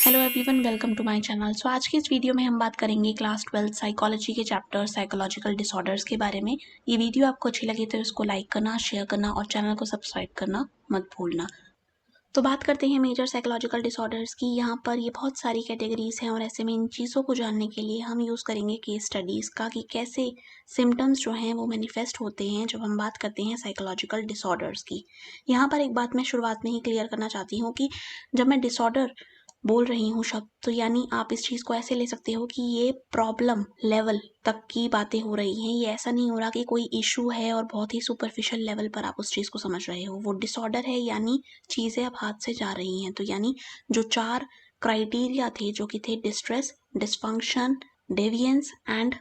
Hello everyone, welcome to my channel. आज की इस वीडियो में हम बात करेंगे क्लास 12 साइकोलॉजी के चैप्टर साइकोलॉजिकल डिसऑर्डर्स के बारे में। ये वीडियो आपको अच्छी लगी तो इसको लाइक करना, शेयर करना और चैनल को सब्सक्राइब करना मत भूलना। तो बात करते हैं मेजर साइकोलॉजिकल डिसऑर्डर्स की। यहाँ पर ये बहुत सारी कैटेगरीज हैं और ऐसे में इन चीज़ों को जानने के लिए हम यूज़ करेंगे केस स्टडीज़ का कि कैसे सिम्टम्स जो हैं वो मैनिफेस्ट होते हैं जब हम बात करते हैं साइकोलॉजिकल डिसऑर्डर्स की। यहाँ पर एक बात मैं शुरुआत में ही क्लियर करना चाहती हूँ कि जब मैं डिसऑर्डर बोल रही हूँ शब्द, तो यानी आप इस चीज़ को ऐसे ले सकते हो कि ये प्रॉब्लम लेवल तक की बातें हो रही हैं। ये ऐसा नहीं हो रहा कि कोई इशू है और बहुत ही सुपरफिशियल लेवल पर आप उस चीज़ को समझ रहे हो। वो डिसऑर्डर है यानी चीज़ें अब हाथ से जा रही हैं। तो यानी जो 4 क्राइटेरिया थे जो कि थे डिस्ट्रेस, डिसफंक्शन, डेविएंस एंड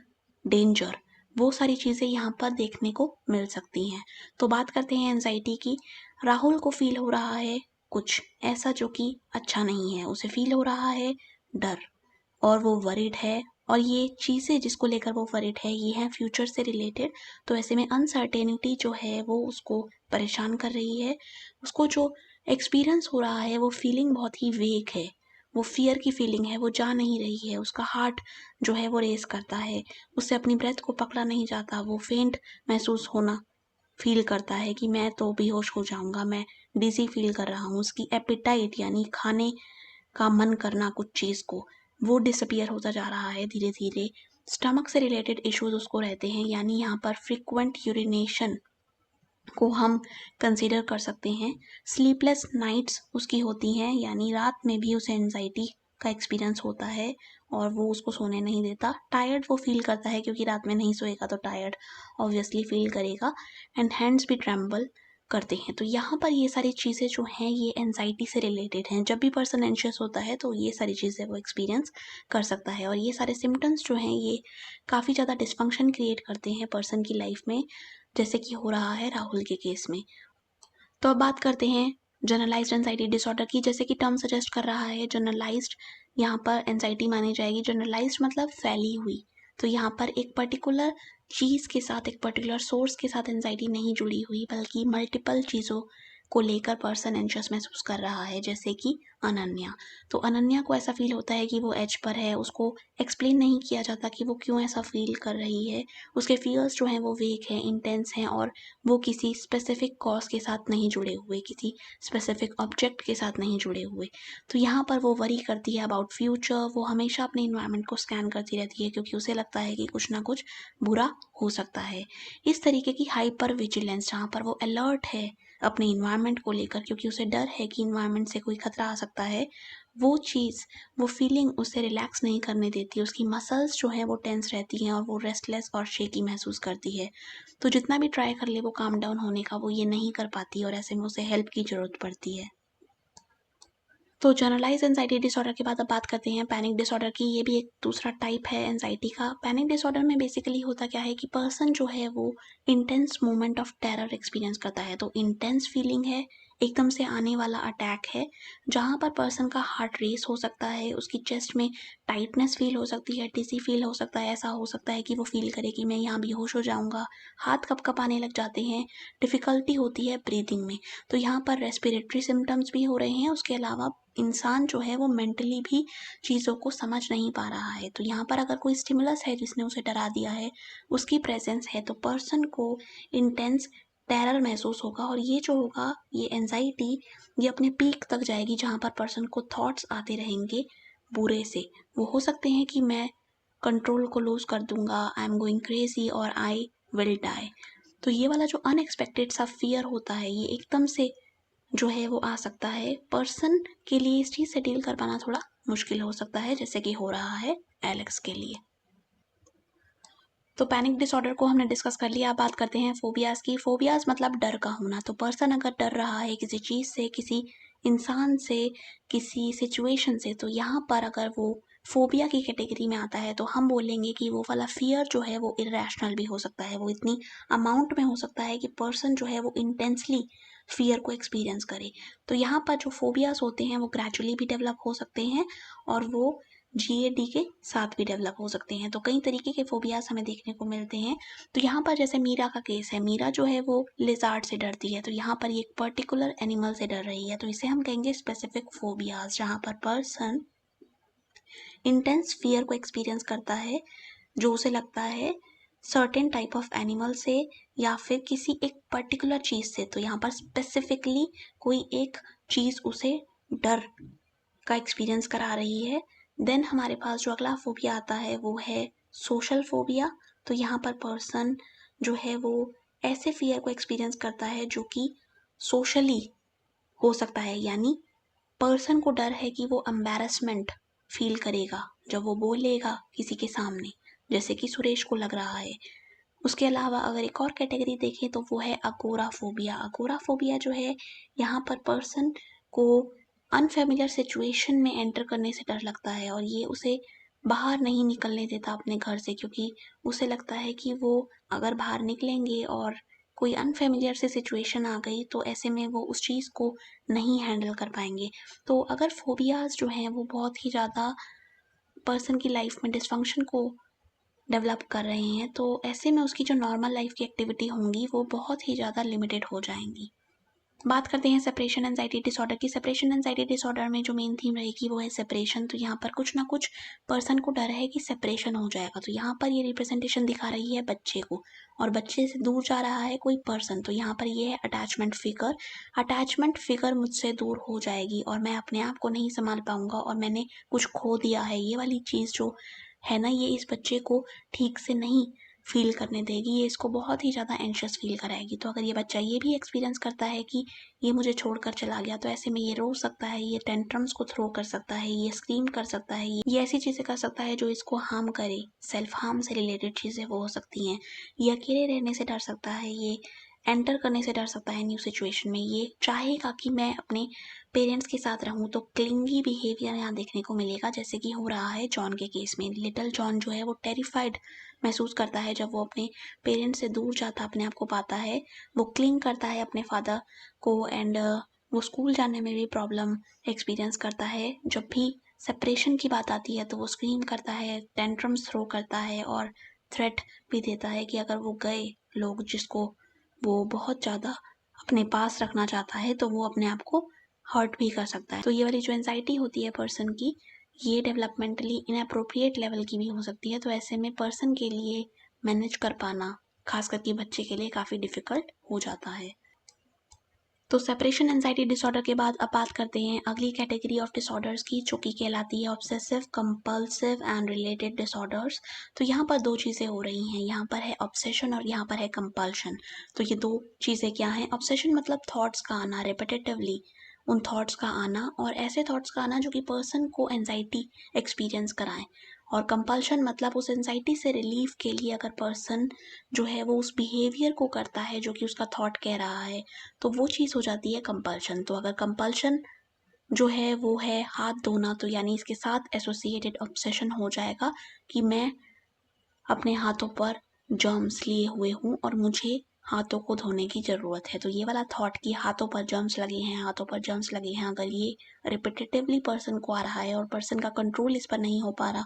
डेंजर, वो सारी चीज़ें यहाँ पर देखने को मिल सकती हैं। तो बात करते हैं एंजाइटी की। राहुल को फील हो रहा है कुछ ऐसा जो कि अच्छा नहीं है, उसे फील हो रहा है डर और वो वरिड है, और ये चीज़ें जिसको लेकर वो वरिड है ये हैं फ्यूचर से रिलेटेड। तो ऐसे में अनसर्टेनिटी जो है वो उसको परेशान कर रही है। उसको जो एक्सपीरियंस हो रहा है वो फीलिंग बहुत ही वेग है, वो फियर की फीलिंग है, वो जा नहीं रही है। उसका हार्ट जो है वो रेस करता है, उससे अपनी ब्रेथ को पकड़ा नहीं जाता, वो फेंट महसूस होना फील करता है कि मैं तो बेहोश हो जाऊंगा, मैं डिजी फील कर रहा हूँ। उसकी एपिटाइट यानी खाने का मन करना कुछ चीज़ को, वो डिसअपियर होता जा रहा है धीरे धीरे। स्टमक से रिलेटेड इश्यूज उसको रहते हैं, यानी यहाँ पर फ्रिक्वेंट यूरिनेशन को हम कंसीडर कर सकते हैं। स्लीपलेस नाइट्स उसकी होती हैं, यानी रात में भी उसे एंजाइटी का एक्सपीरियंस होता है और वो उसको सोने नहीं देता। टायर्ड वो फील करता है क्योंकि रात में नहीं सोएगा तो टायर्ड ऑब्वियसली फील करेगा। एंड हैंड्स भी ट्रेम्बल करते हैं। तो यहाँ पर ये सारी चीज़ें जो हैं ये एंजाइटी से रिलेटेड हैं। जब भी पर्सन एंशियस होता है तो ये सारी चीज़ें वो एक्सपीरियंस कर सकता है, और ये सारे सिम्टम्स जो हैं ये काफ़ी ज़्यादा डिस्फंक्शन क्रिएट करते हैं पर्सन की लाइफ में, जैसे कि हो रहा है राहुल के केस में। तो अब बात करते हैं जनरलाइज्ड एंजाइटी डिसऑर्डर की। जैसे कि टर्म सजेस्ट कर रहा है जनरलाइज्ड, यहाँ पर एंजाइटी मानी जाएगी। जनरलाइज्ड मतलब फैली हुई। तो यहाँ पर एक पर्टिकुलर चीज़ के साथ, एक पर्टिकुलर सोर्स के साथ एंजाइटी नहीं जुड़ी हुई, बल्कि मल्टीपल चीज़ों को लेकर पर्सन एंशियस महसूस कर रहा है। जैसे कि अनन्या, तो अनन्या को ऐसा फील होता है कि वो एज पर है, उसको एक्सप्लेन नहीं किया जाता कि वो क्यों ऐसा फील कर रही है। उसके फीयर्स जो हैं वो वेग हैं, इंटेंस हैं, और वो किसी स्पेसिफिक कॉज के साथ नहीं जुड़े हुए, किसी स्पेसिफिक ऑब्जेक्ट के साथ नहीं जुड़े हुए। तो यहाँ पर वो वरी करती है अबाउट फ्यूचर। वो हमेशा अपने इन्वायरमेंट को स्कैन करती रहती है क्योंकि उसे लगता है कि कुछ ना कुछ बुरा हो सकता है। इस तरीके की हाइपर विजिलेंस, जहाँ पर वो अलर्ट है अपने इन्वायरमेंट को लेकर क्योंकि उसे डर है कि इन्वायरमेंट से कोई खतरा आ सकता है, वो चीज़, वो फीलिंग उसे रिलैक्स नहीं करने देती। उसकी मसल्स जो हैं वो टेंस रहती हैं और वो रेस्टलेस और शेकी महसूस करती है। तो जितना भी ट्राई कर ले वो काम डाउन होने का, वो ये नहीं कर पाती और ऐसे में उसे हेल्प की ज़रूरत पड़ती है। तो जनरलाइज एंजाइटी डिसऑर्डर के बाद अब बात करते हैं पैनिक डिसऑर्डर की। ये भी एक दूसरा टाइप है एंजाइटी का। पैनिक डिसऑर्डर में बेसिकली होता क्या है कि पर्सन जो है वो intense moment of terror experience करता है। तो इंटेंस फीलिंग है, एकदम से आने वाला अटैक है, जहाँ पर पर्सन का हार्ट रेस हो सकता है, उसकी चेस्ट में टाइटनेस फील हो सकती है, डिजी फील हो सकता है। ऐसा हो सकता है कि वो फील करे कि मैं यहाँ बेहोश हो जाऊँगा, हाथ कँपकँपाने लग जाते हैं, डिफ़िकल्टी होती है ब्रीदिंग में। तो यहाँ पर रेस्पिरेटरी सिम्टम्स भी हो रहे हैं। उसके अलावा इंसान जो है वो मेंटली भी चीज़ों को समझ नहीं पा रहा है। तो यहाँ पर अगर कोई स्टिमुलस है जिसने उसे डरा दिया है, उसकी प्रेजेंस है, तो पर्सन को इंटेंस टेरर महसूस होगा। और ये जो होगा, ये एंजाइटी, ये अपने पीक तक जाएगी जहाँ पर पर्सन को थॉट्स आते रहेंगे बुरे से। वो हो सकते हैं कि मैं कंट्रोल को लूज कर दूंगा, आई एम गोइंग क्रेजी और आई विल डाई। तो ये वाला जो अनएक्सपेक्टेड सा फियर होता है ये एकदम से जो है वो आ सकता है। पर्सन के लिए इस चीज़ से डील कर पाना थोड़ा मुश्किल हो सकता है, जैसे कि हो रहा है एलेक्स के लिए। तो पैनिक डिसऑर्डर को हमने डिस्कस कर लिया। अब बात करते हैं फोबियाज़ की। फोबियाज़ मतलब डर का होना। तो पर्सन अगर डर रहा है किसी चीज़ से, किसी इंसान से, किसी सिचुएशन से, तो यहाँ पर अगर वो फोबिया की कैटेगरी में आता है तो हम बोलेंगे कि वो वाला फियर जो है वो इरेशनल भी हो सकता है। वो इतनी अमाउंट में हो सकता है कि पर्सन जो है वो इंटेंसली फियर को एक्सपीरियंस करे। तो यहाँ पर जो फोबियाज़ होते हैं वो ग्रेजुअली भी डेवलप हो सकते हैं और वो जीएडी के साथ भी डेवलप हो सकते हैं। तो कई तरीके के फोबियाज हमें देखने को मिलते हैं। तो यहाँ पर जैसे मीरा का केस है, मीरा जो है वो लिजार्ड से डरती है, तो यहाँ पर ये एक पर्टिकुलर एनिमल से डर रही है, तो इसे हम कहेंगे स्पेसिफिक फोबियाज, जहाँ पर पर्सन इंटेंस फियर को एक्सपीरियंस करता है जो उसे लगता है सर्टेन टाइप ऑफ एनिमल से या फिर किसी एक पर्टिकुलर चीज़ से। तो यहाँ पर स्पेसिफिकली कोई एक चीज़ उसे डर का एक्सपीरियंस करा रही है। देन हमारे पास जो अगला फोबिया आता है वो है सोशल फोबिया। तो यहाँ पर पर्सन जो है वो ऐसे फियर को एक्सपीरियंस करता है जो कि सोशली हो सकता है, यानी पर्सन को डर है कि वो एम्बैरेसमेंट फील करेगा जब वो बोलेगा किसी के सामने, जैसे कि सुरेश को लग रहा है। उसके अलावा अगर एक और कैटेगरी देखें तो वो है अगोराफोबिया। अगोराफोबिया जो है यहाँ पर पर्सन को अनफेमिलियर सिचुएशन में एंटर करने से डर लगता है और ये उसे बाहर नहीं निकलने देता अपने घर से, क्योंकि उसे लगता है कि वो अगर बाहर निकलेंगे और कोई अनफेमिलियर से सिचुएशन आ गई तो ऐसे में वो उस चीज़ को नहीं हैंडल कर पाएंगे। तो अगर फोबियाज जो हैं वो बहुत ही ज़्यादा पर्सन की लाइफ में डिस्फंक्शन को डेवलप कर रहे हैं तो ऐसे में उसकी जो नॉर्मल लाइफ की एक्टिविटी होंगी वो बहुत ही ज़्यादा लिमिटेड हो जाएंगी। बात करते हैं सेपरेशन एंजाइटी डिसऑर्डर की। सेपरेशन एंजाइटी डिसऑर्डर में जो मेन थीम रहेगी वो है सेपरेशन। तो यहाँ पर कुछ ना कुछ पर्सन को डर है कि सेपरेशन हो जाएगा। तो यहाँ पर ये रिप्रेजेंटेशन दिखा रही है बच्चे को और बच्चे से दूर जा रहा है कोई पर्सन। तो यहाँ पर ये है अटैचमेंट फिगर। अटैचमेंट फिगर मुझसे दूर हो जाएगी और मैं अपने आप को नहीं संभाल पाऊंगा और मैंने कुछ खो दिया है। ये वाली चीज़ जो है ना, ये इस बच्चे को ठीक से नहीं फील करने देगी, ये इसको बहुत ही ज़्यादा एंशियस फील कराएगी। तो अगर ये बच्चा ये भी एक्सपीरियंस करता है कि ये मुझे छोड़कर चला गया तो ऐसे में ये रो सकता है, ये टेंट्रम्स को थ्रो कर सकता है, ये स्क्रीम कर सकता है, ये ऐसी चीज़ें कर सकता है जो इसको हार्म करे। सेल्फ हार्म से रिलेटेड चीज़ें वो हो सकती हैं। ये अकेले रहने से डर सकता है, ये एंटर करने से डर सकता है न्यू सिचुएशन में। ये चाहेगा कि मैं अपने पेरेंट्स के साथ रहूं, तो क्लिंगी बिहेवियर यहाँ देखने को मिलेगा जैसे कि हो रहा है जॉन के केस में। लिटिल जॉन जो है वो टेरिफाइड महसूस करता है जब वो अपने पेरेंट्स से दूर जाता अपने आप को पाता है। वो क्लिंग करता है अपने फादर को एंड वो स्कूल जाने में भी प्रॉब्लम एक्सपीरियंस करता है। जब भी सेपरेशन की बात आती है तो वो स्क्रीम करता है, टेंट्रम्स थ्रो करता है और थ्रेट भी देता है कि अगर वो गए लोग जिसको वो बहुत ज़्यादा अपने पास रखना चाहता है तो वो अपने आप को हर्ट भी कर सकता है। तो ये वाली जो एंजाइटी होती है पर्सन की, ये डेवलपमेंटली इनअप्रोप्रिएट लेवल की भी हो सकती है। तो ऐसे में पर्सन के लिए मैनेज कर पाना, खास करके बच्चे के लिए काफ़ी डिफिकल्ट हो जाता है। तो सेपरेशन एंजाइटी डिसऑर्डर के बाद अब बात करते हैं अगली कैटेगरी ऑफ डिसऑर्डर्स की, जो कि कहलाती है obsessive compulsive and related disorders. तो यहाँ पर दो चीज़ें हो रही हैं, यहाँ पर है ऑब्सेशन और यहाँ पर है कंपल्शन। तो ये दो चीज़ें क्या हैं? ऑब्सेशन मतलब थॉट्स का आना रिपीटेटिवली, उन थॉट्स का आना और ऐसे थॉट्स का आना जो कि पर्सन को एंजाइटी एक्सपीरियंस कराएं। और कंपल्शन मतलब उस एंजाइटी से रिलीफ के लिए अगर पर्सन जो है वो उस बिहेवियर को करता है जो कि उसका थॉट कह रहा है तो वो चीज़ हो जाती है कंपल्शन। तो अगर कंपल्शन जो है वो है हाथ धोना, तो यानी इसके साथ एसोसिएटेड ऑब्सेशन हो जाएगा कि मैं अपने हाथों पर जर्म्स लिए हुए हूँ और मुझे हाथों को धोने की ज़रूरत है। तो ये वाला थॉट कि हाथों पर जर्म्स लगे हैं, हाथों पर जर्म्स लगे हैं, अगर ये रिपीटेटिवली पर्सन को आ रहा है और पर्सन का कंट्रोल इस पर नहीं हो पा रहा,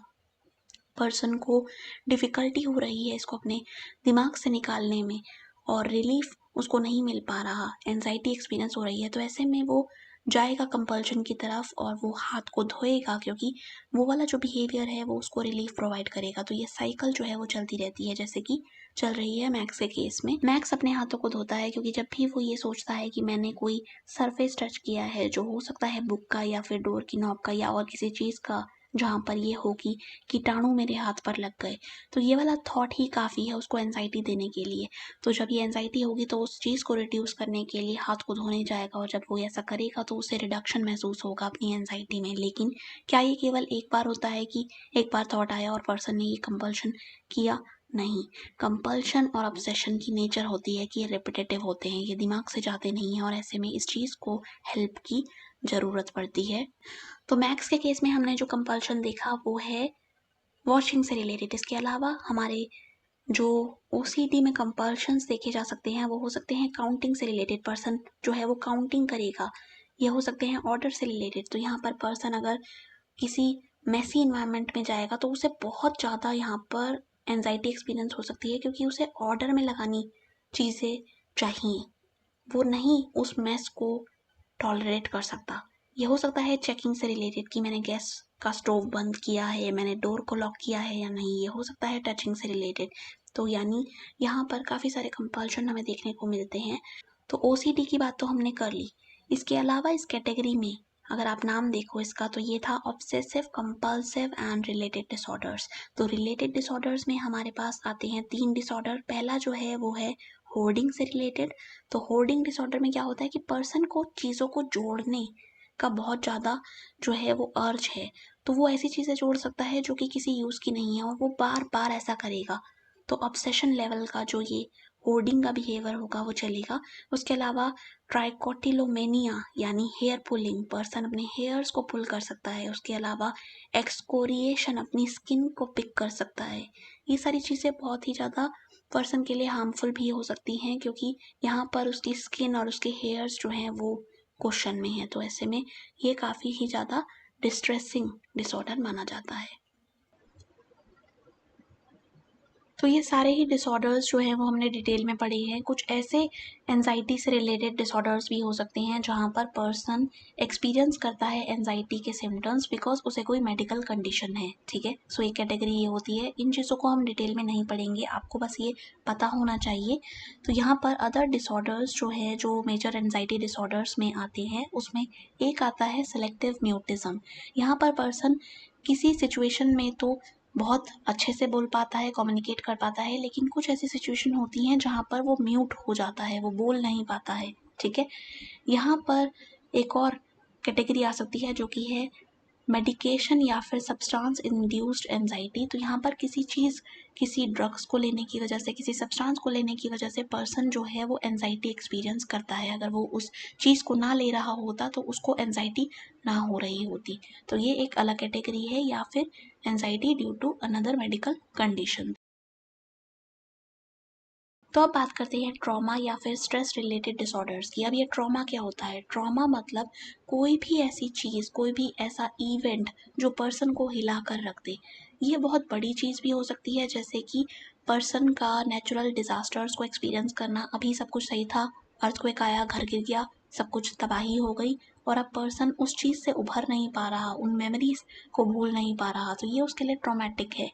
पर्सन को डिफ़िकल्टी हो रही है इसको अपने दिमाग से निकालने में और रिलीफ उसको नहीं मिल पा रहा, एंजाइटी एक्सपीरियंस हो रही है, तो ऐसे में वो जाएगा कंपल्शन की तरफ और वो हाथ को धोएगा, क्योंकि वो वाला जो बिहेवियर है वो उसको रिलीफ प्रोवाइड करेगा। तो ये साइकिल जो है वो चलती रहती है, जैसे कि चल रही है मैक्स के केस में। मैक्स अपने हाथों को धोता है क्योंकि जब भी वो ये सोचता है कि मैंने कोई सरफेस टच किया है जो हो सकता है बुक का या फिर डोर की नॉब का या और किसी चीज़ का जहाँ पर ये हो कि कीटाणु मेरे हाथ पर लग गए, तो ये वाला थॉट ही काफ़ी है उसको एंजाइटी देने के लिए। तो जब ये एंजाइटी होगी तो उस चीज़ को रिड्यूस करने के लिए हाथ को धोने जाएगा और जब वो ऐसा करेगा तो उसे रिडक्शन महसूस होगा अपनी एंजाइटी में। लेकिन क्या ये केवल एक बार होता है कि एक बार थॉट आया और पर्सन ने ये कंपल्शन किया? नहीं। कंपल्शन और ऑब्सेशन की नेचर होती है कि ये रिपीटेटिव होते हैं, ये दिमाग से जाते नहीं हैं और ऐसे में इस चीज़ को हेल्प की ज़रूरत पड़ती है। तो मैक्स के केस में हमने जो कंपल्शन देखा वो है वॉशिंग से रिलेटेड। इसके अलावा हमारे जो ओसीडी में कंपल्शंस देखे जा सकते हैं वो हो सकते हैं काउंटिंग से रिलेटेड, पर्सन जो है वो काउंटिंग करेगा। ये हो सकते हैं ऑर्डर से रिलेटेड, तो यहाँ पर पर्सन अगर किसी मेसी इन्वायरमेंट में जाएगा तो उसे बहुत ज़्यादा यहाँ पर एंजाइटी एक्सपीरियंस हो सकती है क्योंकि उसे ऑर्डर में लगानी चीज़ें चाहिए, वो नहीं उस मेस को टॉलरेट कर सकता। ये हो सकता है चेकिंग से रिलेटेड कि मैंने गैस का स्टोव बंद किया है, मैंने डोर को लॉक किया है या नहीं। ये हो सकता है टचिंग से रिलेटेड। तो यानी यहाँ पर काफ़ी सारे कंपल्शन हमें देखने को मिलते हैं। तो ओसीडी की बात तो हमने कर ली। इसके अलावा इस कैटेगरी में अगर आप नाम देखो इसका, तो ये था obsessive compulsive and related disorders. तो रिलेटेड डिसऑर्डर्स में हमारे पास आते हैं 3 डिसऑर्डर। पहला जो है वो है होर्डिंग से रिलेटेड। तो होर्डिंग डिसऑर्डर में क्या होता है कि पर्सन को चीज़ों को जोड़ने का बहुत ज़्यादा जो है वो अर्ज है। तो वो ऐसी चीज़ें जोड़ सकता है जो कि किसी यूज़ की नहीं है और वो बार बार ऐसा करेगा। तो ऑब्सेशन लेवल का जो ये होर्डिंग का बिहेवियर होगा वो चलेगा। उसके अलावा ट्राइकोटिलोमेनिया यानी हेयर पुलिंग, पर्सन अपने हेयर्स को पुल कर सकता है। उसके अलावा एक्सकोरिएशन, अपनी स्किन को पिक कर सकता है। ये सारी चीज़ें बहुत ही ज़्यादा पर्सन के लिए हार्मफुल भी हो सकती हैं, क्योंकि यहाँ पर उसकी स्किन और उसके हेयर्स जो हैं वो क्वेश्चन में है। तो ऐसे में ये काफ़ी ही ज़्यादा डिस्ट्रेसिंग डिसऑर्डर माना जाता है। तो ये सारे ही डिसऑर्डर्स जो हैं वो हमने डिटेल में पढ़े हैं। कुछ ऐसे एंजाइटी से रिलेटेड डिसऑर्डर्स भी हो सकते हैं जहाँ पर पर्सन एक्सपीरियंस करता है एंजाइटी के सिम्टम्स बिकॉज उसे कोई मेडिकल कंडीशन है। ठीक है, सो ये कैटेगरी ये होती है। इन चीज़ों को हम डिटेल में नहीं पढ़ेंगे, आपको बस ये पता होना चाहिए। तो यहाँ पर अदर डिसऑर्डर्स जो है, जो मेजर एंजाइटी डिसऑर्डर्स में आते हैं, उसमें एक आता है सेलेक्टिव म्यूटिज्म। यहाँ पर पर्सन किसी सिचुएशन में तो बहुत अच्छे से बोल पाता है, कम्युनिकेट कर पाता है, लेकिन कुछ ऐसी सिचुएशन होती हैं जहाँ पर वो म्यूट हो जाता है, वो बोल नहीं पाता है। ठीक है, यहाँ पर एक और कैटेगरी आ सकती है जो कि है मेडिकेशन या फिर सब्सटेंस इंड्यूस्ड एंजाइटी। तो यहाँ पर किसी चीज़, किसी ड्रग्स को लेने की वजह से, किसी सब्सटेंस को लेने की वजह से पर्सन जो है वो एंजाइटी एक्सपीरियंस करता है। अगर वो उस चीज़ को ना ले रहा होता तो उसको एंजाइटी ना हो रही होती। तो ये एक अलग कैटेगरी है, या फिर anxiety due to another medical condition. तो अब बात करते हैं ट्रॉमा या फिर स्ट्रेस रिलेटेड डिसऑर्डर्स की। अब ये ट्रॉमा क्या होता है? ट्रॉमा मतलब कोई भी ऐसी चीज़, कोई भी ऐसा इवेंट जो पर्सन को हिला कर रख दे। ये बहुत बड़ी चीज़ भी हो सकती है, जैसे कि पर्सन का नेचुरल डिजास्टर्स को एक्सपीरियंस करना। अभी सब कुछ सही था, अर्थक्वेक आया, घर गिर गया, सब कुछ तबाही हो गई, और अब पर्सन उस चीज़ से उभर नहीं पा रहा, उन मेमोरीज को भूल नहीं पा रहा। तो ये उसके लिए ट्रॉमेटिक है।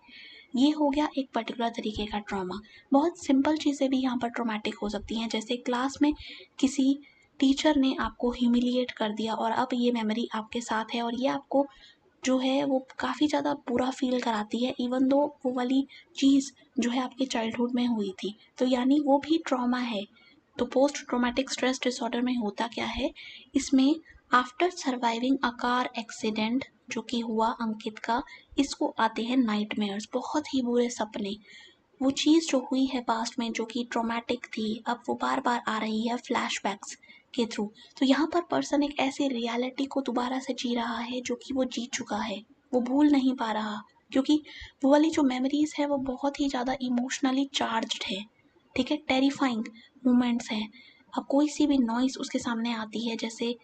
ये हो गया एक पर्टिकुलर तरीके का ट्रॉमा। बहुत सिंपल चीज़ें भी यहाँ पर ट्रॉमेटिक हो सकती हैं, जैसे क्लास में किसी टीचर ने आपको ह्यूमिलिएट कर दिया और अब ये मेमोरी आपके साथ है और ये आपको जो है वो काफ़ी ज़्यादा बुरा फील कराती है, इवन दो वो वाली चीज़ जो है आपके चाइल्डहुड में हुई थी। तो यानी वो भी ट्रॉमा है। तो पोस्ट ट्रॉमेटिक स्ट्रेस डिसऑर्डर में होता क्या है, इसमें after surviving a car accident जो कि हुआ अंकित का, इसको आते हैं नाइटमेयर्स, बहुत ही बुरे सपने। वो चीज़ जो हुई है पास्ट में जो कि ट्रॉमेटिक थी, अब वो बार बार आ रही है फ्लैशबैक्स के थ्रू। तो यहाँ पर पर्सन एक ऐसी रियलिटी को दोबारा से जी रहा है जो कि वो जी चुका है, वो भूल नहीं पा रहा, क्योंकि वो वाली जो मेमोरीज है वो बहुत ही ज़्यादा इमोशनली चार्ज्ड है। ठीक है, टेरिफाइंग मोमेंट्स हैं। अब कोई सी भी नॉइज़ उसके सामने आती है, जैसे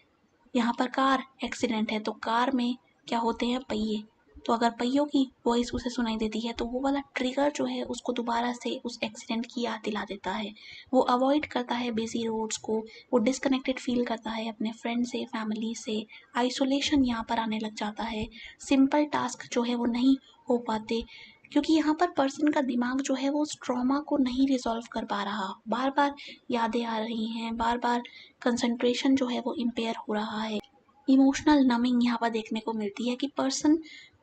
यहाँ पर कार एक्सीडेंट है तो कार में क्या होते हैं, पहिए। तो अगर पहियों की वॉइस उसे सुनाई देती है तो वो वाला ट्रिगर जो है उसको दोबारा से उस एक्सीडेंट की याद दिला देता है। वो अवॉइड करता है बिजी रोड्स को, वो डिस्कनेक्टेड फील करता है अपने फ्रेंड से, फैमिली से। आइसोलेशन यहाँ पर आने लग जाता है। सिंपल टास्क जो है वो नहीं हो पाते, क्योंकि यहाँ पर पर्सन का दिमाग जो है वो उस ट्रॉमा को नहीं रिजॉल्व कर पा रहा। बार बार यादें आ रही हैं, बार बार कंसंट्रेशन जो है वो इम्पेयर हो रहा है। इमोशनल नमिंग यहाँ पर देखने को मिलती है कि पर्सन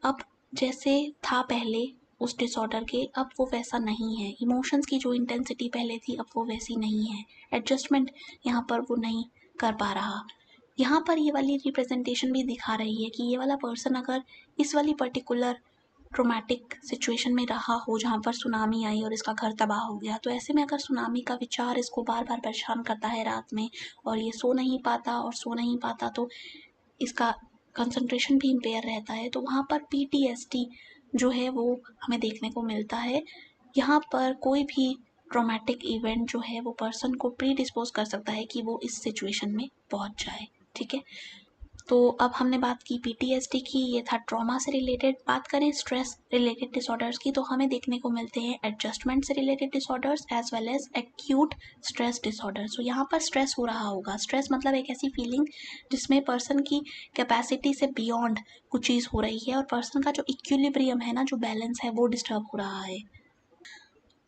अब जैसे था पहले उस डिसऑर्डर के, अब वो वैसा नहीं है। इमोशंस की जो इंटेंसिटी पहले थी अब वो वैसी नहीं है। एडजस्टमेंट यहाँ पर वो नहीं कर पा रहा। यहाँ पर ये वाली रिप्रेजेंटेशन भी दिखा रही है कि ये वाला पर्सन अगर इस वाली पर्टिकुलर ट्रोमैटिक सिचुएशन में रहा हो जहाँ पर सुनामी आई और इसका घर तबाह हो गया, तो ऐसे में अगर सुनामी का विचार इसको बार बार परेशान करता है रात में और ये सो नहीं पाता और सो नहीं पाता, तो इसका कंसंट्रेशन भी इम्पेयर रहता है। तो वहाँ पर पीटीएसडी जो है वो हमें देखने को मिलता है। यहाँ पर कोई भी ट्रॉमेटिक इवेंट जो है वो पर्सन को प्री डिस्पोज कर सकता है कि वो इस सिचुएशन में पहुँच जाए। ठीक है, तो अब हमने बात की पीटीएसडी की, ये था ट्रॉमा से रिलेटेड। बात करें स्ट्रेस रिलेटेड डिसऑर्डर्स की, तो हमें देखने को मिलते हैं एडजस्टमेंट से related disorders as well as acute stress disorder. So यहाँ पर स्ट्रेस हो रहा होगा। स्ट्रेस मतलब एक ऐसी फीलिंग जिसमें पर्सन की कैपेसिटी से बियॉन्ड कुछ चीज़ हो रही है और पर्सन का जो इक्विलिब्रियम है ना, जो बैलेंस है, वो डिस्टर्ब हो रहा है।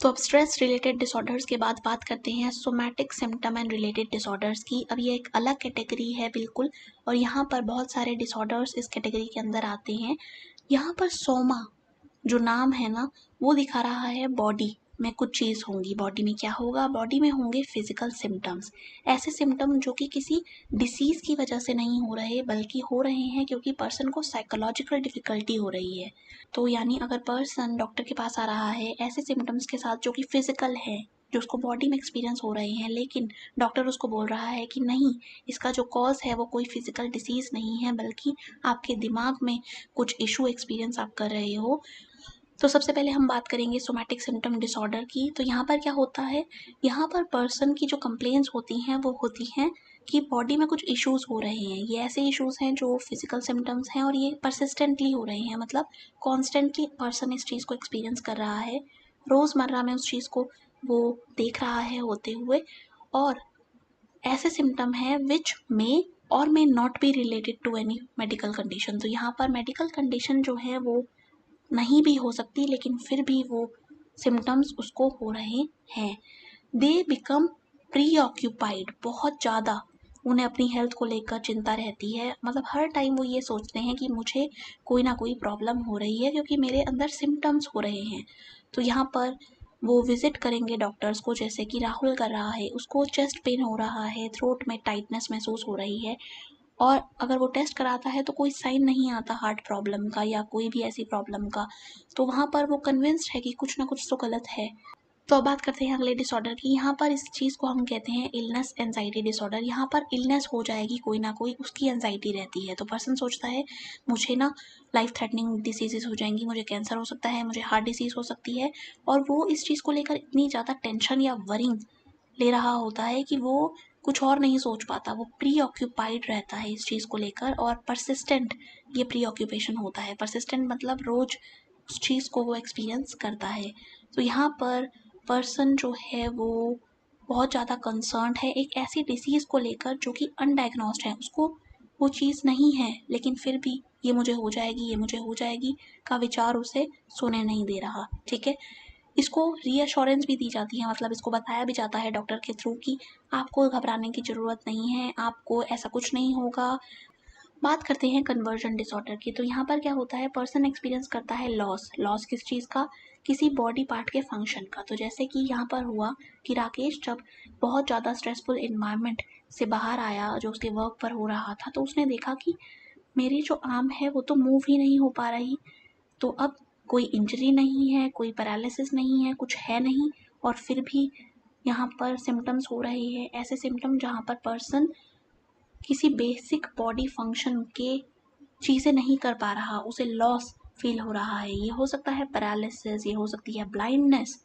तो अब स्ट्रेस रिलेटेड डिसऑर्डर्स के बाद बात करते हैं somatic symptom and related disorders की। अब ये एक अलग कैटेगरी है बिल्कुल, और यहाँ पर बहुत सारे डिसऑर्डर्स इस कैटेगरी के अंदर आते हैं। यहाँ पर सोमा जो नाम है ना, वो दिखा रहा है बॉडी में कुछ चीज़ होंगी। बॉडी में क्या होगा? बॉडी में होंगे फिजिकल सिम्टम्स। ऐसे सिम्टम जो कि किसी डिसीज़ की वजह से नहीं हो रहे, बल्कि हो रहे हैं क्योंकि पर्सन को साइकोलॉजिकल डिफ़िकल्टी हो रही है। तो यानी अगर पर्सन डॉक्टर के पास आ रहा है ऐसे सिम्टम्स के साथ जो कि फिजिकल है, जो उसको बॉडी में एक्सपीरियंस हो रहे हैं, लेकिन डॉक्टर उसको बोल रहा है कि नहीं, इसका जो कॉज है वो कोई फिजिकल डिसीज़ नहीं है, बल्कि आपके दिमाग में कुछ इशू एक्सपीरियंस आप कर रहे हो। तो सबसे पहले हम बात करेंगे सोमैटिक सिम्टम डिसऑर्डर की। तो यहाँ पर क्या होता है, यहाँ पर पर्सन की जो कंप्लेंट्स होती हैं वो होती हैं कि बॉडी में कुछ इश्यूज हो रहे हैं। ये ऐसे इश्यूज हैं जो फिजिकल सिम्टम्स हैं और ये परसिस्टेंटली हो रहे हैं, मतलब कॉन्स्टेंटली पर्सन इस चीज़ को एक्सपीरियंस कर रहा है, रोज़मर्रा में उस चीज़ को वो देख रहा है होते हुए। और ऐसे सिम्टम हैं विच मे और may not be related to any medical condition. तो यहाँ पर मेडिकल कंडीशन जो है वो नहीं भी हो सकती, लेकिन फिर भी वो सिम्टम्स उसको हो रहे हैं। दे बिकम प्री ऑक्यूपाइड, बहुत ज़्यादा उन्हें अपनी हेल्थ को लेकर चिंता रहती है। मतलब हर टाइम वो ये सोचते हैं कि मुझे कोई ना कोई प्रॉब्लम हो रही है क्योंकि मेरे अंदर सिम्टम्स हो रहे हैं। तो यहाँ पर वो विजिट करेंगे डॉक्टर्स को, जैसे कि राहुल कर रहा है, उसको चेस्ट पेन हो रहा है, थ्रोट में टाइटनेस महसूस हो रही है, और अगर वो टेस्ट कराता है तो कोई साइन नहीं आता हार्ट प्रॉब्लम का या कोई भी ऐसी प्रॉब्लम का, तो वहाँ पर वो कन्विंस्ड है कि कुछ ना कुछ तो गलत है। तो अब बात करते हैं अगले डिसऑर्डर की। यहाँ पर इस चीज़ को हम कहते हैं इलनेस एंजाइटी डिसऑर्डर। यहाँ पर इलनेस हो जाएगी कोई ना कोई, उसकी एंजाइटी रहती है। तो पर्सन सोचता है मुझे ना लाइफ थ्रेटनिंग डिसीजेज हो जाएंगी, मुझे कैंसर हो सकता है, मुझे हार्ट डिसीज़ हो सकती है, और वो इस चीज़ को लेकर इतनी ज़्यादा टेंशन या वरिंग ले रहा होता है कि वो कुछ और नहीं सोच पाता। वो प्री ऑक्यूपाइड रहता है इस चीज़ को लेकर, और परसिस्टेंट ये प्री ऑक्यूपेशन होता है। परसिस्टेंट मतलब रोज उस चीज़ को वो एक्सपीरियंस करता है। तो यहाँ पर पर्सन जो है वो बहुत ज़्यादा कंसर्न्ड है एक ऐसी डिसीज़ को लेकर जो कि अनडायग्नोस्ड है। उसको वो चीज़ नहीं है, लेकिन फिर भी ये मुझे हो जाएगी, ये मुझे हो जाएगी का विचार उसे सोने नहीं दे रहा। ठीक है, इसको रीअश्योरेंस भी दी जाती है, मतलब इसको बताया भी जाता है डॉक्टर के थ्रू कि आपको घबराने की ज़रूरत नहीं है, आपको ऐसा कुछ नहीं होगा। बात करते हैं कन्वर्जन डिसऑर्डर की। तो यहाँ पर क्या होता है, पर्सन एक्सपीरियंस करता है लॉस। लॉस किस चीज़ का? किसी बॉडी पार्ट के फंक्शन का। तो जैसे कि यहाँ पर हुआ कि राकेश जब बहुत ज़्यादा स्ट्रेसफुल इन्वायरमेंट से बाहर आया, जो उसके वर्क पर हो रहा था, तो उसने देखा कि मेरी जो आर्म है वो तो मूव ही नहीं हो पा रही। तो अब कोई इंजरी नहीं है, कोई पैरालिसिस नहीं है, कुछ है नहीं, और फिर भी यहाँ पर सिम्टम्स हो रहे हैं। ऐसे सिम्टम जहाँ पर पर्सन किसी बेसिक बॉडी फंक्शन के चीज़ें नहीं कर पा रहा, उसे लॉस फील हो रहा है। ये हो सकता है पैरालिसिस, ये हो सकती है ब्लाइंडनेस,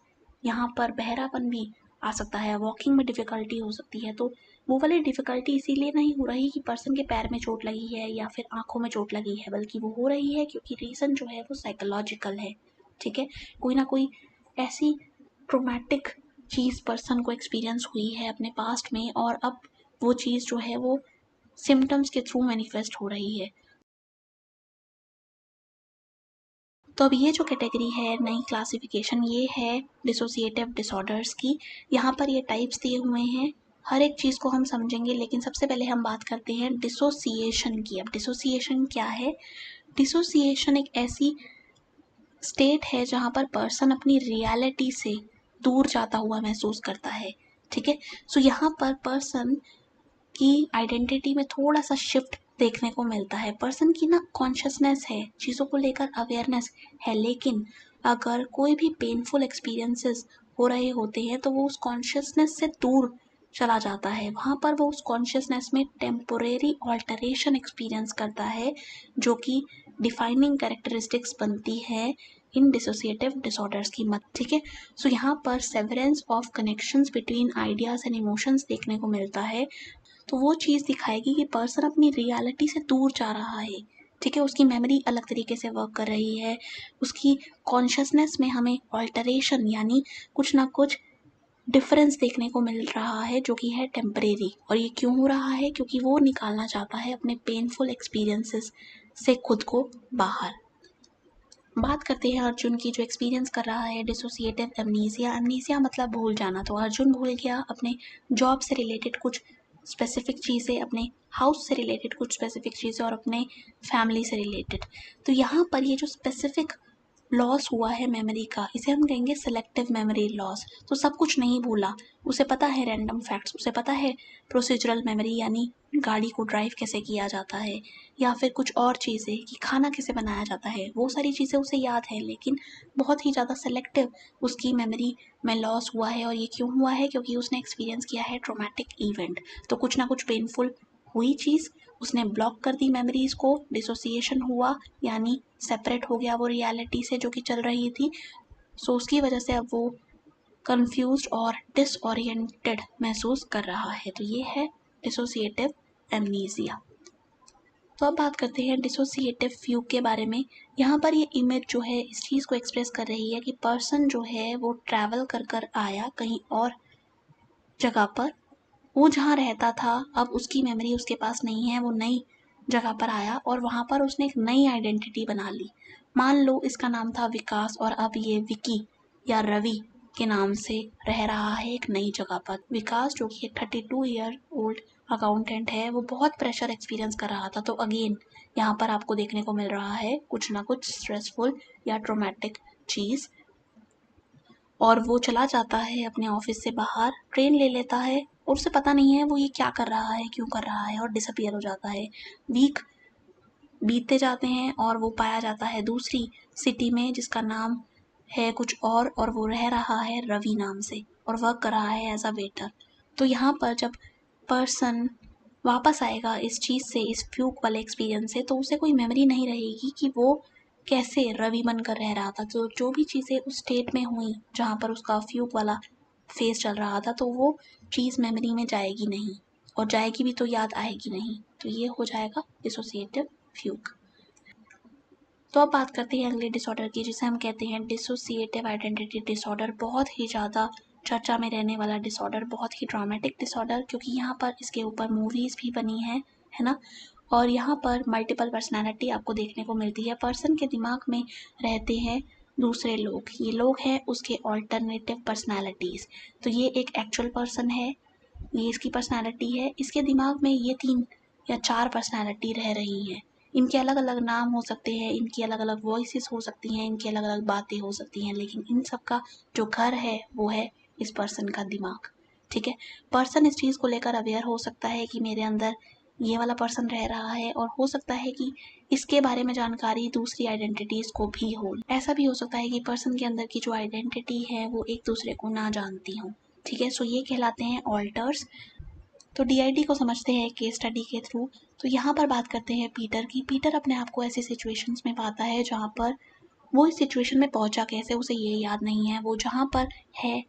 यहाँ पर बहरापन भी आ सकता है, वॉकिंग में डिफ़िकल्टी हो सकती है। तो वो वाली डिफ़िकल्टी इसीलिए नहीं हो रही कि पर्सन के पैर में चोट लगी है या फिर आँखों में चोट लगी है, बल्कि वो हो रही है क्योंकि रीज़न जो है वो साइकोलॉजिकल है। ठीक है, कोई ना कोई ऐसी ट्रॉमेटिक चीज़ पर्सन को एक्सपीरियंस हुई है अपने पास्ट में, और अब वो चीज़ जो है वो सिम्टम्स के थ्रू मैनिफेस्ट हो रही है। तो अब ये जो कैटेगरी है, नई क्लासिफिकेशन, ये है डिसोसिएटिव डिसऑर्डर्स की। यहाँ पर ये टाइप्स दिए हुए हैं, हर एक चीज़ को हम समझेंगे, लेकिन सबसे पहले हम बात करते हैं डिसोसिएशन की। अब डिसोसिएशन क्या है? डिसोसिएशन एक ऐसी स्टेट है जहाँ पर पर्सन अपनी रियलिटी से दूर जाता हुआ महसूस करता है। ठीक है, सो यहाँ पर पर्सन की आइडेंटिटी में थोड़ा सा शिफ्ट देखने को मिलता है। पर्सन की ना कॉन्शियसनेस है, चीज़ों को लेकर अवेयरनेस है, लेकिन अगर कोई भी पेनफुल एक्सपीरियंसेस हो रहे होते हैं तो वो उस कॉन्शियसनेस से दूर चला जाता है। वहाँ पर वो उस कॉन्शियसनेस में टेम्पोरेरी ऑल्टरेशन एक्सपीरियंस करता है, जो कि डिफाइनिंग कैरेक्टरिस्टिक्स बनती है इन डिसोसिएटिव डिसऑर्डर्स की मत। ठीक है, सो यहाँ पर severance of connections between ideas and emotions देखने को मिलता है। तो वो चीज़ दिखाएगी कि पर्सन अपनी रियलिटी से दूर जा रहा है, ठीक है। उसकी मेमोरी अलग तरीके से वर्क कर रही है, उसकी कॉन्शियसनेस में हमें ऑल्टरेशन यानी कुछ ना कुछ डिफरेंस देखने को मिल रहा है जो कि है टेम्परेरी। और ये क्यों हो रहा है? क्योंकि वो निकालना चाहता है अपने पेनफुल एक्सपीरियंसेस से खुद को बाहर। बात करते हैं अर्जुन की, जो एक्सपीरियंस कर रहा है डिसोसिएटिव एमनीसिया। एमनीसिया मतलब भूल जाना। तो अर्जुन भूल गया अपने जॉब से रिलेटेड कुछ स्पेसिफिक चीज़ें, अपने हाउस से रिलेटेड कुछ स्पेसिफिक चीज़ें और अपने फैमिली से रिलेटेड। तो यहाँ पर ये जो स्पेसिफिक लॉस हुआ है मेमोरी का, इसे हम कहेंगे सेलेक्टिव मेमोरी लॉस। तो सब कुछ नहीं भूला, उसे पता है रैंडम फैक्ट्स, उसे पता है प्रोसीजरल मेमोरी यानी गाड़ी को ड्राइव कैसे किया जाता है, या फिर कुछ और चीज़ें कि खाना कैसे बनाया जाता है, वो सारी चीज़ें उसे याद है, लेकिन बहुत ही ज़्यादा सेलेक्टिव उसकी मेमोरी में लॉस हुआ है। और ये क्यों हुआ है? क्योंकि उसने एक्सपीरियंस किया है ट्रॉमेटिक इवेंट। तो कुछ ना कुछ पेनफुल हुई चीज़ उसने ब्लॉक कर दी मेमोरीज को, डिसोसिएशन हुआ यानी सेपरेट हो गया वो रियलिटी से जो कि चल रही थी। सो उसकी वजह से अब वो कंफ्यूज्ड और डिसओरिएंटेड महसूस कर रहा है। तो ये है डिसोसिएटिव एमनीसिया। तो अब बात करते हैं डिसोसिएटिव फ्यूग के बारे में। यहाँ पर ये इमेज जो है इस चीज़ को एक्सप्रेस कर रही है कि पर्सन जो है वो ट्रैवल कर कर आया कहीं और जगह पर, वो जहाँ रहता था अब उसकी मेमोरी उसके पास नहीं है, वो नई जगह पर आया और वहाँ पर उसने एक नई आइडेंटिटी बना ली। मान लो इसका नाम था विकास और अब ये विकी या रवि के नाम से रह रहा है एक नई जगह पर। विकास जो कि 32 ईयर ओल्ड अकाउंटेंट है, वो बहुत प्रेशर एक्सपीरियंस कर रहा था। तो अगेन यहाँ पर आपको देखने को मिल रहा है कुछ ना कुछ स्ट्रेसफुल या ट्रोमैटिक चीज़। और वो चला जाता है अपने ऑफिस से बाहर, ट्रेन ले लेता है और उसे पता नहीं है वो ये क्या कर रहा है, क्यों कर रहा है, और डिसअपियर हो जाता है। वीक बीतते जाते हैं और वो पाया जाता है दूसरी सिटी में जिसका नाम है कुछ और वो रह रहा है रवि नाम से और वर्क कर रहा है एज अ वेटर। तो यहाँ पर जब पर्सन वापस आएगा इस चीज़ से, इस फ्यूक वाले एक्सपीरियंस से, तो उसे कोई मेमोरी नहीं रहेगी कि वो कैसे रवि बनकर रह रहा था। तो जो भी चीज़ें उस स्टेट में हुई जहाँ पर उसका फ्यूक वाला फेस चल रहा था, तो वो चीज़ मेमोरी में जाएगी नहीं, और जाएगी भी तो याद आएगी नहीं। तो ये हो जाएगा डिसोसिएटिव फ्यूक। तो अब बात करते हैं अगले डिसऑर्डर की, जिसे हम कहते हैं डिसोसिएटिव आइडेंटिटी डिसऑर्डर। बहुत ही ज़्यादा चर्चा में रहने वाला डिसऑर्डर, बहुत ही ड्रामेटिक डिसऑर्डर, क्योंकि यहाँ पर इसके ऊपर मूवीज़ भी बनी है ना। और यहाँ पर मल्टीपल पर्सनैलिटी आपको देखने को मिलती है। पर्सन के दिमाग में रहते हैं दूसरे लोग, ये लोग हैं उसके ऑल्टरनेटिव पर्सनैलिटीज़। तो ये एक एक्चुअल पर्सन है, ये इसकी पर्सनैलिटी है, इसके दिमाग में ये 3 या 4 पर्सनैलिटी रह रही हैं। इनके अलग अलग नाम हो सकते हैं, इनकी अलग अलग वॉइसेस हो सकती हैं, इनकी अलग अलग बातें हो सकती हैं, लेकिन इन सब का जो घर है वो है इस पर्सन का दिमाग, ठीक है। पर्सन इस चीज़ को लेकर अवेयर हो सकता है कि मेरे अंदर ये वाला पर्सन रह रहा है, और हो सकता है कि इसके बारे में जानकारी दूसरी आइडेंटिटीज़ को भी हो। ऐसा भी हो सकता है कि पर्सन के अंदर की जो आइडेंटिटी है वो एक दूसरे को ना जानती हो, ठीक है। सो ये कहलाते हैं ऑल्टर्स। तो डीआईडी को समझते हैं केस स्टडी के थ्रू। तो यहाँ पर बात करते हैं पीटर की। पीटर अपने आप को ऐसी सिचुएशंस में पाता है जहाँ पर वो इस सिचुएशन में पहुँचा कैसे उसे ये याद नहीं है। वो जहाँ पर है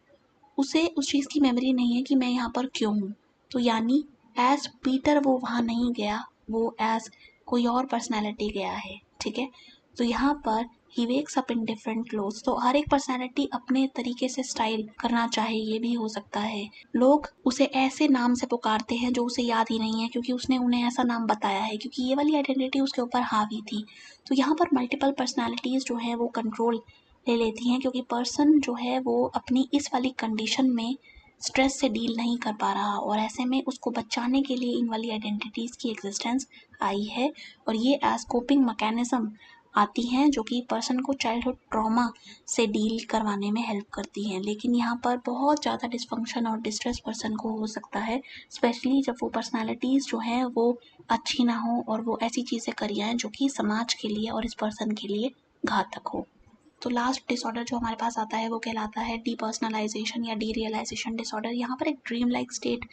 उसे उस चीज़ की मेमोरी नहीं है कि मैं यहाँ पर क्यों हूँ। तो यानी एज पीटर वो वहाँ नहीं गया, वो एज कोई और पर्सनैलिटी गया है, ठीक है। तो यहाँ पर he wakes up in different clothes. तो हर एक पर्सनैलिटी अपने तरीके से स्टाइल करना चाहे, ये भी हो सकता है। लोग उसे ऐसे नाम से पुकारते हैं जो उसे याद ही नहीं है, क्योंकि उसने उन्हें ऐसा नाम बताया है, क्योंकि ये वाली आइडेंटिटी उसके ऊपर हावी थी। तो यहाँ पर मल्टीपल पर्सनैलिटीज़ जो है वो कंट्रोल ले लेती हैं, क्योंकि पर्सन जो है वो अपनी इस वाली कंडीशन में स्ट्रेस से डील नहीं कर पा रहा, और ऐसे में उसको बचाने के लिए इन वाली आइडेंटिटीज़ की एग्जिस्टेंस आई है। और ये एज कोपिंग मैकेनिज्म आती हैं जो कि पर्सन को चाइल्डहुड ट्रॉमा से डील करवाने में हेल्प करती हैं। लेकिन यहाँ पर बहुत ज़्यादा डिस्फंक्शन और डिस्ट्रेस पर्सन को हो सकता है, स्पेशली जब वो पर्सनालिटीज़ जो हैं वो अच्छी ना हो और वो ऐसी चीज़ें करी जाएँ जो कि समाज के लिए और इस पर्सन के लिए घातक हो। तो लास्ट डिसऑर्डर जो हमारे पास आता है वो कहलाता है डीपर्सनलाइजेशन या डीरियलाइजेशन डिसऑर्डर। यहाँ पर एक ड्रीम लाइक स्टेट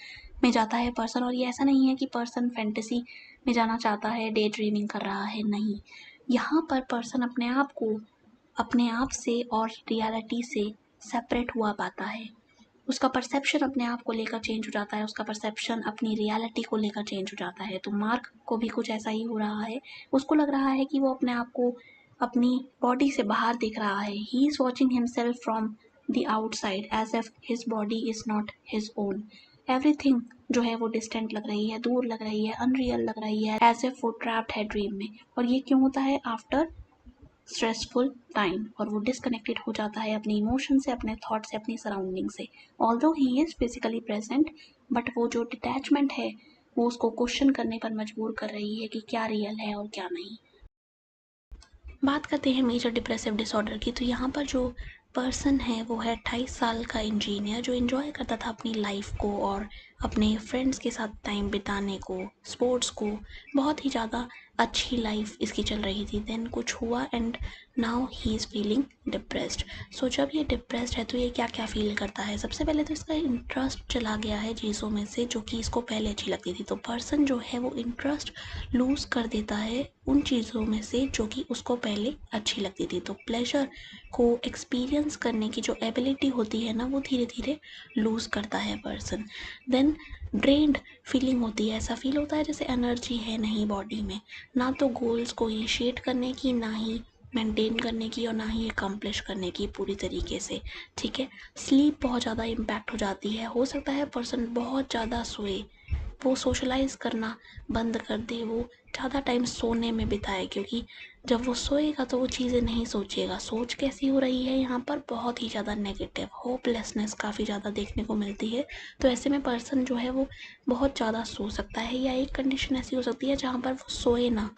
में जाता है पर्सन, और ये ऐसा नहीं है कि पर्सन फैंटेसी में जाना चाहता है, डे ड्रीमिंग कर रहा है, नहीं। यहाँ पर पर्सन अपने आप से और रियलिटी से सेपरेट हुआ पाता है। उसका परसेप्शन अपने आप को लेकर चेंज हो जाता है, उसका परसेप्शन अपनी रियलिटी को लेकर चेंज हो जाता है। तो मार्क को भी कुछ ऐसा ही हो रहा है, उसको लग रहा है कि वो अपने आप को अपनी बॉडी से बाहर देख रहा है। He is watching himself from the outside as if his body is not his own. Everything जो है वो डिस्टेंट लग रही है, दूर लग रही है, अनरियल लग रही है, एज इफ वो ट्रैप्ड है ड्रीम में। और ये क्यों होता है? After stressful time. और वो डिस्कनेक्टेड हो जाता है अपने इमोशन से, अपने थॉट से, अपनी सराउंडिंग से। Although he is physically present, but वो जो डिटैचमेंट है वो उसको क्वेश्चन करने पर मजबूर कर रही है कि क्या रियल है और क्या नहीं। बात करते हैं मेजर डिप्रेसिव डिसऑर्डर की। तो यहाँ पर जो पर्सन है वो है 28 साल का इंजीनियर, जो एंजॉय करता था अपनी लाइफ को और अपने फ्रेंड्स के साथ टाइम बिताने को, स्पोर्ट्स को। बहुत ही ज़्यादा अच्छी लाइफ इसकी चल रही थी। देन कुछ हुआ and now he is feeling depressed. So जब ये डिप्रेस्ड है तो ये क्या क्या फील करता है? सबसे पहले तो इसका इंटरेस्ट चला गया है चीज़ों में से जो कि इसको पहले अच्छी लगती थी। तो पर्सन जो है वो इंटरेस्ट लूज़ कर देता है उन चीज़ों में से जो कि उसको पहले अच्छी लगती थी। तो प्लेजर को एक्सपीरियंस करने की जो एबिलिटी होती है ना, वो धीरे धीरे लूज़ करता है पर्सन। देन ड्रेन्ड फीलिंग होती है, ऐसा फील होता है जैसे एनर्जी है नहीं बॉडी में, ना तो गोल्स को इनिशिएट करने की, ना ही मेंटेन करने की, और ना ही अकम्प्लिश करने की पूरी तरीके से। ठीक है, स्लीप बहुत ज़्यादा इम्पैक्ट हो जाती है। हो सकता है पर्सन बहुत ज़्यादा सोए, वो सोशलाइज करना बंद कर दे, वो ज़्यादा टाइम सोने में बिताए, क्योंकि जब वो सोएगा तो वो चीज़ें नहीं सोचेगा। सोच कैसी हो रही है यहाँ पर? बहुत ही ज़्यादा नेगेटिव, होपलेसनेस काफ़ी ज़्यादा देखने को मिलती है। तो ऐसे में पर्सन जो है वो बहुत ज़्यादा सो सकता है, या एक कंडीशन ऐसी हो सकती है जहाँ पर वो सोए ना,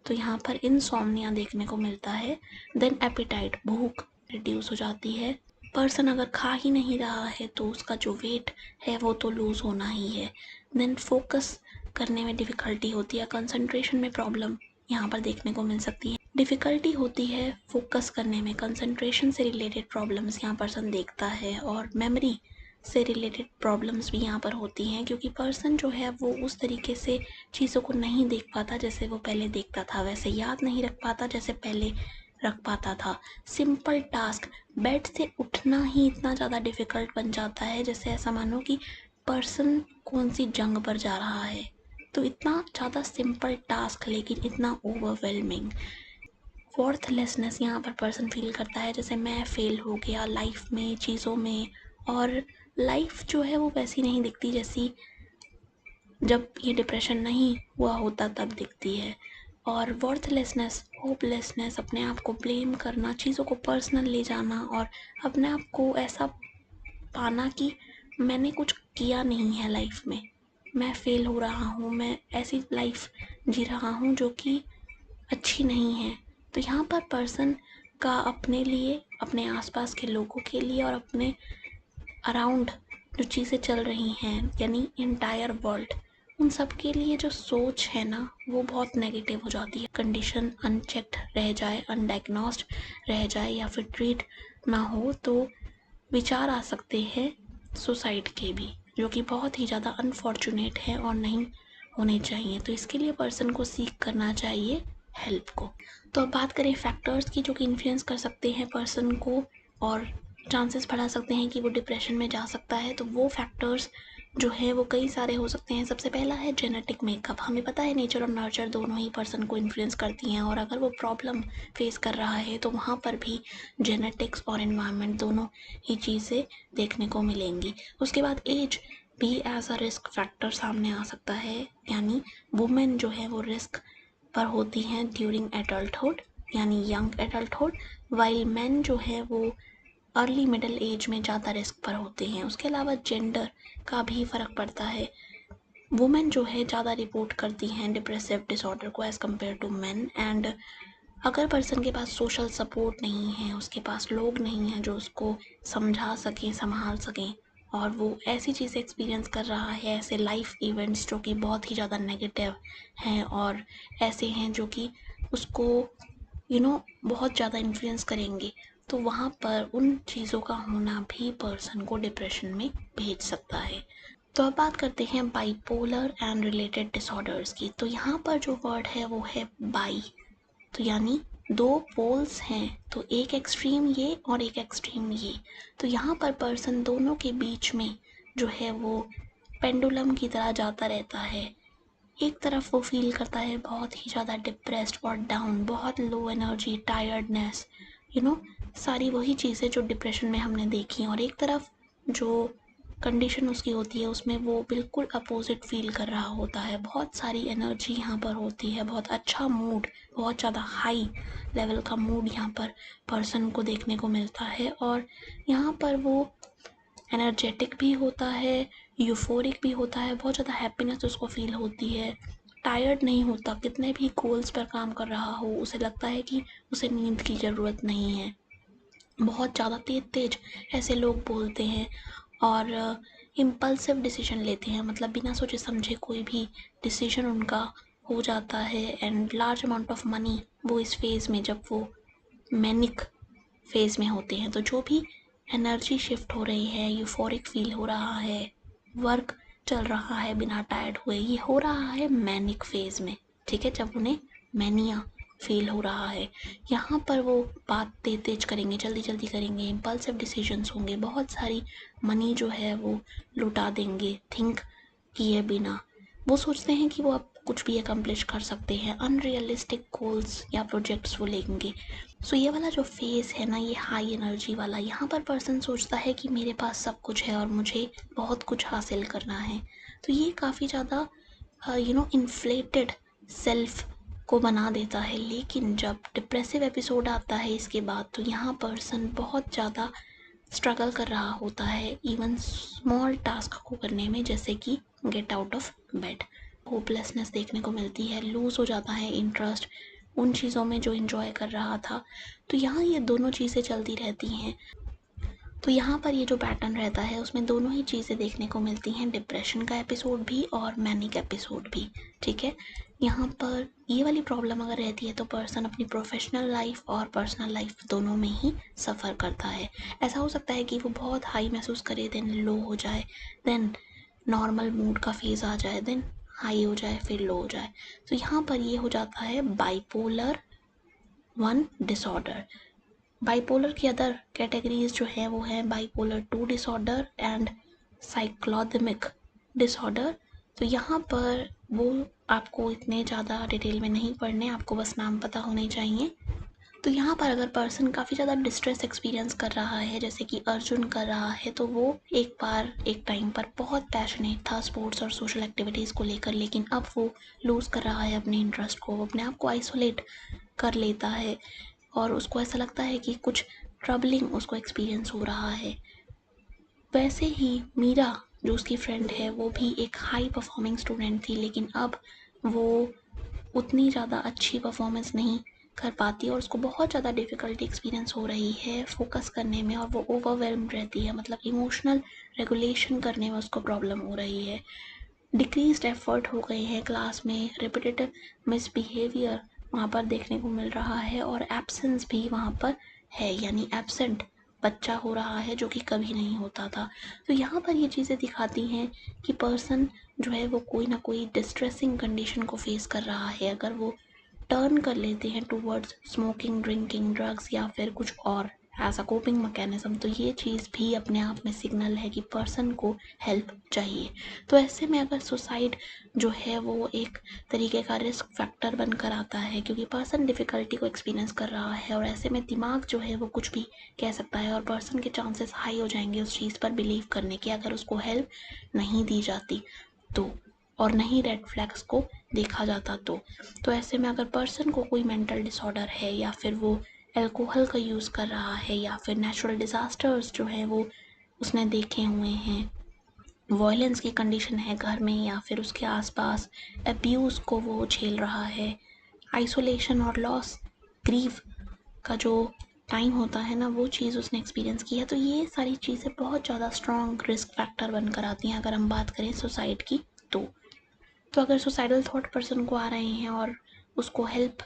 तो यहाँ पर इंसोम्निया देखने को मिलता है। देन एपिटाइट, भूख रिड्यूस हो जाती है। पर्सन अगर खा ही नहीं रहा है तो उसका जो वेट है वो तो लूज़ होना ही है। देन फोकस करने में डिफ़िकल्टी होती है, कंसंट्रेशन में प्रॉब्लम यहाँ पर देखने को मिल सकती है। डिफ़िकल्टी होती है फोकस करने में, कंसंट्रेशन से रिलेटेड प्रॉब्लम्स यहाँ पर्सन देखता है, और मेमोरी से रिलेटेड प्रॉब्लम्स भी यहाँ पर होती हैं, क्योंकि पर्सन जो है वो उस तरीके से चीज़ों को नहीं देख पाता जैसे वो पहले देखता था, वैसे याद नहीं रख पाता जैसे पहले रख पाता था। सिंपल टास्क, बेड से उठना ही इतना ज़्यादा डिफ़िकल्ट बन जाता है जैसे ऐसा मानो कि पर्सन कौन सी जंग पर जा रहा है। तो इतना ज़्यादा सिंपल टास्क लेकिन इतना ओवरवेलमिंग। वर्थलेसनेस यहाँ पर पर्सन फील करता है जैसे मैं फेल हो गया लाइफ में, चीज़ों में, और लाइफ जो है वो वैसी नहीं दिखती जैसी जब ये डिप्रेशन नहीं हुआ होता तब दिखती है। और वर्थलेसनेस, होपलेसनेस, अपने आप को ब्लेम करना, चीज़ों को पर्सनल ले जाना, और अपने आप को ऐसा पाना कि मैंने कुछ किया नहीं है लाइफ में, मैं फेल हो रहा हूँ, मैं ऐसी लाइफ जी रहा हूँ जो कि अच्छी नहीं है। तो यहाँ पर पर्सन का अपने लिए, अपने आसपास के लोगों के लिए, और अपने अराउंड जो चीज़ें चल रही हैं यानी इंटायर वर्ल्ड, उन सब के लिए जो सोच है ना वो बहुत नेगेटिव हो जाती है। कंडीशन अनचेक्ड रह जाए, अनडायग्नोस्ड रह जाए, या फिर ट्रीट ना हो तो विचार आ सकते हैं सुसाइड के भी, जो कि बहुत ही ज़्यादा अनफॉर्चुनेट है और नहीं होने चाहिए। तो इसके लिए पर्सन को सीख करना चाहिए हेल्प को। तो अब बात करें फैक्टर्स की जो कि इन्फ्लुएंस कर सकते हैं पर्सन को और चांसेस बढ़ा सकते हैं कि वो डिप्रेशन में जा सकता है। तो वो फैक्टर्स जो है वो कई सारे हो सकते हैं। सबसे पहला है जेनेटिक मेकअप। हमें पता है नेचर और नर्चर दोनों ही पर्सन को इन्फ्लुएंस करती हैं, और अगर वो प्रॉब्लम फेस कर रहा है तो वहाँ पर भी जेनेटिक्स और एनवायरनमेंट दोनों ही चीज़ें देखने को मिलेंगी। उसके बाद एज भी एज अ रिस्क फैक्टर सामने आ सकता है, यानी वुमेन जो है वो रिस्क पर होती हैं ड्यूरिंग एडल्टहुड, यानी यंग एडल्टहुड, वाइल मैन जो है वो अर्ली मिडिल एज में ज़्यादा रिस्क पर होते हैं। उसके अलावा जेंडर का भी फ़र्क पड़ता है। वुमेन जो है ज़्यादा रिपोर्ट करती हैं डिप्रेसिव डिसऑर्डर को as compare to man. And अगर पर्सन के पास सोशल सपोर्ट नहीं है, उसके पास लोग नहीं हैं जो उसको समझा सकें, संभाल सकें, और वो ऐसी चीज़ें एक्सपीरियंस कर रहा है, ऐसे लाइफ इवेंट्स जो कि बहुत ही ज़्यादा नेगेटिव हैं और ऐसे हैं जो कि उसको बहुत ज़्यादा इन्फ्लुएंस करेंगे, तो वहाँ पर उन चीज़ों का होना भी पर्सन को डिप्रेशन में भेज सकता है। तो अब बात करते हैं बाइपोलर एंड रिलेटेड डिसऑर्डर्स की। तो यहाँ पर जो वर्ड है वो है बाई, तो यानी दो पोल्स हैं, तो एक एक्सट्रीम ये और एक एक्सट्रीम ये, तो यहाँ पर पर्सन दोनों के बीच में जो है वो पेंडुलम की तरह जाता रहता है। एक तरफ वो फील करता है बहुत ही ज़्यादा डिप्रेस्ड और डाउन, बहुत लो एनर्जी, टायर्डनेस, सारी वही चीज़ें जो डिप्रेशन में हमने देखी, और एक तरफ जो कंडीशन उसकी होती है उसमें वो बिल्कुल अपोजिट फील कर रहा होता है। बहुत सारी एनर्जी यहाँ पर होती है, बहुत अच्छा मूड, बहुत ज़्यादा हाई लेवल का मूड यहाँ पर पर्सन को देखने को मिलता है, और यहाँ पर वो एनर्जेटिक भी होता है, यूफोरिक भी होता है, बहुत ज़्यादा हैप्पीनेस उसको फील होती है, टायर्ड नहीं होता, कितने भी गोल्स पर काम कर रहा हो उसे लगता है कि उसे नींद की ज़रूरत नहीं है। बहुत ज़्यादा तेज तेज ऐसे लोग बोलते हैं, और इम्पल्सिव डिसीजन लेते हैं, मतलब बिना सोचे समझे कोई भी डिसीजन उनका हो जाता है, and large amount of money वो इस फेज़ में, जब वो मैनिक फेज़ में होते हैं, तो जो भी एनर्जी शिफ्ट हो रही है, यूफोरिक फील हो रहा है, वर्क चल रहा है बिना टायर्ड हुए, ये हो रहा है मैनिक फेज़ में, ठीक है, जब उन्हें मैनिया फील हो रहा है। यहाँ पर वो बात तेज तेज करेंगे, जल्दी जल्दी करेंगे, इम्पल्सिव डिसीजंस होंगे, बहुत सारी मनी जो है वो लुटा देंगे थिंक किए बिना। वो सोचते हैं कि वो अब कुछ भी अकम्प्लिश कर सकते हैं, अनरियलिस्टिक गोल्स या प्रोजेक्ट्स वो लेंगे। सो ये वाला जो फेज़ है ना, ये हाई एनर्जी वाला, यहाँ पर पर्सन सोचता है कि मेरे पास सब कुछ है और मुझे बहुत कुछ हासिल करना है, तो ये काफ़ी ज़्यादा इन्फ्लेटेड सेल्फ को बना देता है। लेकिन जब डिप्रेसिव एपिसोड आता है इसके बाद, तो यहाँ पर्सन बहुत ज़्यादा स्ट्रगल कर रहा होता है इवन स्मॉल टास्क को करने में, जैसे कि get out of bed. Hopelessness देखने को मिलती है, लूज़ हो जाता है इंटरेस्ट उन चीज़ों में जो इन्जॉय कर रहा था। तो यहाँ ये दोनों चीज़ें चलती रहती हैं, तो यहाँ पर ये जो पैटर्न रहता है उसमें दोनों ही चीज़ें देखने को मिलती हैं, डिप्रेशन का एपिसोड भी और मैनिक एपिसोड भी, ठीक है। यहाँ पर ये वाली प्रॉब्लम अगर रहती है तो पर्सन अपनी प्रोफेशनल लाइफ और पर्सनल लाइफ दोनों में ही सफ़र करता है। ऐसा हो सकता है कि वो बहुत हाई महसूस करे, देन लो हो जाए, देन नॉर्मल मूड का फेज़ आ जाए, देन हाई हो जाए, फिर लो हो जाए। तो यहाँ पर ये हो जाता है बाइपोलर 1 डिसऑर्डर। बाइपोलर की अदर कैटेगरीज जो है वो है बाइपोलर 2 डिसऑर्डर एंड साइक्लोथेमिक डिसऑर्डर। तो यहाँ पर वो आपको इतने ज़्यादा डिटेल में नहीं पढ़ने, आपको बस नाम पता होने चाहिए। तो यहाँ पर अगर पर्सन काफ़ी ज़्यादा डिस्ट्रेस एक्सपीरियंस कर रहा है, जैसे कि अर्जुन कर रहा है, तो वो एक टाइम पर बहुत पैशनेट था स्पोर्ट्स और सोशल एक्टिविटीज़ को लेकर, लेकिन अब वो लूज़ कर रहा है अपने इंटरेस्ट को, अपने आप को आइसोलेट कर लेता है, और उसको ऐसा लगता है कि कुछ ट्रबलिंग उसको एक्सपीरियंस हो रहा है। वैसे ही मीरा जो उसकी फ्रेंड है वो भी एक हाई परफॉर्मिंग स्टूडेंट थी, लेकिन अब वो उतनी ज़्यादा अच्छी परफॉर्मेंस नहीं कर पाती और उसको बहुत ज़्यादा डिफ़िकल्टी एक्सपीरियंस हो रही है फोकस करने में, और वो ओवरवेल्म्ड रहती है, मतलब इमोशनल रेगुलेशन करने में उसको प्रॉब्लम हो रही है। डिक्रीज्ड एफर्ट हो गए हैं क्लास में, रिपीटेटिव मिसबिहेवियर वहाँ पर देखने को मिल रहा है, और एब्सेंस भी वहाँ पर है, यानी एब्सेंट बच्चा हो रहा है जो कि कभी नहीं होता था। तो यहाँ पर ये चीज़ें दिखाती हैं कि पर्सन जो है वो कोई ना कोई डिस्ट्रेसिंग कंडीशन को फेस कर रहा है। अगर वो टर्न कर लेते हैं टूवर्ड्स स्मोकिंग, ड्रिंकिंग, ड्रग्स या फिर कुछ और एज अ कोपिंग मैकेनिज्म, तो ये चीज़ भी अपने आप में सिग्नल है कि पर्सन को हेल्प चाहिए। तो ऐसे में अगर सुसाइड जो है वो एक तरीके का रिस्क फैक्टर बनकर आता है, क्योंकि पर्सन डिफ़िकल्टी को एक्सपीरियंस कर रहा है, और ऐसे में दिमाग जो है वो कुछ भी कह सकता है, और पर्सन के चांसेस हाई हो जाएंगे उस चीज़ पर बिलीव करने के, अगर उसको हेल्प नहीं दी जाती तो, और नहीं रेड फ्लैग्स को देखा जाता तो ऐसे में अगर पर्सन को कोई मेंटल डिसऑर्डर है, या फिर वो अल्कोहल का यूज़ कर रहा है, या फिर नेचुरल डिज़ास्टर्स जो है वो उसने देखे हुए हैं, वॉयलेंस की कंडीशन है घर में या फिर उसके आसपास, अब्यूज़ को वो झेल रहा है, आइसोलेशन और लॉस, ग्रीव का जो टाइम होता है ना, वो चीज़ उसने एक्सपीरियंस की है, तो ये सारी चीज़ें बहुत ज़्यादा स्ट्रॉन्ग रिस्क फैक्टर बनकर आती हैं अगर हम बात करें सुसाइड की। तो अगर सुसाइडल थॉट पर्सन को आ रहे हैं और उसको हेल्प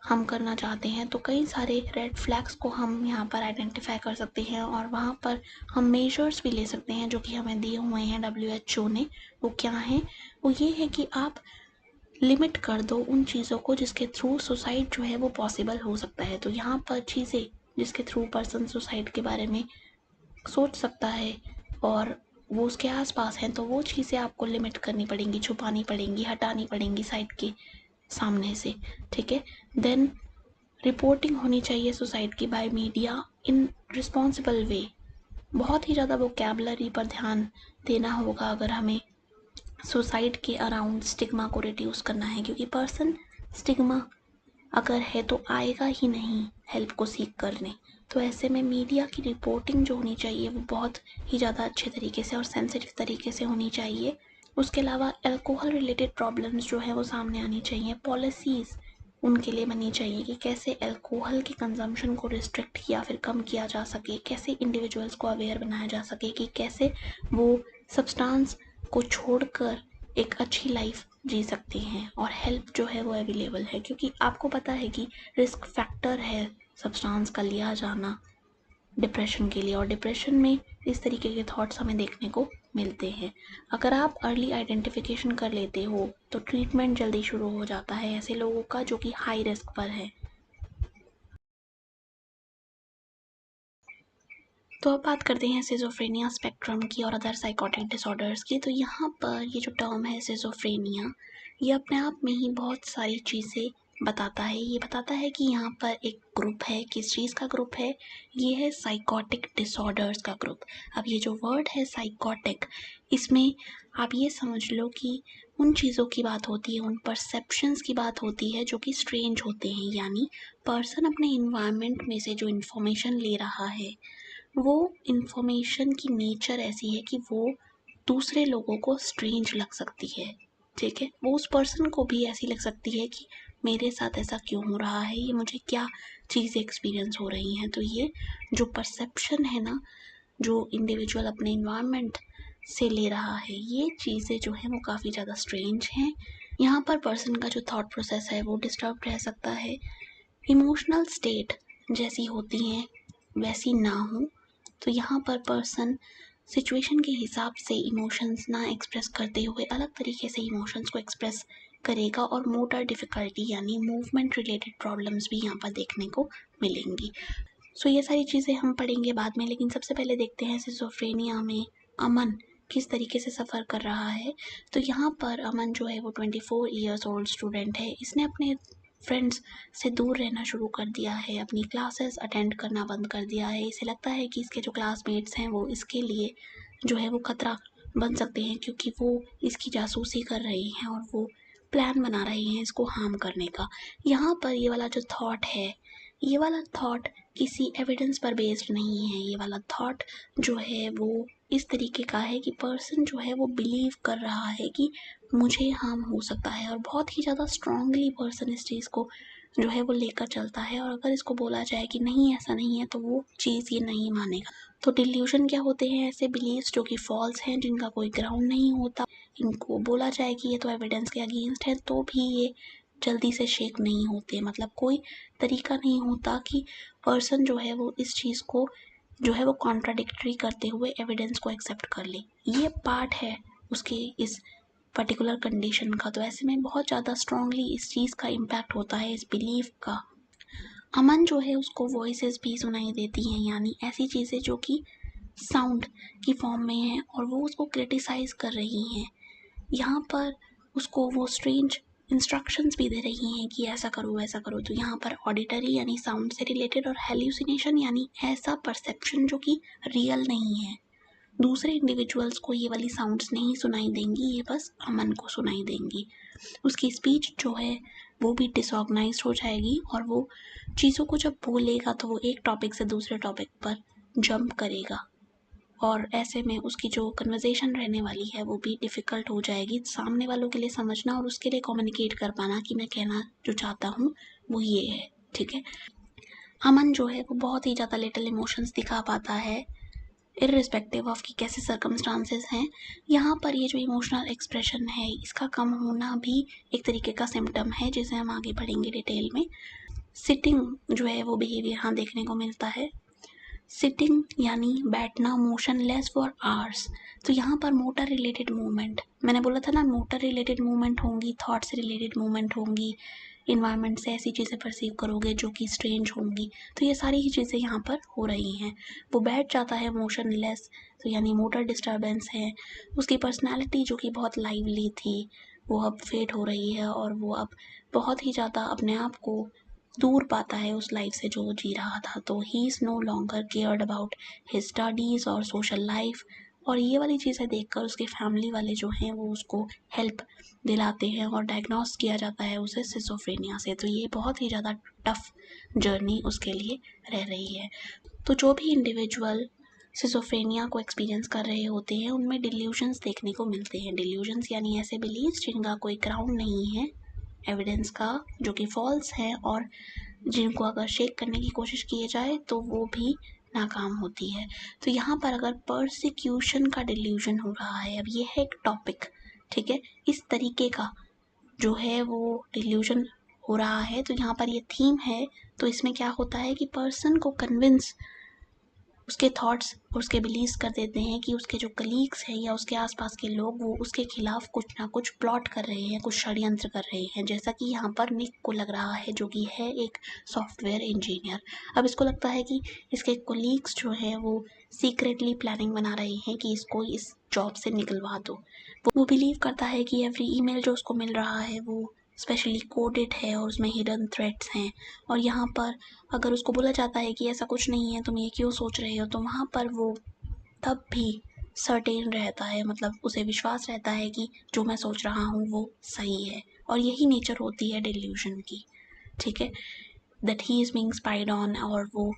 हम करना चाहते हैं, तो कई सारे रेड फ्लैग्स को हम यहाँ पर आइडेंटिफाई कर सकते हैं, और वहाँ पर हम मेजर्स भी ले सकते हैं जो कि हमें दिए हुए हैं WHO ने। वो क्या हैं? वो ये है कि आप लिमिट कर दो उन चीज़ों को जिसके थ्रू सुसाइड जो है वो पॉसिबल हो सकता है। तो यहाँ पर चीज़ें जिसके थ्रू पर्सन सुसाइड के बारे में सोच सकता है और वो उसके आसपास हैं, तो वो चीज़ें आपको लिमिट करनी पड़ेंगी, छुपानी पड़ेंगी, हटानी पड़ेंगी साइड के सामने से, ठीक है। देन रिपोर्टिंग होनी चाहिए सुसाइड की बाय मीडिया इन रिस्पॉन्सिबल वे। बहुत ही ज़्यादा वोकैबुलरी पर ध्यान देना होगा अगर हमें सुसाइड के अराउंड स्टिग्मा को रिड्यूस करना है, क्योंकि पर्सन स्टिग्मा अगर है तो आएगा ही नहीं हेल्प को सीख करने। तो ऐसे में मीडिया की रिपोर्टिंग जो होनी चाहिए वो बहुत ही ज़्यादा अच्छे तरीके से और सेंसिटिव तरीके से होनी चाहिए। उसके अलावा अल्कोहल रिलेटेड प्रॉब्लम्स जो है वो सामने आनी चाहिए। पॉलिसीज़ उनके लिए बननी चाहिए कि कैसे अल्कोहल के कंजम्पशन को रिस्ट्रिक्ट या फिर कम किया जा सके, कैसे इंडिविजुअल्स को अवेयर बनाया जा सके कि कैसे वो सब्सटेंस को छोड़कर एक अच्छी लाइफ जी सकते हैं और हेल्प जो है वो अवेलेबल है। क्योंकि आपको पता है कि रिस्क फैक्टर है सब्सटेंस का लिया जाना डिप्रेशन के लिए, और डिप्रेशन में इस तरीके के थॉट्स हमें देखने को मिलते हैं। अगर आप अर्ली आइडेंटिफिकेशन कर लेते हो तो ट्रीटमेंट जल्दी शुरू हो जाता है ऐसे लोगों का जो कि हाई रिस्क पर है। तो अब बात करते हैं सिजोफ्रेनिया स्पेक्ट्रम की और अदर साइकोटिक डिसऑर्डर्स की। तो यहाँ पर ये जो टर्म है सिजोफ्रेनिया, ये अपने आप में ही बहुत सारी चीज़ें बताता है। ये बताता है कि यहाँ पर एक ग्रुप है, किस चीज़ का ग्रुप है, ये है साइकोटिक डिसऑर्डर्स का ग्रुप। अब ये जो वर्ड है साइकोटिक, इसमें आप ये समझ लो कि उन चीज़ों की बात होती है, उन परसेप्शंस की बात होती है जो कि स्ट्रेंज होते हैं। यानी पर्सन अपने इन्वायरमेंट में से जो इन्फॉर्मेशन ले रहा है वो इन्फॉर्मेशन की नेचर ऐसी है कि वो दूसरे लोगों को स्ट्रेंज लग सकती है, ठीक है। वो उस पर्सन को भी ऐसी लग सकती है कि मेरे साथ ऐसा क्यों हो रहा है, ये मुझे क्या चीज़ें एक्सपीरियंस हो रही हैं। तो ये जो परसेप्शन है ना, जो इंडिविजुअल अपने इन्वायरमेंट से ले रहा है, ये चीज़ें जो हैं वो काफ़ी ज़्यादा स्ट्रेंज हैं। यहाँ पर पर्सन का जो थॉट प्रोसेस है वो डिस्टर्ब रह सकता है। इमोशनल स्टेट जैसी होती हैं वैसी ना हो, तो यहाँ पर पर्सन सिचुएशन के हिसाब से इमोशंस ना एक्सप्रेस करते हुए अलग तरीके से इमोशंस को एक्सप्रेस करेगा और मोटर डिफ़िकल्टी यानी मूवमेंट रिलेटेड प्रॉब्लम्स भी यहाँ पर देखने को मिलेंगी। सो ये सारी चीज़ें हम पढ़ेंगे बाद में, लेकिन सबसे पहले देखते हैं सिजोफ्रेनिया में अमन किस तरीके से सफ़र कर रहा है। तो यहाँ पर अमन जो है वो 24 ईयर्स ओल्ड स्टूडेंट है। इसने अपने फ्रेंड्स से दूर रहना शुरू कर दिया है, अपनी क्लासेस अटेंड करना बंद कर दिया है। इसे लगता है कि इसके जो क्लासमेट्स हैं वो इसके लिए जो है वो खतरा बन सकते हैं, क्योंकि वो इसकी जासूसी कर रही हैं और वो प्लान बना रहे हैं इसको हार्म करने का। यहाँ पर ये वाला जो थॉट है, ये वाला थॉट किसी एविडेंस पर बेस्ड नहीं है। ये वाला थॉट जो है वो इस तरीके का है कि पर्सन जो है वो बिलीव कर रहा है कि मुझे हार्म हो सकता है, और बहुत ही ज़्यादा स्ट्रांगली पर्सन इस चीज़ को जो है वो लेकर चलता है। और अगर इसको बोला जाए कि नहीं ऐसा नहीं है तो वो चीज़ ये नहीं मानेगा। तो डिल्यूशन क्या होते हैं? ऐसे बिलीव्स जो कि फॉल्स हैं, जिनका कोई ग्राउंड नहीं होता। इनको बोला जाए कि ये तो एविडेंस के अगेंस्ट है तो भी ये जल्दी से शेक नहीं होते। मतलब कोई तरीका नहीं होता कि पर्सन जो है वो इस चीज़ को जो है वो कॉन्ट्राडिक्टरी करते हुए एविडेंस को एक्सेप्ट कर ले। ये पार्ट है उसके इस पर्टिकुलर कंडीशन का। तो ऐसे में बहुत ज़्यादा स्ट्रांगली इस चीज़ का इम्पैक्ट होता है, इस बिलीफ का। अमन जो है उसको वॉइसेस भी सुनाई देती हैं, यानी ऐसी चीज़ें जो कि साउंड की फॉर्म में हैं और वो उसको क्रिटिसाइज़ कर रही हैं। यहाँ पर उसको वो स्ट्रेंज इंस्ट्रक्शंस भी दे रही हैं कि ऐसा करो वैसा करो। तो यहाँ पर ऑडिटरी यानी साउंड से रिलेटेड और हेल्यूसिनेशन यानी ऐसा परसेप्शन जो कि रियल नहीं है। दूसरे इंडिविजुअल्स को ये वाली साउंड्स नहीं सुनाई देंगी, ये बस अमन को सुनाई देंगी। उसकी स्पीच जो है वो भी डिसऑर्गनाइज्ड हो जाएगी और वो चीज़ों को जब बोलेगा तो वो एक टॉपिक से दूसरे टॉपिक पर जंप करेगा, और ऐसे में उसकी जो कन्वर्सेशन रहने वाली है वो भी डिफ़िकल्ट हो जाएगी सामने वालों के लिए समझना और उसके लिए कम्युनिकेट कर पाना कि मैं कहना जो चाहता हूँ वो ये है, ठीक है। अमन जो है वो बहुत ही ज़्यादा लिटिल इमोशंस दिखा पाता है इर्रिस्पेक्टिव ऑफ कि कैसे सर्कमस्टांसेस हैं। यहाँ पर ये जो इमोशनल एक्सप्रेशन है इसका कम होना भी एक तरीके का सिम्टम है, जिसे हम आगे पढ़ेंगे डिटेल में। सिटिंग जो है वो बिहेवियर यहाँ देखने को मिलता है। सिटिंग यानी बैठना, मोशनलेस फॉर आवर्स। तो यहाँ पर मोटर रिलेटेड मूवमेंट, मैंने बोला था ना मोटर रिलेटेड मूवमेंट होंगी, थॉट से रिलेटेड मूवमेंट होंगी, इन्वायरमेंट से ऐसी चीज़ें परसीव करोगे जो कि स्ट्रेंज होंगी, तो ये सारी ही चीज़ें यहाँ पर हो रही हैं। वो बैठ जाता है मोशनलेस, तो यानी मोटर डिस्टर्बेंस है। उसकी पर्सनैलिटी जो कि बहुत लाइवली थी वो अब फेड हो रही है और वो अब बहुत ही ज़्यादा अपने आप को दूर पाता है उस लाइफ से जो वो जी रहा था। तो he is no longer cared about his studies और सोशल लाइफ। और ये वाली चीज़ें देखकर उसके फैमिली वाले जो हैं वो उसको हेल्प दिलाते हैं और डायग्नोस किया जाता है उसे सिजोफ्रेनिया से। तो ये बहुत ही ज़्यादा टफ जर्नी उसके लिए रह रही है। तो जो भी इंडिविजुअल सिजोफ्रेनिया को एक्सपीरियंस कर रहे होते हैं उनमें डिल्यूजन्स देखने को मिलते हैं। डिल्यूजन्स यानी ऐसे बिलीव्स जिनका कोई ग्राउंड नहीं है एविडेंस का, जो कि फॉल्स है और जिनको अगर शेक करने की कोशिश की जाए तो वो भी नाकाम होती है। तो यहाँ पर अगर परसिक्यूशन का डिल्यूजन हो रहा है, अब ये है एक टॉपिक, ठीक है, इस तरीके का जो है वो डिल्यूजन हो रहा है, तो यहाँ पर ये थीम है। तो इसमें क्या होता है कि पर्सन को कन्विंस उसके थॉट्स और उसके बिलीव्स कर देते हैं कि उसके जो कलीग्स हैं या उसके आसपास के लोग वो उसके खिलाफ कुछ ना कुछ प्लॉट कर रहे हैं, कुछ षड्यंत्र कर रहे हैं। जैसा कि यहाँ पर निक को लग रहा है जो कि है एक सॉफ्टवेयर इंजीनियर। अब इसको लगता है कि इसके कलीग्स जो हैं वो सीक्रेटली प्लानिंग बना रहे हैं कि इसको इस जॉब से निकलवा दो। वो बिलीव करता है कि एवरी ईमेल जो उसको मिल रहा है वो स्पेशली कोडेड है और उसमें हिडन थ्रेट्स हैं। और यहाँ पर अगर उसको बोला जाता है कि ऐसा कुछ नहीं है, तुम ये क्यों सोच रहे हो, तो वहाँ पर वो तब भी सर्टेन रहता है, मतलब उसे विश्वास रहता है कि जो मैं सोच रहा हूँ वो सही है। और यही नेचर होती है डिल्यूजन की, ठीक है, that he is being spied on. और वो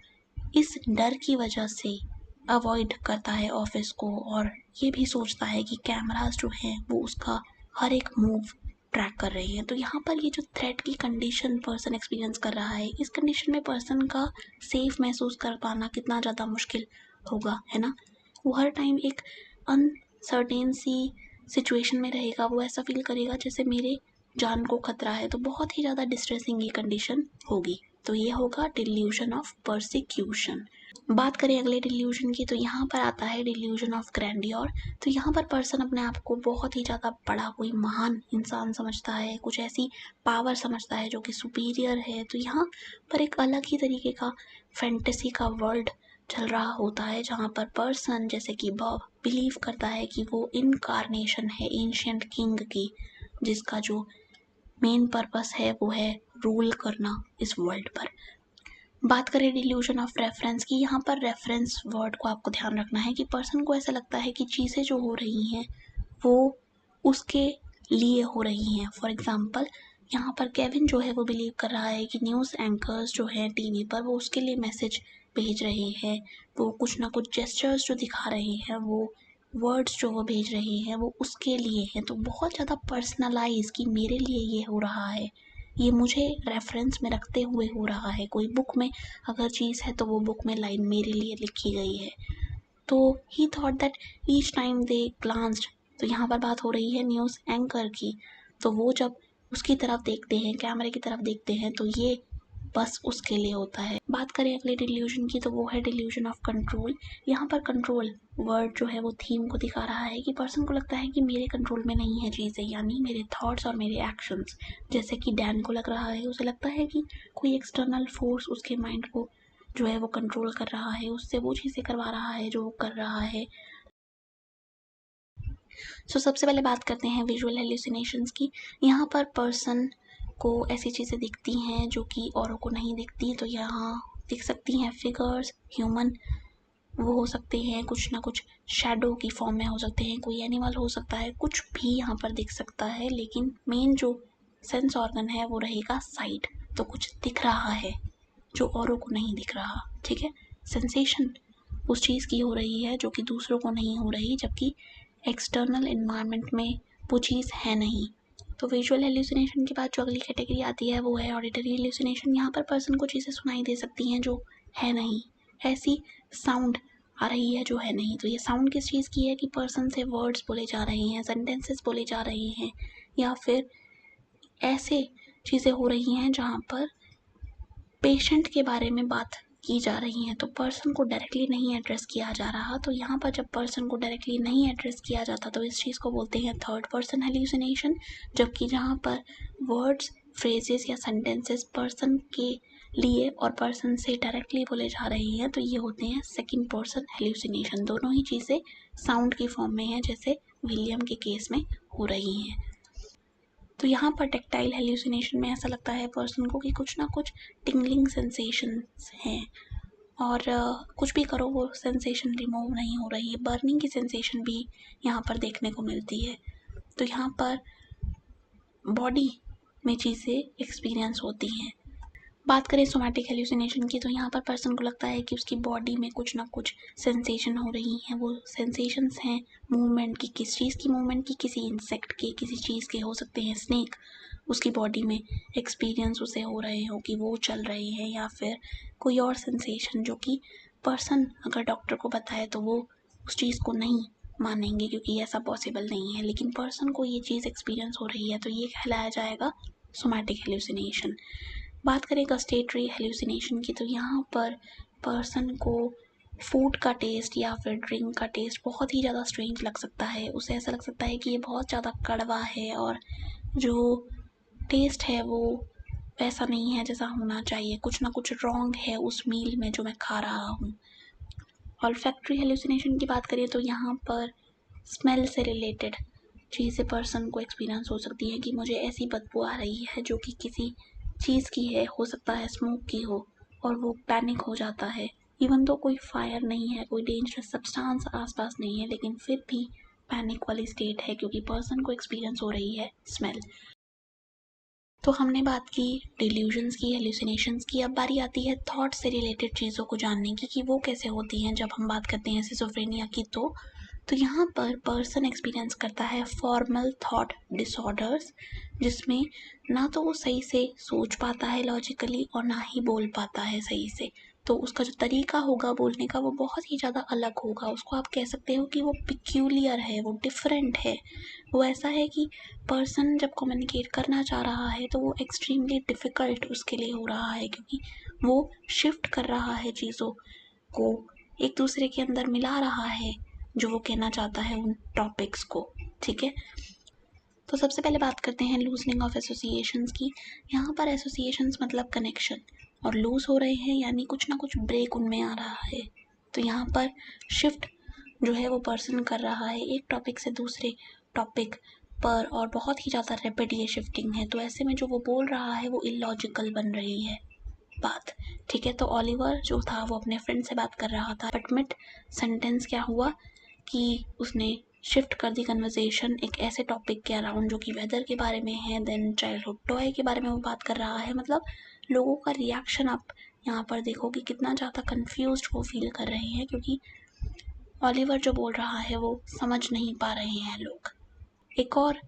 इस डर की वजह से अवॉइड करता है ऑफिस को और ये भी सोचता है कि कैमरास जो हैं वो उसका हर एक मूव ट्रैक कर रही हैं। तो यहाँ पर ये जो थ्रेट की कंडीशन पर्सन एक्सपीरियंस कर रहा है, इस कंडीशन में पर्सन का सेफ महसूस कर पाना कितना ज़्यादा मुश्किल होगा, है ना। वो हर टाइम एक अनसर्टेन सी सिचुएशन में रहेगा, वो ऐसा फील करेगा जैसे मेरे जान को खतरा है। तो बहुत ही ज़्यादा डिस्ट्रेसिंग ये कंडीशन होगी। तो ये होगा डिल्यूजन ऑफ परसिक्यूशन। बात करें अगले डिल्यूजन की, तो यहाँ पर आता है डिल्यूजन ऑफ ग्रैंडियोर। तो यहाँ पर पर्सन अपने आप को बहुत ही ज़्यादा बड़ा कोई महान इंसान समझता है, कुछ ऐसी पावर समझता है जो कि सुपीरियर है। तो यहाँ पर एक अलग ही तरीके का फैंटेसी का वर्ल्ड चल रहा होता है जहाँ पर पर्सन जैसे कि बॉब बिलीव करता है कि वो इनकारनेशन है एंशिएंट किंग की, जिसका जो मेन पर्पस है वो है रूल करना इस वर्ल्ड पर। बात करें डिल्यूजन ऑफ रेफरेंस की, यहाँ पर रेफरेंस वर्ड को आपको ध्यान रखना है कि पर्सन को ऐसा लगता है कि चीज़ें जो हो रही हैं वो उसके लिए हो रही हैं। फॉर एग्जांपल यहाँ पर केविन जो है वो बिलीव कर रहा है कि न्यूज़ एंकर्स जो हैं टीवी पर वो उसके लिए मैसेज भेज रहे हैं, वो कुछ ना कुछ जेस्चर्स जो दिखा रहे हैं, वो वर्ड्स जो वो भेज रहे हैं वो उसके लिए हैं। तो बहुत ज़्यादा पर्सनलाइज कि मेरे लिए ये हो रहा है, ये मुझे रेफरेंस में रखते हुए हो रहा है। कोई बुक में अगर चीज़ है तो वो बुक में लाइन मेरे लिए लिखी गई है। तो ही thought that each time they glanced, तो यहाँ पर बात हो रही है न्यूज़ एंकर की, तो वो जब उसकी तरफ देखते हैं, कैमरे की तरफ देखते हैं, तो ये बस उसके लिए होता है। बात करें अगले डिल्यूजन की, तो वो है डिल्यूजन ऑफ कंट्रोल। यहाँ पर कंट्रोल वर्ड जो है वो थीम को दिखा रहा है कि पर्सन को लगता है कि मेरे कंट्रोल में नहीं है चीज़ें, यानी मेरे थॉट्स और मेरे एक्शंस। जैसे कि डैन को लग रहा है, उसे लगता है कि कोई एक्सटर्नल फोर्स उसके माइंड को जो है वो कंट्रोल कर रहा है, उससे वो चीज़ें करवा रहा है जो वो कर रहा है। सबसे पहले बात करते हैं विजुअल हेल्यूसिनेशंस की। यहाँ पर पर्सन को ऐसी चीज़ें दिखती हैं जो कि औरों को नहीं दिखती। तो यहाँ दिख सकती हैं फिगर्स, ह्यूमन वो हो सकते हैं, कुछ ना कुछ शैडो की फॉर्म में हो सकते हैं, कोई एनिमल हो सकता है, कुछ भी यहाँ पर दिख सकता है। लेकिन मेन जो सेंस ऑर्गन है वो रहेगा साइट। तो कुछ दिख रहा है जो औरों को नहीं दिख रहा, ठीक है। सेंसेशन उस चीज़ की हो रही है जो कि दूसरों को नहीं हो रही, जबकि एक्सटर्नल इन्वायरमेंट में वो चीज़ है नहीं। तो विजुअल हेल्यूसिनेशन के बाद जो अगली कैटेगरी आती है वो है ऑडिटरी हेल्यूसिनेशन। यहाँ पर पर्सन को चीज़ें सुनाई दे सकती हैं जो है नहीं, ऐसी साउंड आ रही है जो है नहीं। तो ये साउंड किस चीज़ की है कि पर्सन से वर्ड्स बोले जा रहे हैं, सेंटेंसेस बोले जा रहे हैं, या फिर ऐसे चीज़ें हो रही हैं जहाँ पर पेशेंट के बारे में बात की जा रही हैं, तो पर्सन को डायरेक्टली नहीं एड्रेस किया जा रहा। तो यहाँ पर जब पर्सन को डायरेक्टली नहीं एड्रेस किया जाता तो इस चीज़ को बोलते हैं थर्ड पर्सन हेल्यूसिनेशन। जबकि जहाँ पर वर्ड्स, फ्रेजेस या सेंटेंसेस पर्सन के लिए और पर्सन से डायरेक्टली बोले जा रहे हैं तो ये होते हैं सेकंड पर्सन हेल्यूसिनेशन। दोनों ही चीज़ें साउंड की फॉर्म में है, जैसे विलियम के केस में हो रही हैं। तो यहाँ पर टेक्टाइल हेल्यूसिनेशन में ऐसा लगता है पर्सन को कि कुछ ना कुछ टिंगलिंग सेंसेशंस हैं और कुछ भी करो वो सेंसेशन रिमूव नहीं हो रही है। बर्निंग की सेंसेशन भी यहाँ पर देखने को मिलती है। तो यहाँ पर बॉडी में चीज़ें एक्सपीरियंस होती हैं। बात करें सोमैटिक हेल्यूसिनेशन की, तो यहाँ पर पर्सन को लगता है कि उसकी बॉडी में कुछ ना कुछ सेंसेशन हो रही हैं। वो सेंसेशंस हैं मूवमेंट की, किस चीज़ की मूवमेंट की, किसी इंसेक्ट के, किसी चीज़ के हो सकते हैं, स्नेक, उसकी बॉडी में एक्सपीरियंस उसे हो रहे हो कि वो चल रहे हैं, या फिर कोई और सेंसेशन जो कि पर्सन अगर डॉक्टर को बताए तो वो उस चीज़ को नहीं मानेंगे क्योंकि ऐसा पॉसिबल नहीं है, लेकिन पर्सन को ये चीज़ एक्सपीरियंस हो रही है तो ये कहलाया जाएगा सोमैटिक हेल्यूसिनेशन। बात करें गस्टेटरी हेल्यूसिनेशन की, तो यहाँ पर पर्सन को फूड का टेस्ट या फिर ड्रिंक का टेस्ट बहुत ही ज़्यादा स्ट्रेंज लग सकता है। उसे ऐसा लग सकता है कि ये बहुत ज़्यादा कड़वा है और जो टेस्ट है वो वैसा नहीं है जैसा होना चाहिए, कुछ ना कुछ रॉन्ग है उस मील में जो मैं खा रहा हूँ। ऑल्फैक्टरी हेल्यूसिनेशन की बात करें तो यहाँ पर स्मेल से रिलेटेड चीज़ें पर्सन को एक्सपीरियंस हो सकती है कि मुझे ऐसी बदबू आ रही है जो कि किसी चीज़ की है, हो सकता है स्मोक की हो, और वो पैनिक हो जाता है। इवन तो कोई फायर नहीं है, कोई डेंजरस सब्सटेंस आसपास नहीं है, लेकिन फिर भी पैनिक वाली स्टेट है क्योंकि पर्सन को एक्सपीरियंस हो रही है स्मेल। तो हमने बात की डिल्यूजन्स की, हेल्यूसिनेशंस की। अब बारी आती है थॉट से रिलेटेड चीज़ों को जानने की कि वो कैसे होती हैं जब हम बात करते हैं सिजोफ्रेनिया की। तो यहाँ पर पर्सन एक्सपीरियंस करता है फॉर्मल थॉट डिसऑर्डर्स, जिसमें ना तो वो सही से सोच पाता है लॉजिकली और ना ही बोल पाता है सही से। तो उसका जो तरीका होगा बोलने का वो बहुत ही ज़्यादा अलग होगा। उसको आप कह सकते हो कि वो पिक्यूलियर है, वो डिफरेंट है। वो ऐसा है कि पर्सन जब कम्युनिकेट करना चाह रहा है तो वो एक्सट्रीमली डिफ़िकल्ट उसके लिए हो रहा है क्योंकि वो शिफ्ट कर रहा है चीज़ों को, एक दूसरे के अंदर मिला रहा है जो वो कहना चाहता है उन टॉपिक्स को। ठीक है, तो सबसे पहले बात करते हैं लूजनिंग ऑफ एसोसिएशंस की। यहाँ पर एसोसिएशंस मतलब कनेक्शन, और लूज हो रहे हैं यानी कुछ ना कुछ ब्रेक उनमें आ रहा है। तो यहाँ पर शिफ्ट जो है वो पर्सन कर रहा है एक टॉपिक से दूसरे टॉपिक पर, और बहुत ही ज़्यादा रैपिड ये शिफ्टिंग है। तो ऐसे में जो वो बोल रहा है वो इलॉजिकल बन रही है बात। ठीक है, तो ओलिवर जो था वो अपने फ्रेंड से बात कर रहा था, बट मिड सेंटेंस क्या हुआ कि उसने शिफ्ट कर दी कन्वर्सेशन एक ऐसे टॉपिक के अराउंड जो कि वेदर के बारे में है, देन चाइल्डहुड टॉय के बारे में वो बात कर रहा है। मतलब लोगों का रिएक्शन आप यहाँ पर देखो कि कितना ज़्यादा कंफ्यूज्ड वो फील कर रहे हैं क्योंकि ओलिवर जो बोल रहा है वो समझ नहीं पा रहे हैं लोग। एक और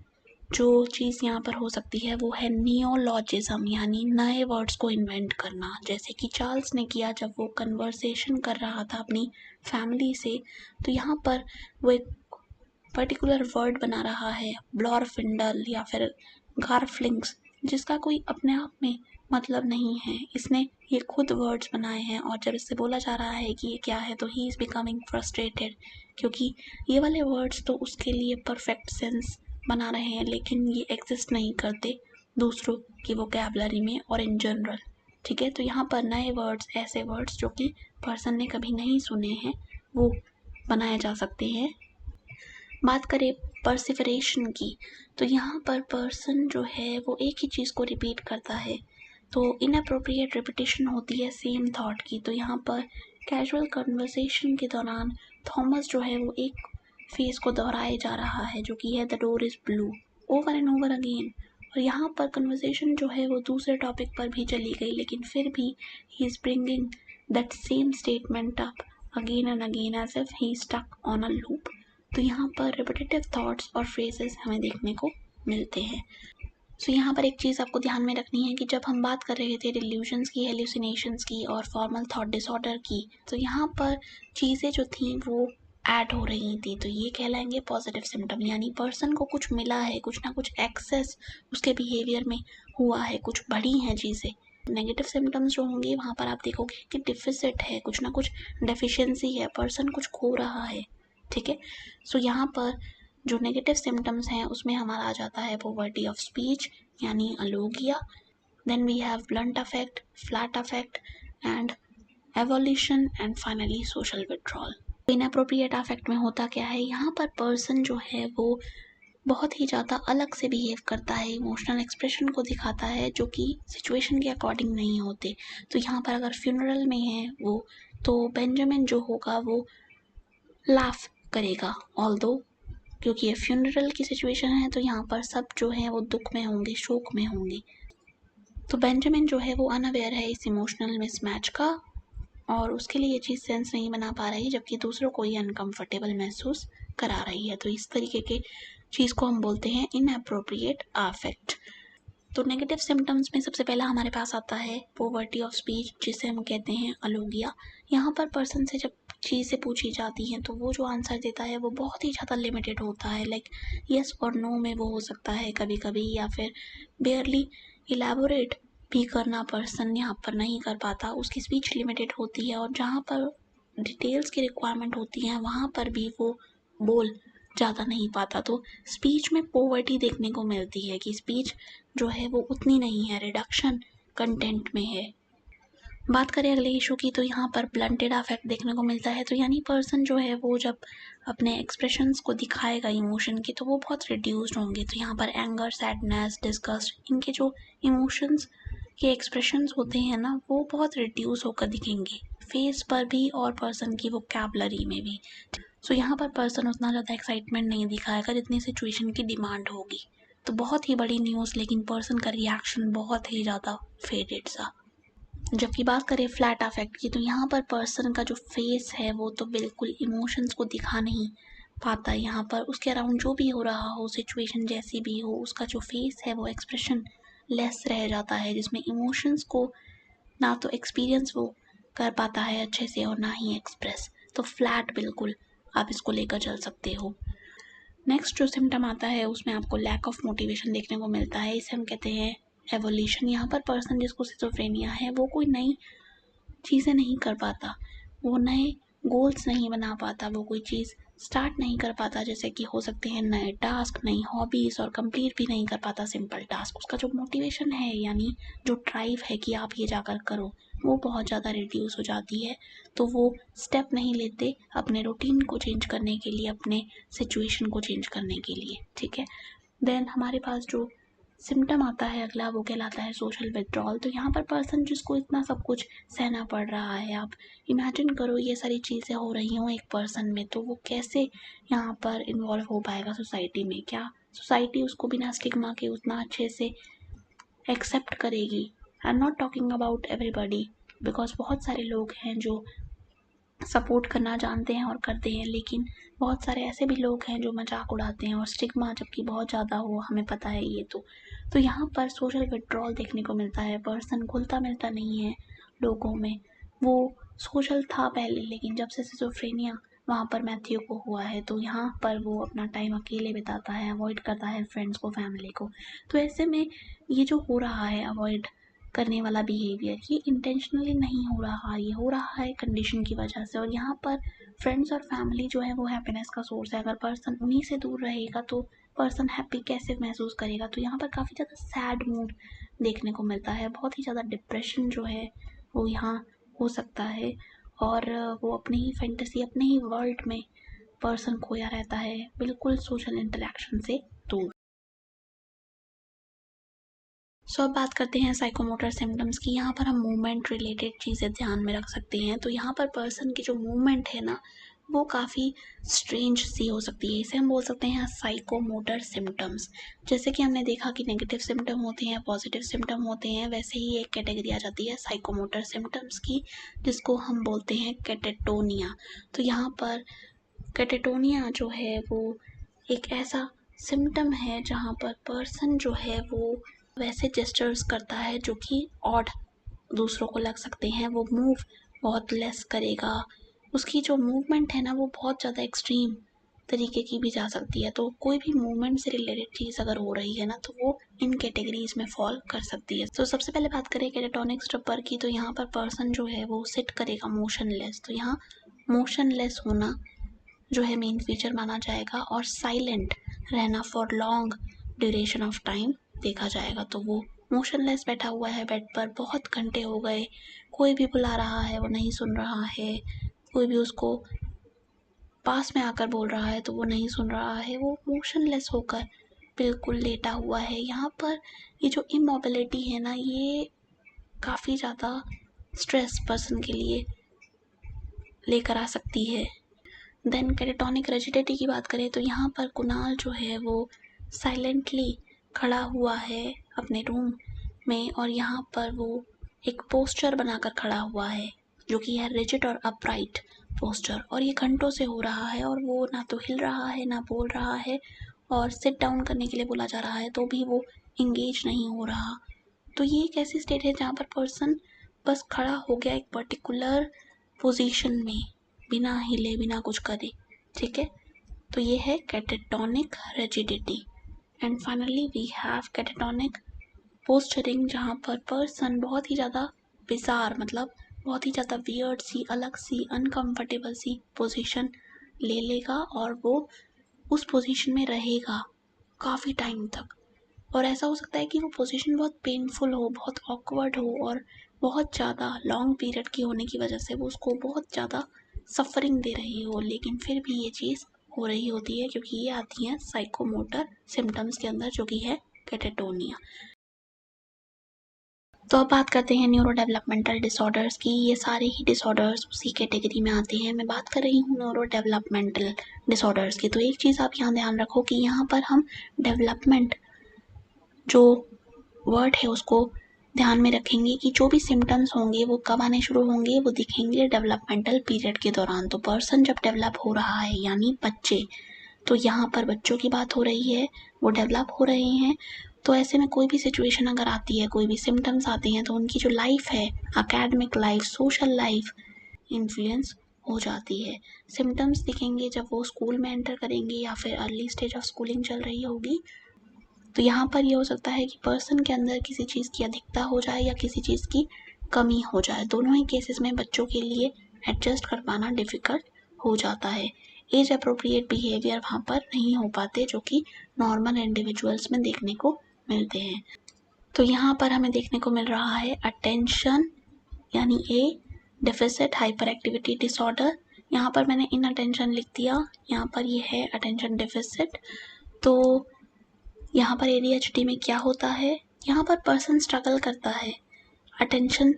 जो चीज़ यहाँ पर हो सकती है वो है नियोलॉजिज्म, यानी नए वर्ड्स को इन्वेंट करना, जैसे कि चार्ल्स ने किया जब वो कन्वर्सेशन कर रहा था अपनी फैमिली से। तो यहाँ पर वो एक पर्टिकुलर वर्ड बना रहा है, ब्लॉरफिंडल या फिर गारफ्लिंग्स, जिसका कोई अपने आप में मतलब नहीं है। इसने ये खुद वर्ड्स बनाए हैं और जब इससे बोला जा रहा है कि ये क्या है तो ही इज़ बिकमिंग फ्रस्ट्रेटेड क्योंकि ये वाले वर्ड्स तो उसके लिए परफेक्ट सेंस बना रहे हैं लेकिन ये एग्जिस्ट नहीं करते दूसरों की वोकैबुलरी में और इन जनरल। ठीक है, तो यहाँ पर नए वर्ड्स, ऐसे वर्ड्स जो कि पर्सन ने कभी नहीं सुने हैं, वो बनाए जा सकते हैं। बात करें परसिफरेशन की, तो यहाँ पर पर्सन जो है वो एक ही चीज़ को रिपीट करता है, तो इनअप्रोप्रिएट रिपीटिशन होती है सेम थॉट की। तो यहाँ पर कैजुअल कन्वर्सेशन के दौरान थॉमस जो है वो एक फेस को दोहराए जा रहा है जो कि है the door is blue, over and over again. और यहाँ पर कन्वर्सेशन जो है वो दूसरे टॉपिक पर भी चली गई लेकिन फिर भी he is bringing that same statement up again and again as if he stuck on a loop. तो यहाँ पर रिपीटेटिव थॉट्स और फ्रेजेस हमें देखने को मिलते हैं। सो यहाँ पर एक चीज़ आपको ध्यान में रखनी है कि जब हम बात कर रहे थे डिल्यूजन्स की, हेल्यूसिनेशंस की और फॉर्मल थॉट डिसऑर्डर की, तो यहाँ पर चीज़ें जो थी वो ऐड हो रही थी, तो ये कहलाएंगे पॉजिटिव सिम्टम, यानी पर्सन को कुछ मिला है, कुछ ना कुछ एक्सेस उसके बिहेवियर में हुआ है, कुछ बढ़ी हैं चीज़ें। नेगेटिव सिम्टम्स जो होंगे वहाँ पर आप देखोगे कि डिफिसिट है, कुछ ना कुछ डेफिशिएंसी है, पर्सन कुछ खो रहा है, ठीक है। सो यहाँ पर जो नेगेटिव सिम्टम्स हैं उसमें हमारा आ जाता है पॉवर्टी ऑफ स्पीच यानी alogia, then we have blunt affect, flat affect and avolition and finally social withdrawal. Inappropriate affect में होता क्या है, यहाँ पर पर्सन जो है वो बहुत ही ज़्यादा अलग से बिहेव करता है, इमोशनल एक्सप्रेशन को दिखाता है जो कि सिचुएशन के अकॉर्डिंग नहीं होते। तो यहाँ पर अगर फ्यूनरल में है वो, तो बेंजामिन जो होगा वो लाफ करेगा, ऑल्दो क्योंकि ये फ्यूनरल की सिचुएशन है तो यहाँ पर सब जो है वो दुख में होंगे, शोक में होंगे। तो बेंजामिन जो है वो अनअवेयर है इस इमोशनल मिसमैच का और उसके लिए ये चीज़ सेंस नहीं बना पा रही, जबकि दूसरों को ये अनकंफर्टेबल महसूस करा रही है। तो इस तरीके के चीज़ को हम बोलते हैं इनअप्रोप्रिएट अफेक्ट। तो नेगेटिव सिम्टम्स में सबसे पहला हमारे पास आता है पॉवर्टी ऑफ स्पीच, जिसे हम कहते हैं अलोगिया। यहाँ पर पर्सन से जब चीज़ें पूछी जाती हैं तो वो जो आंसर देता है वो बहुत ही ज़्यादा लिमिटेड होता है, लाइक यस और नो में वो हो सकता है कभी कभी, या फिर बेयरली इलेबोरेट भी करना पर्सन यहाँ पर नहीं कर पाता, उसकी स्पीच लिमिटेड होती है और जहाँ पर डिटेल्स की रिक्वायरमेंट होती है वहाँ पर भी वो बोल ज़्यादा नहीं पाता। तो स्पीच में पॉवर्टी देखने को मिलती है कि स्पीच जो है वो उतनी नहीं है, रिडक्शन कंटेंट में है। बात करें अगले इशू की तो यहाँ पर ब्लंटेड अफेक्ट देखने को मिलता है। तो यानी पर्सन जो है वो जब अपने एक्सप्रेशंस को दिखाएगा इमोशन के तो वो बहुत रिड्यूस्ड होंगे। तो यहाँ पर एंगर, सैडनेस, डिस्गस्ट, इनके जो इमोशंस के एक्सप्रेशंस होते हैं ना वो बहुत रिड्यूस होकर दिखेंगे फेस पर भी और पर्सन की वोकैबुलरी में भी। सो यहाँ पर पर्सन उतना ज़्यादा एक्साइटमेंट नहीं दिखाएगा जितनी सिचुएशन की डिमांड होगी। तो बहुत ही बड़ी न्यूज़, लेकिन पर्सन का रिएक्शन बहुत ही ज़्यादा फेडेड सा। जबकि बात करें फ्लैट अफेक्ट की तो यहाँ पर पर्सन का जो फेस है वो तो बिल्कुल इमोशंस को दिखा नहीं पाता। यहाँ पर उसके अराउंड जो भी हो रहा हो, सिचुएशन जैसी भी हो, उसका जो फेस है वो एक्सप्रेशन लेस रह जाता है, जिसमें इमोशंस को ना तो एक्सपीरियंस वो कर पाता है अच्छे से और ना ही एक्सप्रेस। तो फ्लैट बिल्कुल आप इसको लेकर चल सकते हो। नेक्स्ट जो सिम्टम आता है उसमें आपको लैक ऑफ मोटिवेशन देखने को मिलता है, इसे हम कहते हैं एवोल्यूशन। यहाँ पर पर्सन जिसको सिजोफ्रेनिया है वो कोई नई चीज़ें नहीं कर पाता, वो नए गोल्स नहीं बना पाता, वो कोई चीज़ स्टार्ट नहीं कर पाता, जैसे कि हो सकते हैं नए टास्क, नई हॉबीज़, और कंप्लीट भी नहीं कर पाता सिंपल टास्क। उसका जो मोटिवेशन है यानी जो ड्राइव है कि आप ये जाकर करो वो बहुत ज़्यादा रिड्यूस हो जाती है। तो वो स्टेप नहीं लेते अपने रूटीन को चेंज करने के लिए, अपने सिचुएशन को चेंज करने के लिए, ठीक है। देन हमारे पास जो सिम्टम आता है अगला वो कहलाता है सोशल विड्रॉल। तो यहाँ पर पर्सन जिसको इतना सब कुछ सहना पड़ रहा है, आप इमेजिन करो ये सारी चीज़ें हो रही हों एक पर्सन में, तो वो कैसे यहाँ पर इन्वॉल्व हो पाएगा सोसाइटी में, क्या सोसाइटी उसको बिना स्टिग्मा के उतना अच्छे से एक्सेप्ट करेगी। I am not talking about everybody, because बहुत सारे लोग हैं जो सपोर्ट करना जानते हैं और करते हैं, लेकिन बहुत सारे ऐसे भी लोग हैं जो मजाक उड़ाते हैं और स्टिग्मा जबकि बहुत ज़्यादा हो, हमें पता है ये। तो यहाँ पर सोशल विड्रॉल देखने को मिलता है, पर्सन घुलता मिलता नहीं है लोगों में। वो सोशल था पहले, लेकिन जब से सिजोफ्रेनिया वहाँ पर मैथ्यू को हुआ है तो यहाँ पर वो अपना टाइम अकेले बिताता है, अवॉइड करता है फ्रेंड्स को, फैमिली को। तो ऐसे में ये जो हो रहा है अवॉइड करने वाला बिहेवियर, ये इंटेंशनली नहीं हो रहा, ये हो रहा है कंडीशन की वजह से। और यहाँ पर फ्रेंड्स और फैमिली जो है वो हैप्पीनेस का सोर्स है, अगर पर्सन उन्हीं से दूर रहेगा तो पर्सन हैप्पी कैसे महसूस करेगा। तो यहाँ पर काफ़ी ज़्यादा सैड मूड देखने को मिलता है, बहुत ही ज़्यादा डिप्रेशन जो है वो यहाँ हो सकता है, और वो अपनी ही फैंटेसी, अपने ही वर्ल्ड में पर्सन खोया रहता है, बिल्कुल सोशल इंटरेक्शन से दूर। सो अब बात करते हैं साइकोमोटर सिम्टम्स की। यहाँ पर हम मूवमेंट रिलेटेड चीज़ें ध्यान में रख सकते हैं। तो यहाँ पर पर्सन की जो मूवमेंट है ना वो काफ़ी स्ट्रेंज सी हो सकती है, इसे हम बोल सकते हैं साइकोमोटर सिम्टम्स। जैसे कि हमने देखा कि नेगेटिव सिम्टम होते हैं, पॉजिटिव सिम्टम होते हैं, वैसे ही एक कैटेगरी आ जाती है साइकोमोटर सिम्टम्स की, जिसको हम बोलते हैं कैटेटोनिया। तो यहाँ पर कैटेटोनिया जो है वो एक ऐसा सिम्टम है जहाँ पर पर्सन जो है वो वैसे जेस्चर्स करता है जो कि ऑड दूसरों को लग सकते हैं, वो मूव बहुत लेस करेगा, उसकी जो मूवमेंट है ना वो बहुत ज़्यादा एक्सट्रीम तरीके की भी जा सकती है। तो कोई भी मूवमेंट से रिलेटेड चीज़ अगर हो रही है ना, तो वो इन कैटेगरीज में फॉल कर सकती है। तो सबसे पहले बात करें कैटाटोनिक स्टपर की, तो यहाँ पर पर्सन जो है वो सिट करेगा मोशनलेस। तो यहाँ मोशनलेस होना जो है मेन फीचर माना जाएगा, और साइलेंट रहना for long duration of time देखा जाएगा। तो वो मोशनलेस बैठा हुआ है बेड पर, बहुत घंटे हो गए, कोई भी बुला रहा है वो नहीं सुन रहा है, कोई भी उसको पास में आकर बोल रहा है तो वो नहीं सुन रहा है, वो मोशनलेस होकर बिल्कुल लेटा हुआ है। यहाँ पर ये जो इमोबिलिटी है ना, ये काफ़ी ज़्यादा स्ट्रेस पर्सन के लिए लेकर आ सकती है। देन कैटाटोनिक रिजिडिटी की बात करें तो यहाँ पर कुणाल जो है वो साइलेंटली खड़ा हुआ है अपने रूम में, और यहाँ पर वो एक पोस्चर बनाकर खड़ा हुआ है जो कि है रिजिड और अपराइट पोस्चर, और ये घंटों से हो रहा है, और वो ना तो हिल रहा है ना बोल रहा है, और सिट डाउन करने के लिए बोला जा रहा है तो भी वो इंगेज नहीं हो रहा। तो ये एक ऐसी स्टेट है जहाँ पर पर्सन बस खड़ा हो गया एक पर्टिकुलर पोजीशन में, बिना हिले बिना कुछ करे, ठीक है। तो ये है catatonic rigidity. And finally we have catatonic posturing, जहाँ पर पर्सन बहुत ही ज़्यादा बिजार, मतलब बहुत ही ज़्यादा वियर्ड सी, अलग सी, अनकंफर्टेबल सी पोजीशन ले लेगा, और वो उस पोजीशन में रहेगा काफ़ी टाइम तक। और ऐसा हो सकता है कि वो पोजीशन बहुत पेनफुल हो, बहुत ऑकवर्ड हो, और बहुत ज़्यादा लॉन्ग पीरियड की होने की वजह से वो उसको बहुत ज़्यादा सफरिंग दे रही हो, लेकिन फिर भी ये चीज़ हो रही होती है क्योंकि ये आती है साइकोमोटर सिम्टम्स के अंदर, जो कि है कैटाटोनिया। तो अब बात करते हैं न्यूरो डेवलपमेंटल डिसऑर्डर्स की। ये सारे ही डिसऑर्डर्स उसी कैटेगरी में आते हैं। मैं बात कर रही हूँ न्यूरो डेवलपमेंटल डिसऑर्डर्स की। तो एक चीज़ आप यहाँ ध्यान रखो कि यहाँ पर हम डेवलपमेंट जो वर्ड है उसको ध्यान में रखेंगे कि जो भी सिम्टम्स होंगे वो कब आने शुरू होंगे, वो दिखेंगे डेवलपमेंटल पीरियड के दौरान। तो पर्सन जब डेवलप हो रहा है, यानी बच्चे, तो यहाँ पर बच्चों की बात हो रही है, वो डेवलप हो रहे हैं। तो ऐसे में कोई भी सिचुएशन अगर आती है, कोई भी सिम्टम्स आते हैं, तो उनकी जो लाइफ है, academic life, social life, influence हो जाती है। सिम्टम्स दिखेंगे जब वो स्कूल में एंटर करेंगे या फिर अर्ली स्टेज ऑफ स्कूलिंग चल रही होगी। तो यहाँ पर ये हो सकता है कि पर्सन के अंदर किसी चीज़ की अधिकता हो जाए या किसी चीज़ की कमी हो जाए। दोनों ही केसेस में बच्चों के लिए एडजस्ट कर पाना डिफ़िकल्ट हो जाता है। एज अप्रोप्रिएट बिहेवियर वहाँ पर नहीं हो पाते, जो कि नॉर्मल इंडिविजुअल्स में देखने को मिलते हैं। तो यहाँ पर हमें देखने को मिल रहा है अटेंशन, यानी ए डेफिसिट हाइपर एक्टिविटी डिसऑर्डर। यहाँ पर मैंने इन अटेंशन लिख दिया, यहाँ पर ये है अटेंशन डेफिसिट। तो यहाँ पर ADHD में क्या होता है, यहाँ पर पर्सन स्ट्रगल करता है अटेंशन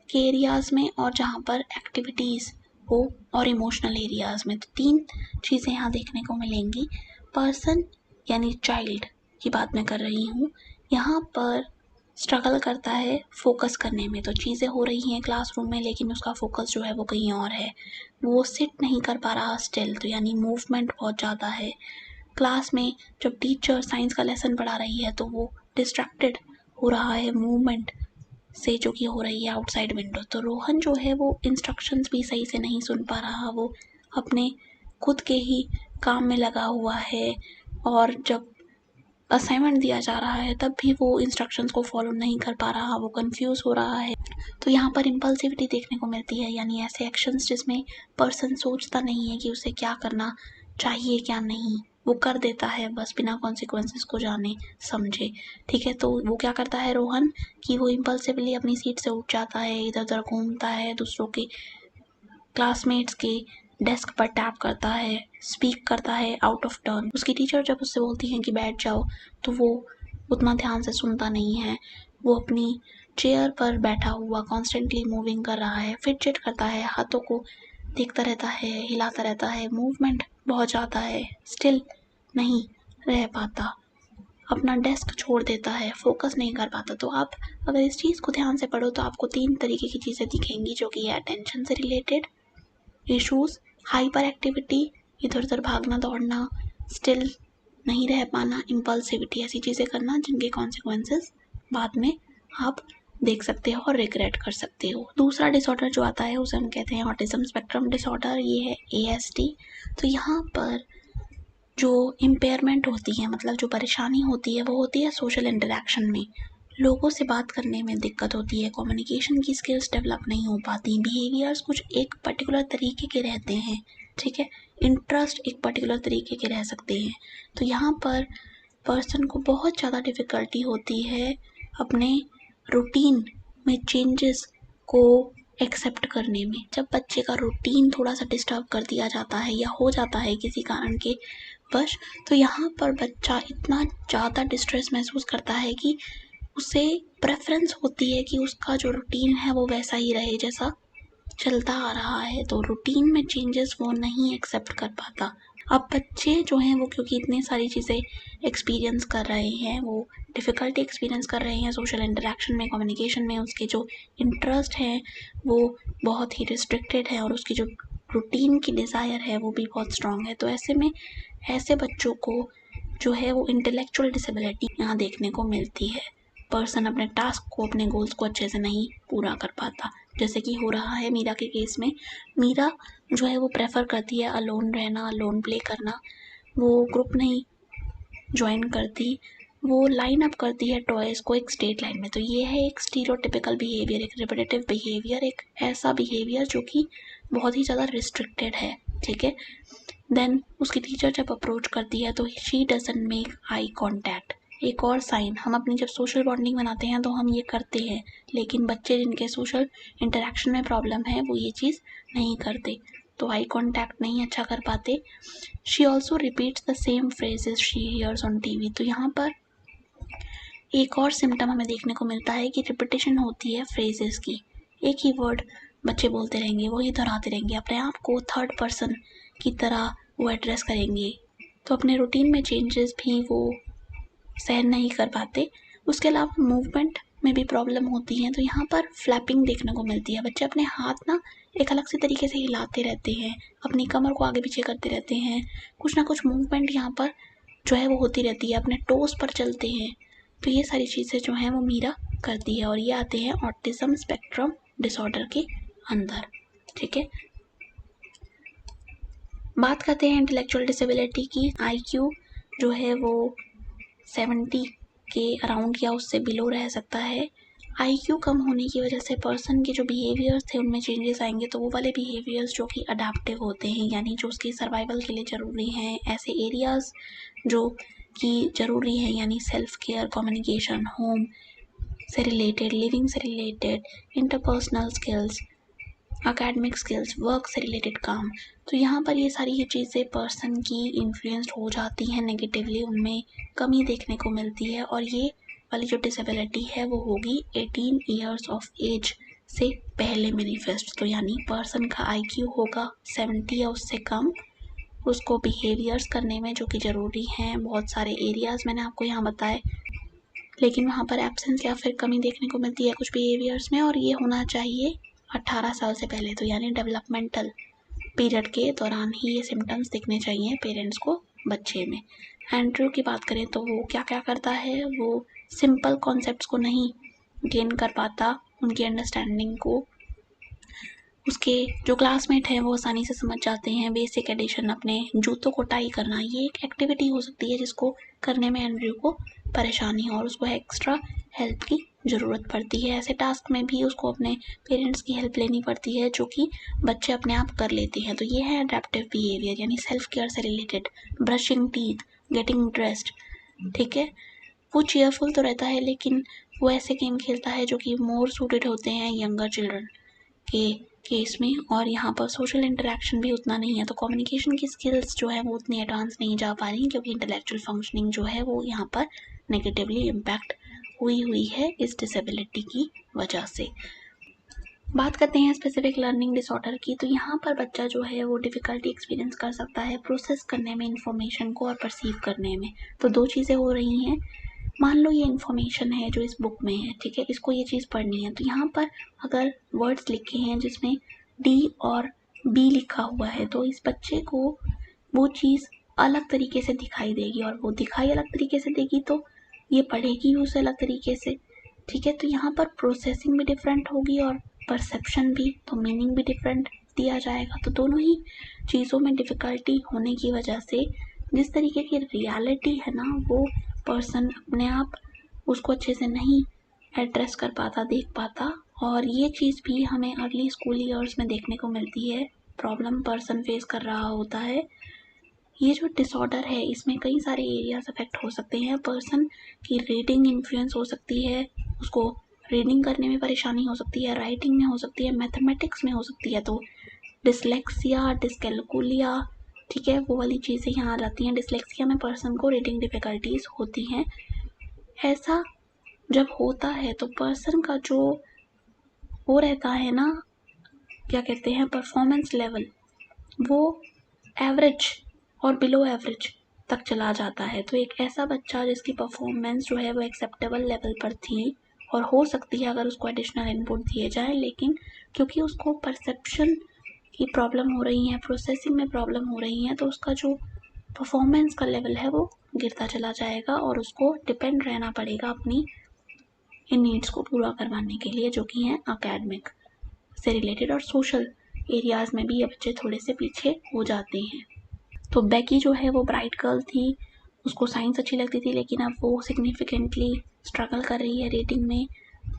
के एरियाज़ में, और जहाँ पर एक्टिविटीज़ हो, और इमोशनल एरियाज़ में। तो तीन चीज़ें यहाँ देखने को मिलेंगी। पर्सन यानी चाइल्ड की बात मैं कर रही हूँ, यहाँ पर स्ट्रगल करता है फोकस करने में। तो चीज़ें हो रही हैं क्लासरूम में, लेकिन उसका फोकस जो है वो कहीं और है, वो सिट नहीं कर पा रहा स्टिल। तो यानी मूवमेंट बहुत ज़्यादा है। क्लास में जब टीचर साइंस का लेसन पढ़ा रही है तो वो डिस्ट्रैक्टेड हो रहा है मूवमेंट से, जो कि हो रही है आउटसाइड विंडो। तो रोहन जो है वो इंस्ट्रक्शंस भी सही से नहीं सुन पा रहा, वो अपने खुद के ही काम में लगा हुआ है, और जब असाइनमेंट दिया जा रहा है तब भी वो इंस्ट्रक्शंस को फॉलो नहीं कर पा रहा, वो कंफ्यूज हो रहा है। तो यहाँ पर इम्पल्सिविटी देखने को मिलती है, यानी ऐसे एक्शंस जिसमें पर्सन सोचता नहीं है कि उसे क्या करना चाहिए क्या नहीं, वो कर देता है बस बिना कॉन्सिक्वेंसेस को जाने समझे, ठीक है। तो वो क्या करता है रोहन, कि वो इम्पल्सिवली अपनी सीट से उठ जाता है, इधर उधर घूमता है, दूसरों के क्लासमेट्स के डेस्क पर टैप करता है, स्पीक करता है आउट ऑफ टर्न। उसकी टीचर जब उससे बोलती हैं कि बैठ जाओ, तो वो उतना ध्यान से सुनता नहीं है, वो अपनी चेयर पर बैठा हुआ कॉन्स्टेंटली मूविंग कर रहा है, फिडजेट करता है, हाथों को देखता रहता है, हिलाता रहता है, मूवमेंट बहुत ज़्यादा है, स्टिल नहीं रह पाता, अपना डेस्क छोड़ देता है, फोकस नहीं कर पाता। तो आप अगर इस चीज़ को ध्यान से पढ़ो तो आपको तीन तरीके की चीज़ें दिखेंगी, जो कि है अटेंशन से रिलेटेड इश्यूज, हाइपर एक्टिविटी, इधर उधर भागना दौड़ना, स्टिल नहीं रह पाना, इम्पल्सिविटी, ऐसी चीज़ें करना जिनके कॉन्सिक्वेंसेस बाद में आप देख सकते हो और रिग्रेट कर सकते हो। दूसरा डिसऑर्डर जो आता है उसे हम कहते हैं ऑटिज्म स्पेक्ट्रम डिसऑर्डर, ये है ASD। तो यहाँ पर जो इम्पेयरमेंट होती है, मतलब जो परेशानी होती है, वो होती है सोशल इंटरेक्शन में। लोगों से बात करने में दिक्कत होती है, कम्युनिकेशन की स्किल्स डेवलप नहीं हो पाती, बिहेवियर्स कुछ एक पर्टिकुलर तरीके के रहते हैं, ठीक है, इंटरेस्ट एक पर्टिकुलर तरीके के रह सकते हैं। तो यहाँ पर पर्सन को बहुत ज़्यादा डिफ़िकल्टी होती है अपने रूटीन में चेंजेस को एक्सेप्ट करने में। जब बच्चे का रूटीन थोड़ा सा डिस्टर्ब कर दिया जाता है या हो जाता है किसी कारण के वश, तो यहाँ पर बच्चा इतना ज़्यादा डिस्ट्रेस महसूस करता है कि उसे प्रेफरेंस होती है कि उसका जो रूटीन है वो वैसा ही रहे जैसा चलता आ रहा है, तो रूटीन में चेंजेस वो नहीं एक्सेप्ट कर पाता। अब बच्चे जो हैं वो क्योंकि इतनी सारी चीज़ें एक्सपीरियंस कर रहे हैं, वो डिफ़िकल्टी एक्सपीरियंस कर रहे हैं सोशल इंटरेक्शन में, कम्युनिकेशन में, उसके जो इंटरेस्ट हैं वो बहुत ही रिस्ट्रिक्टेड है और उसकी जो रूटीन की डिज़ायर है वो भी बहुत स्ट्रॉन्ग है। तो ऐसे में ऐसे बच्चों को जो है वो इंटेलेक्चुअल डिसेबिलिटी यहाँ देखने को मिलती है। पर्सन अपने टास्क को, अपने गोल्स को अच्छे से नहीं पूरा कर पाता, जैसे कि हो रहा है मीरा के केस में। मीरा जो है वो प्रेफर करती है अलोन रहना, अलोन प्ले करना, वो ग्रुप नहीं ज्वाइन करती, वो लाइन अप करती है टॉयज़ को एक स्ट्रेट लाइन में। तो ये है एक स्टीरियोटिपिकल बिहेवियर, एक रिपीटेटिव बिहेवियर, एक ऐसा बिहेवियर जो कि बहुत ही ज़्यादा रिस्ट्रिक्टेड है, ठीक है। देन उसकी टीचर जब अप्रोच करती है तो she doesn't make eye contact. एक और साइन, हम अपनी जब सोशल बॉन्डिंग बनाते हैं तो हम ये करते हैं, लेकिन बच्चे जिनके सोशल इंटरेक्शन में प्रॉब्लम है वो ये चीज़ नहीं करते, तो आई कॉन्टैक्ट नहीं अच्छा कर पाते। She also repeats the same phrases she hears on TV. तो यहाँ पर एक और सिम्टम हमें देखने को मिलता है कि रिपीटेशन होती है फ्रेजेस की। एक ही वर्ड बच्चे बोलते रहेंगे, वही दोहराते रहेंगे, अपने आप को थर्ड पर्सन की तरह वो एड्रेस करेंगे, तो अपने रूटीन में चेंजेस भी वो सहन नहीं कर पाते। उसके अलावा मूवमेंट में भी प्रॉब्लम होती है, तो यहाँ पर फ्लैपिंग देखने को मिलती है। बच्चे अपने हाथ ना एक अलग से तरीके से हिलाते रहते हैं, अपनी कमर को आगे पीछे करते रहते हैं, कुछ ना कुछ मूवमेंट यहाँ पर जो है वो होती रहती है, अपने टोस पर चलते हैं। तो ये सारी चीज़ें जो हैं वो मीरा करती है और ये आते हैं ऑटिज्म स्पेक्ट्रम डिसऑर्डर के अंदर, ठीक है। बात करते हैं इंटेलेक्चुअल डिसेबिलिटी की। आईक्यू जो है वो 70 के अराउंड या उससे बिलो रह सकता है। आईक्यू कम होने की वजह से पर्सन के जो बिहेवियर्स थे उनमें चेंजेस आएंगे, तो वो वाले बिहेवियर्स जो कि अडेप्टिव होते हैं, यानी जो उसकी सर्वाइवल के लिए ज़रूरी हैं, ऐसे एरियाज़ जो कि ज़रूरी हैं, यानी सेल्फ केयर, कम्युनिकेशन, होम से रिलेटेड, लिविंग से related, interpersonal skills, academic skills, work से रिलेटेड काम, तो यहाँ पर ये सारी चीज़ें पर्सन की इन्फ्लुएंस्ड हो जाती हैं नेगेटिवली, उनमें कमी देखने को मिलती है। और ये वाली जो डिसेबिलिटी है वो होगी 18 ईयर्स ऑफ एज से पहले मैनिफेस्ट। तो यानी पर्सन का आईक्यू होगा 70 या उससे कम, उसको बिहेवियर्स करने में जो कि ज़रूरी हैं, बहुत सारे एरियाज़ मैंने आपको यहाँ बताए, लेकिन वहाँ पर एब्सेंस या फिर कमी देखने को मिलती है कुछ बिहेवियर्स में, और ये होना चाहिए 18 साल से पहले। तो यानी डेवलपमेंटल पीरियड के दौरान ही ये सिम्टम्स दिखने चाहिए पेरेंट्स को बच्चे में। एंड्रयू की बात करें तो वो क्या क्या करता है, वो सिंपल कॉन्सेप्ट्स को नहीं गेन कर पाता, उनकी अंडरस्टैंडिंग को उसके जो क्लासमेट हैं वो आसानी से समझ जाते हैं। बेसिक एडिशन, अपने जूतों को टाई करना, ये एक एक्टिविटी हो सकती है जिसको करने में एंड्रयू को परेशानी हो और उसको एक्स्ट्रा हेल्प की ज़रूरत पड़ती है। ऐसे टास्क में भी उसको अपने पेरेंट्स की हेल्प लेनी पड़ती है जो कि बच्चे अपने आप कर लेते हैं। तो ये है अडेप्टिव बिहेवियर, यानी सेल्फ केयर से related, brushing teeth, getting dressed, ठीक है। वो चेयरफुल तो रहता है, लेकिन वो ऐसे गेम खेलता है जो कि मोर सूटेड होते हैं यंगर चिल्ड्रन के केस में, और यहाँ पर सोशल इंटरेक्शन भी उतना नहीं है, तो कम्युनिकेशन की स्किल्स जो है वो उतनी एडवांस नहीं जा पा रही, क्योंकि इंटेलेक्चुअल फंक्शनिंग जो है वो यहाँ पर नेगेटिवली इम्पैक्ट हुई है इस डिसेबिलिटी की वजह से। बात करते हैं स्पेसिफिक लर्निंग डिसऑर्डर की, तो यहाँ पर बच्चा जो है वो डिफ़िकल्टी एक्सपीरियंस कर सकता है प्रोसेस करने में इन्फॉर्मेशन को और परसीव करने में। तो दो चीज़ें हो रही हैं, मान लो ये इन्फॉर्मेशन है जो इस बुक में है, ठीक है, इसको ये चीज़ पढ़नी है, तो यहाँ पर अगर वर्ड्स लिखे हैं जिसमें डी और बी लिखा हुआ है, तो इस बच्चे को वो चीज़ अलग तरीके से दिखाई देगी, और वो दिखाई अलग तरीके से देगी तो ये पढ़ेगी उसे अलग तरीके से, ठीक है। तो यहाँ पर प्रोसेसिंग भी डिफरेंट होगी और परसेप्शन भी, तो मीनिंग भी डिफरेंट दिया जाएगा। तो दोनों ही चीज़ों में डिफ़िकल्टी होने की वजह से जिस तरीके की रियलिटी है ना, वो पर्सन अपने आप उसको अच्छे से नहीं एड्रेस कर पाता, देख पाता। और ये चीज़ भी हमें अर्ली स्कूल ईयर्स में देखने को मिलती है। प्रॉब्लम पर्सन फेस कर रहा होता है। ये जो डिसऑर्डर है, इसमें कई सारे एरियाज अफेक्ट हो सकते हैं। पर्सन की रीडिंग इन्फ्लुएंस हो सकती है, उसको रीडिंग करने में परेशानी हो सकती है, राइटिंग में हो सकती है, मैथमेटिक्स में हो सकती है। तो डिसलेक्सिया, डिस्कैलकुलिया, ठीक है, वो वाली चीज़ें यहाँ आ जाती हैं। डिसलेक्सिया में पर्सन को रीडिंग डिफ़िकल्टीज होती हैं। ऐसा जब होता है तो पर्सन का जो वो रहता है ना, क्या कहते हैं, परफॉर्मेंस लेवल, वो एवरेज और बिलो एवरेज तक चला जाता है। तो एक ऐसा बच्चा जिसकी परफॉर्मेंस जो है वो एक्सेप्टेबल लेवल पर थी और हो सकती है अगर उसको एडिशनल इनपुट दिए जाए, लेकिन क्योंकि उसको परसेप्शन की प्रॉब्लम हो रही है, प्रोसेसिंग में प्रॉब्लम हो रही है, तो उसका जो परफॉर्मेंस का लेवल है वो गिरता चला जाएगा और उसको डिपेंड रहना पड़ेगा अपनी इन नीड्स को पूरा करवाने के लिए, जो कि हैं अकेडमिक से रिलेटेड। और सोशल एरियाज में भी ये बच्चे थोड़े से पीछे हो जाते हैं। तो बेकी जो है वो ब्राइट गर्ल थी, उसको साइंस अच्छी लगती थी, लेकिन अब वो सिग्निफिकेंटली स्ट्रगल कर रही है रीडिंग में।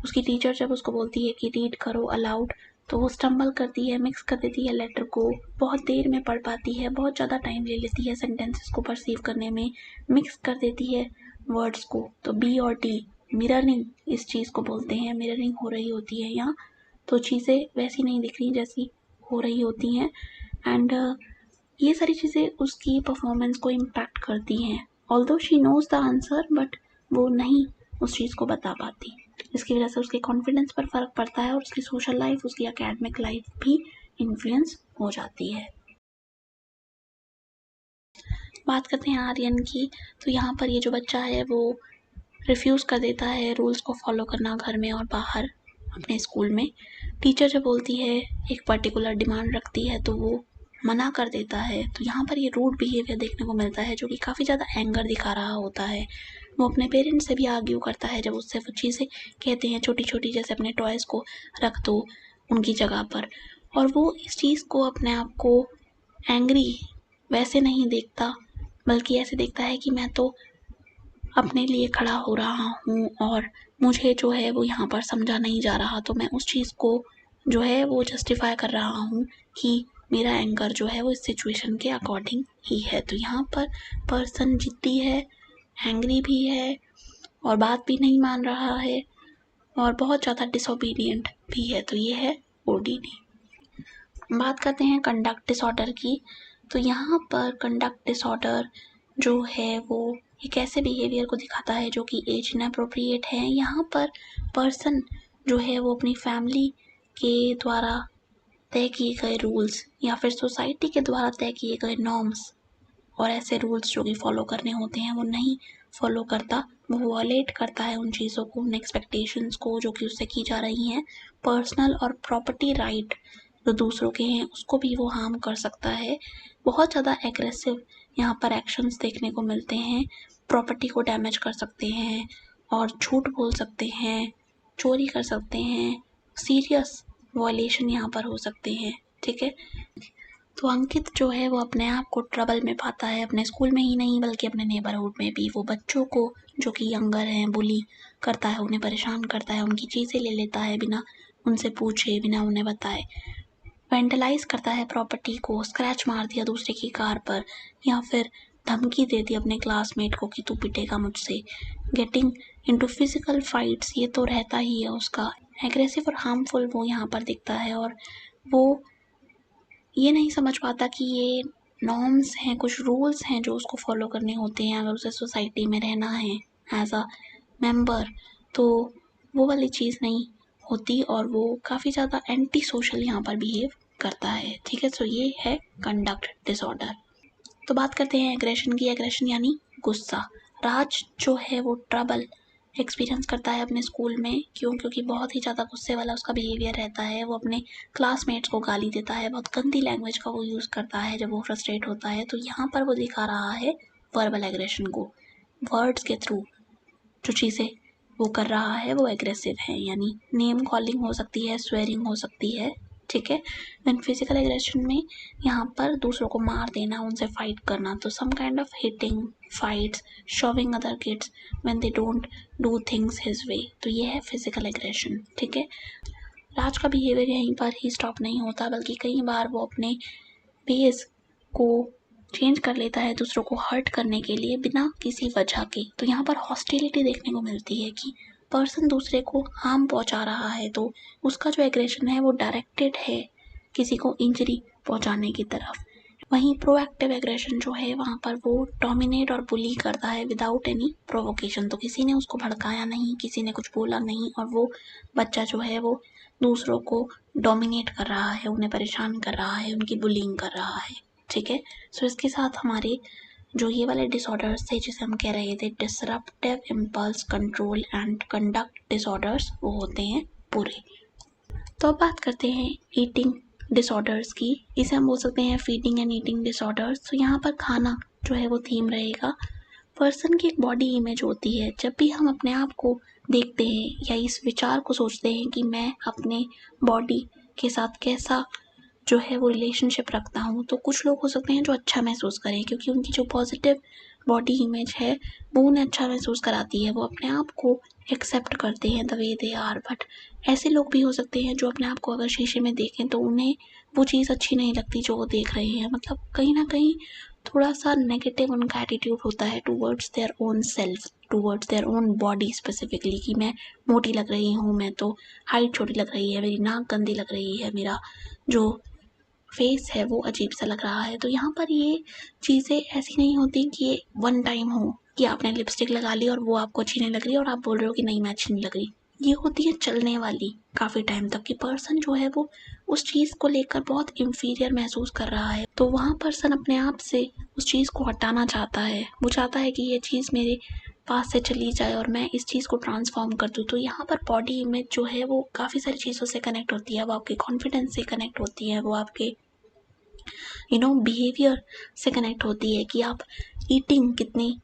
उसकी टीचर जब उसको बोलती है कि रीड करो अलाउड, तो वो स्टम्बल करती है, मिक्स कर देती है लेटर को, बहुत देर में पढ़ पाती है, बहुत ज़्यादा टाइम ले लेती है सेंटेंसेस को परसीव करने में, मिक्स कर देती है वर्ड्स को। तो बी और टी, मिररिंग इस चीज़ को बोलते हैं, मिररिंग हो रही होती है यहाँ। तो चीज़ें वैसी नहीं दिख रही जैसी हो रही होती हैं। एंड ये सारी चीज़ें उसकी परफॉर्मेंस को इम्पैक्ट करती हैं। Although she knows the answer, but वो नहीं उस चीज़ को बता पाती, इसकी वजह से उसके कॉन्फिडेंस पर फ़र्क पड़ता है और उसकी सोशल लाइफ, उसकी एकेडमिक लाइफ भी इन्फ्लुएंस हो जाती है। बात करते हैं आर्यन की। तो यहाँ पर ये जो बच्चा है वो रिफ्यूज़ कर देता है रूल्स को फॉलो करना घर में और बाहर अपने स्कूल में। टीचर जब बोलती है, एक पर्टिकुलर डिमांड रखती है, तो वो मना कर देता है। तो यहाँ पर ये रूड बिहेवियर देखने को मिलता है, जो कि काफ़ी ज़्यादा एंगर दिखा रहा होता है। वो अपने पेरेंट्स से भी आर्ग्यू करता है जब उससे वो चीज़ें कहते हैं छोटी छोटी, जैसे अपने टॉयज़ को रख दो उनकी जगह पर। और वो इस चीज़ को, अपने आप को एंग्री वैसे नहीं देखता, बल्कि ऐसे देखता है कि मैं तो अपने लिए खड़ा हो रहा हूँ और मुझे जो है वो यहाँ पर समझा नहीं जा रहा, तो मैं उस चीज़ को जो है वो जस्टिफाई कर रहा हूँ कि मेरा एंगर जो है वो इस सिचुएशन के अकॉर्डिंग ही है। तो यहाँ पर पर्सन जिद्दी है, एंग्री भी है और बात भी नहीं मान रहा है और बहुत ज़्यादा डिसोबीडियंट भी है। तो ये है ODD। बात करते हैं कंडक्ट डिसऑर्डर की। तो यहाँ पर कंडक्ट डिसऑर्डर जो है वो एक ऐसे बिहेवियर को दिखाता है जो कि एज इनअप्रोप्रिएट है। यहाँ पर पर्सन जो है वो अपनी फैमिली के द्वारा तय किए गए रूल्स या फिर सोसाइटी के द्वारा तय किए गए नॉर्म्स और ऐसे रूल्स जो कि फॉलो करने होते हैं वो नहीं फॉलो करता, वो वॉलेट करता है उन चीज़ों को, उन एक्सपेक्टेशंस को जो कि उससे की जा रही हैं। पर्सनल और प्रॉपर्टी राइट जो दूसरों के हैं उसको भी वो हार्म कर सकता है। बहुत ज़्यादा एग्रेसिव यहाँ पर एक्शंस देखने को मिलते हैं। प्रॉपर्टी को डैमेज कर सकते हैं और झूठ बोल सकते हैं, चोरी कर सकते हैं, सीरियस वॉयलेशन यहाँ पर हो सकते हैं, ठीक है। तो अंकित जो है वो अपने आप को ट्रबल में पाता है, अपने स्कूल में ही नहीं बल्कि अपने नेबरहुड में भी। वो बच्चों को जो कि यंगर हैं बुली करता है, उन्हें परेशान करता है, उनकी चीज़ें ले लेता है बिना उनसे पूछे, बिना उन्हें बताए। वेंडलाइज करता है प्रॉपर्टी को, स्क्रैच मार दिया दूसरे की कार पर या फिर धमकी दे दी अपने क्लासमेट को कि तू पिटेगा मुझसे। गेटिंग इनटू फिजिकल फाइट्स, ये तो रहता ही है उसका। एग्रेसिव और हार्मफुल वो यहाँ पर दिखता है और वो ये नहीं समझ पाता कि ये नॉर्म्स हैं, कुछ रूल्स हैं जो उसको फॉलो करने होते हैं अगर उसे सोसाइटी में रहना है एज अ मेंबर। तो वो वाली चीज़ नहीं होती और वो काफ़ी ज़्यादा एंटी सोशल यहाँ पर बिहेव करता है, ठीक है। सो ये है कंडक्ट डिसऑर्डर। तो बात करते हैं एग्रेशन की। एग्रेशन यानी गुस्सा। राज जो है वो ट्रबल एक्सपीरियंस करता है अपने स्कूल में। क्यों? क्योंकि बहुत ही ज़्यादा गुस्से वाला उसका बिहेवियर रहता है। वो अपने क्लासमेट्स को गाली देता है, बहुत गंदी लैंग्वेज का वो यूज़ करता है जब वो फ्रस्ट्रेट होता है। तो यहाँ पर वो दिखा रहा है वर्बल एग्रेशन को, वर्ड्स के थ्रू जो चीज़ें वो कर रहा है वो एग्रेसिव है। यानी नेम कॉलिंग हो सकती है, स्वेरिंग हो सकती है, ठीक है। देन फिजिकल एग्रेशन में यहाँ पर दूसरों को मार देना, उनसे फाइट करना, तो some kind of hitting, fights, shoving other kids when they don't do things his way, तो ये है फिजिकल एग्रेशन। ठीक है। राज का बिहेवियर यहीं पर ही स्टॉप नहीं होता, बल्कि कई बार वो अपने बेस को चेंज कर लेता है दूसरों को हर्ट करने के लिए बिना किसी वजह के। तो यहाँ पर हॉस्टिलिटी देखने को मिलती है कि पर्सन दूसरे को हार्म पहुंचा रहा है, तो उसका जो एग्रेशन है वो डायरेक्टेड है किसी को इंजरी पहुंचाने की तरफ। वहीं प्रोएक्टिव एग्रेशन जो है वहाँ पर वो डोमिनेट और बुली करता है विदाउट एनी प्रोवोकेशन, तो किसी ने उसको भड़काया नहीं, किसी ने कुछ बोला नहीं, और वो बच्चा जो है वो दूसरों को डोमिनेट कर रहा है, उन्हें परेशान कर रहा है, उनकी बुलिंग कर रहा है। ठीक है। सो इसके साथ हमारे जो ये वाले डिसऑर्डर्स थे जिसे हम कह रहे थे disruptive impulse control and conduct disorders, वो होते हैं पूरे। तो अब बात करते हैं ईटिंग डिसऑर्डर्स की। इसे हम बोल सकते हैं फीडिंग एंड ईटिंग डिसऑर्डर्स। तो यहाँ पर खाना जो है वो थीम रहेगा। पर्सन की एक बॉडी इमेज होती है। जब भी हम अपने आप को देखते हैं या इस विचार को सोचते हैं कि मैं अपने बॉडी के साथ कैसा जो है वो रिलेशनशिप रखता हूँ, तो कुछ लोग हो सकते हैं जो अच्छा महसूस करें, क्योंकि उनकी जो पॉजिटिव बॉडी इमेज है वो उन्हें अच्छा महसूस कराती है, वो अपने आप को एक्सेप्ट करते हैं the way they are. But ऐसे लोग भी हो सकते हैं जो अपने आप को अगर शीशे में देखें तो उन्हें वो चीज़ अच्छी नहीं लगती जो वो देख रहे हैं, मतलब कहीं ना कहीं थोड़ा सा नेगेटिव उनका एटीट्यूड होता है towards their own self, towards their own body specifically, कि मैं मोटी लग रही हूँ, मैं तो हाइट छोटी लग रही है, मेरी नाक गंदी लग रही है, मेरा जो फेस है वो अजीब सा लग रहा है। तो यहाँ पर ये चीज़ें ऐसी नहीं होती कि ये वन टाइम हो कि आपने लिपस्टिक लगा ली और वो आपको अच्छी नहीं लग रही और आप बोल रहे हो कि नहीं मैं अच्छी नहीं लग रही। ये होती है चलने वाली काफ़ी टाइम तक कि पर्सन जो है वो उस चीज़ को लेकर बहुत इंफीरियर महसूस कर रहा है, तो वहाँ पर्सन अपने आप से उस चीज़ को हटाना चाहता है। वो चाहता है कि ये चीज़ मेरे पास से चली जाए और मैं इस चीज़ को ट्रांसफॉर्म कर दूँ। तो यहाँ पर बॉडी इमेज जो है वो काफ़ी सारी चीज़ों से कनेक्ट होती है। वो आपके कॉन्फिडेंस से कनेक्ट होती है, वो आपके बिहेवियर से कनेक्ट होती है कि आप ईटिंग कितनी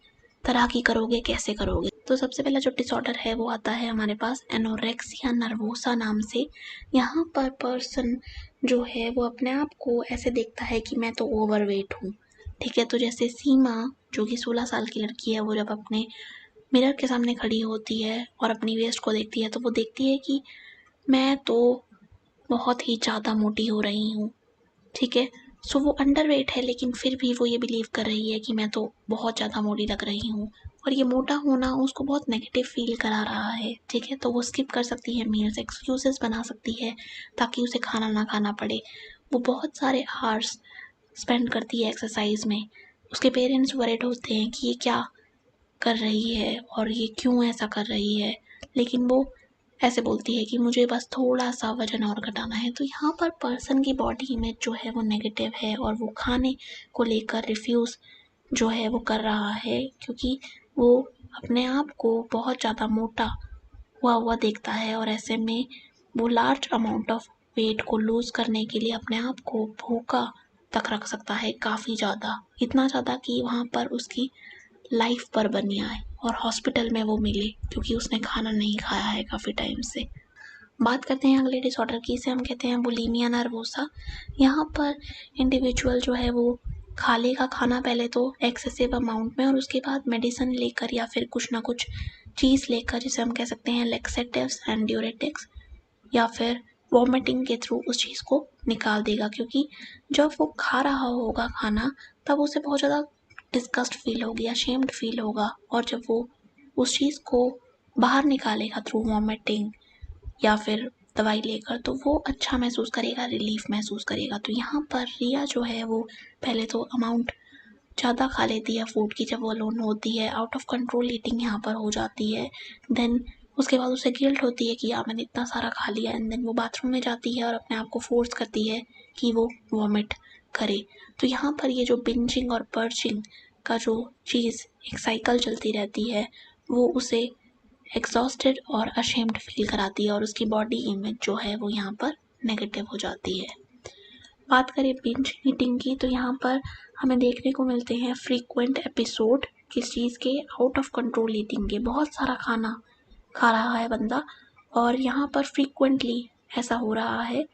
तरह की करोगे, कैसे करोगे। तो सबसे पहला जो डिसऑर्डर है वो आता है हमारे पास एनोरेक्सिया नर्वोसा नाम से। यहाँ पर पर्सन जो है वो अपने आप को ऐसे देखता है कि मैं तो ओवरवेट हूँ। ठीक है। तो जैसे सीमा जो कि 16 साल की लड़की है, वो जब अपने मिरर के सामने खड़ी होती है और अपनी वेस्ट को देखती है तो वो देखती है कि मैं तो बहुत ही ज़्यादा मोटी हो रही हूँ। ठीक है। सो वो अंडरवेट है, लेकिन फिर भी वो ये बिलीव कर रही है कि मैं तो बहुत ज़्यादा मोटी लग रही हूँ, और ये मोटा होना उसको बहुत नेगेटिव फील करा रहा है। ठीक है। तो वो स्किप कर सकती है मील्स, एक्सक्यूजेस बना सकती है ताकि उसे खाना ना खाना पड़े। वो बहुत सारे आवर्स स्पेंड करती है एक्सरसाइज में। उसके पेरेंट्स वरीड होते हैं कि ये क्या कर रही है और ये क्यों ऐसा कर रही है, लेकिन वो ऐसे बोलती है कि मुझे बस थोड़ा सा वजन और घटाना है। तो यहाँ पर पर्सन की बॉडी इमेज जो है वो नेगेटिव है और वो खाने को लेकर रिफ्यूज़ जो है वो कर रहा है, क्योंकि वो अपने आप को बहुत ज़्यादा मोटा हुआ देखता है, और ऐसे में वो लार्ज अमाउंट ऑफ वेट को लूज़ करने के लिए अपने आप को भूखा तक रख सकता है, काफ़ी ज़्यादा, इतना ज़्यादा कि वहाँ पर उसकी लाइफ पर बनी आए और हॉस्पिटल में वो मिले क्योंकि उसने खाना नहीं खाया है काफ़ी टाइम से। बात करते हैं अगले डिसऑर्डर की। इसे हम कहते हैं बुलिमिया नर्वोसा। यहाँ पर इंडिविजुअल जो है वो खा लेगा खाना पहले तो एक्सेसिव अमाउंट में, और उसके बाद मेडिसिन लेकर या फिर कुछ ना कुछ चीज़ लेकर, जिसे हम कह सकते हैं लेक्सेटिव्स एंड ड्यूरेटिक्स, या फिर वॉमिटिंग के थ्रू उस चीज़ को निकाल देगा, क्योंकि जब वो खा रहा होगा खाना तब उसे बहुत ज़्यादा डिस्गस्ट फील होगी, अशेम्ड फील होगा, और जब वो उस चीज़ को बाहर निकालेगा थ्रू वॉमिटिंग या फिर दवाई लेकर तो वो अच्छा महसूस करेगा, रिलीफ महसूस करेगा। तो यहाँ पर रिया जो है वो पहले तो अमाउंट ज़्यादा खा लेती है फूड की जब वो अलोन होती है, आउट ऑफ कंट्रोल ईटिंग यहाँ पर हो जाती है। देन उसके बाद उसे गिल्ट होती है कि यार मैंने इतना सारा खा लिया, एंड देन वो बाथरूम में जाती है और अपने आप को फोर्स करती है कि वो वॉमिट करे। तो यहाँ पर ये जो बिंजिंग और पर्चिंग का जो चीज़ एक साइकिल चलती रहती है वो उसे एग्जॉस्टेड और अशेम्ड फील कराती है, और उसकी बॉडी इमेज जो है वो यहाँ पर नेगेटिव हो जाती है। बात करें बिंज ईटिंग की, तो यहाँ पर हमें देखने को मिलते हैं फ्रीक्वेंट एपिसोड किस चीज़ के, आउट ऑफ कंट्रोल ईटिंग के। बहुत सारा खाना खा रहा है बंदा और यहाँ पर फ्रीक्वेंटली ऐसा हो रहा है,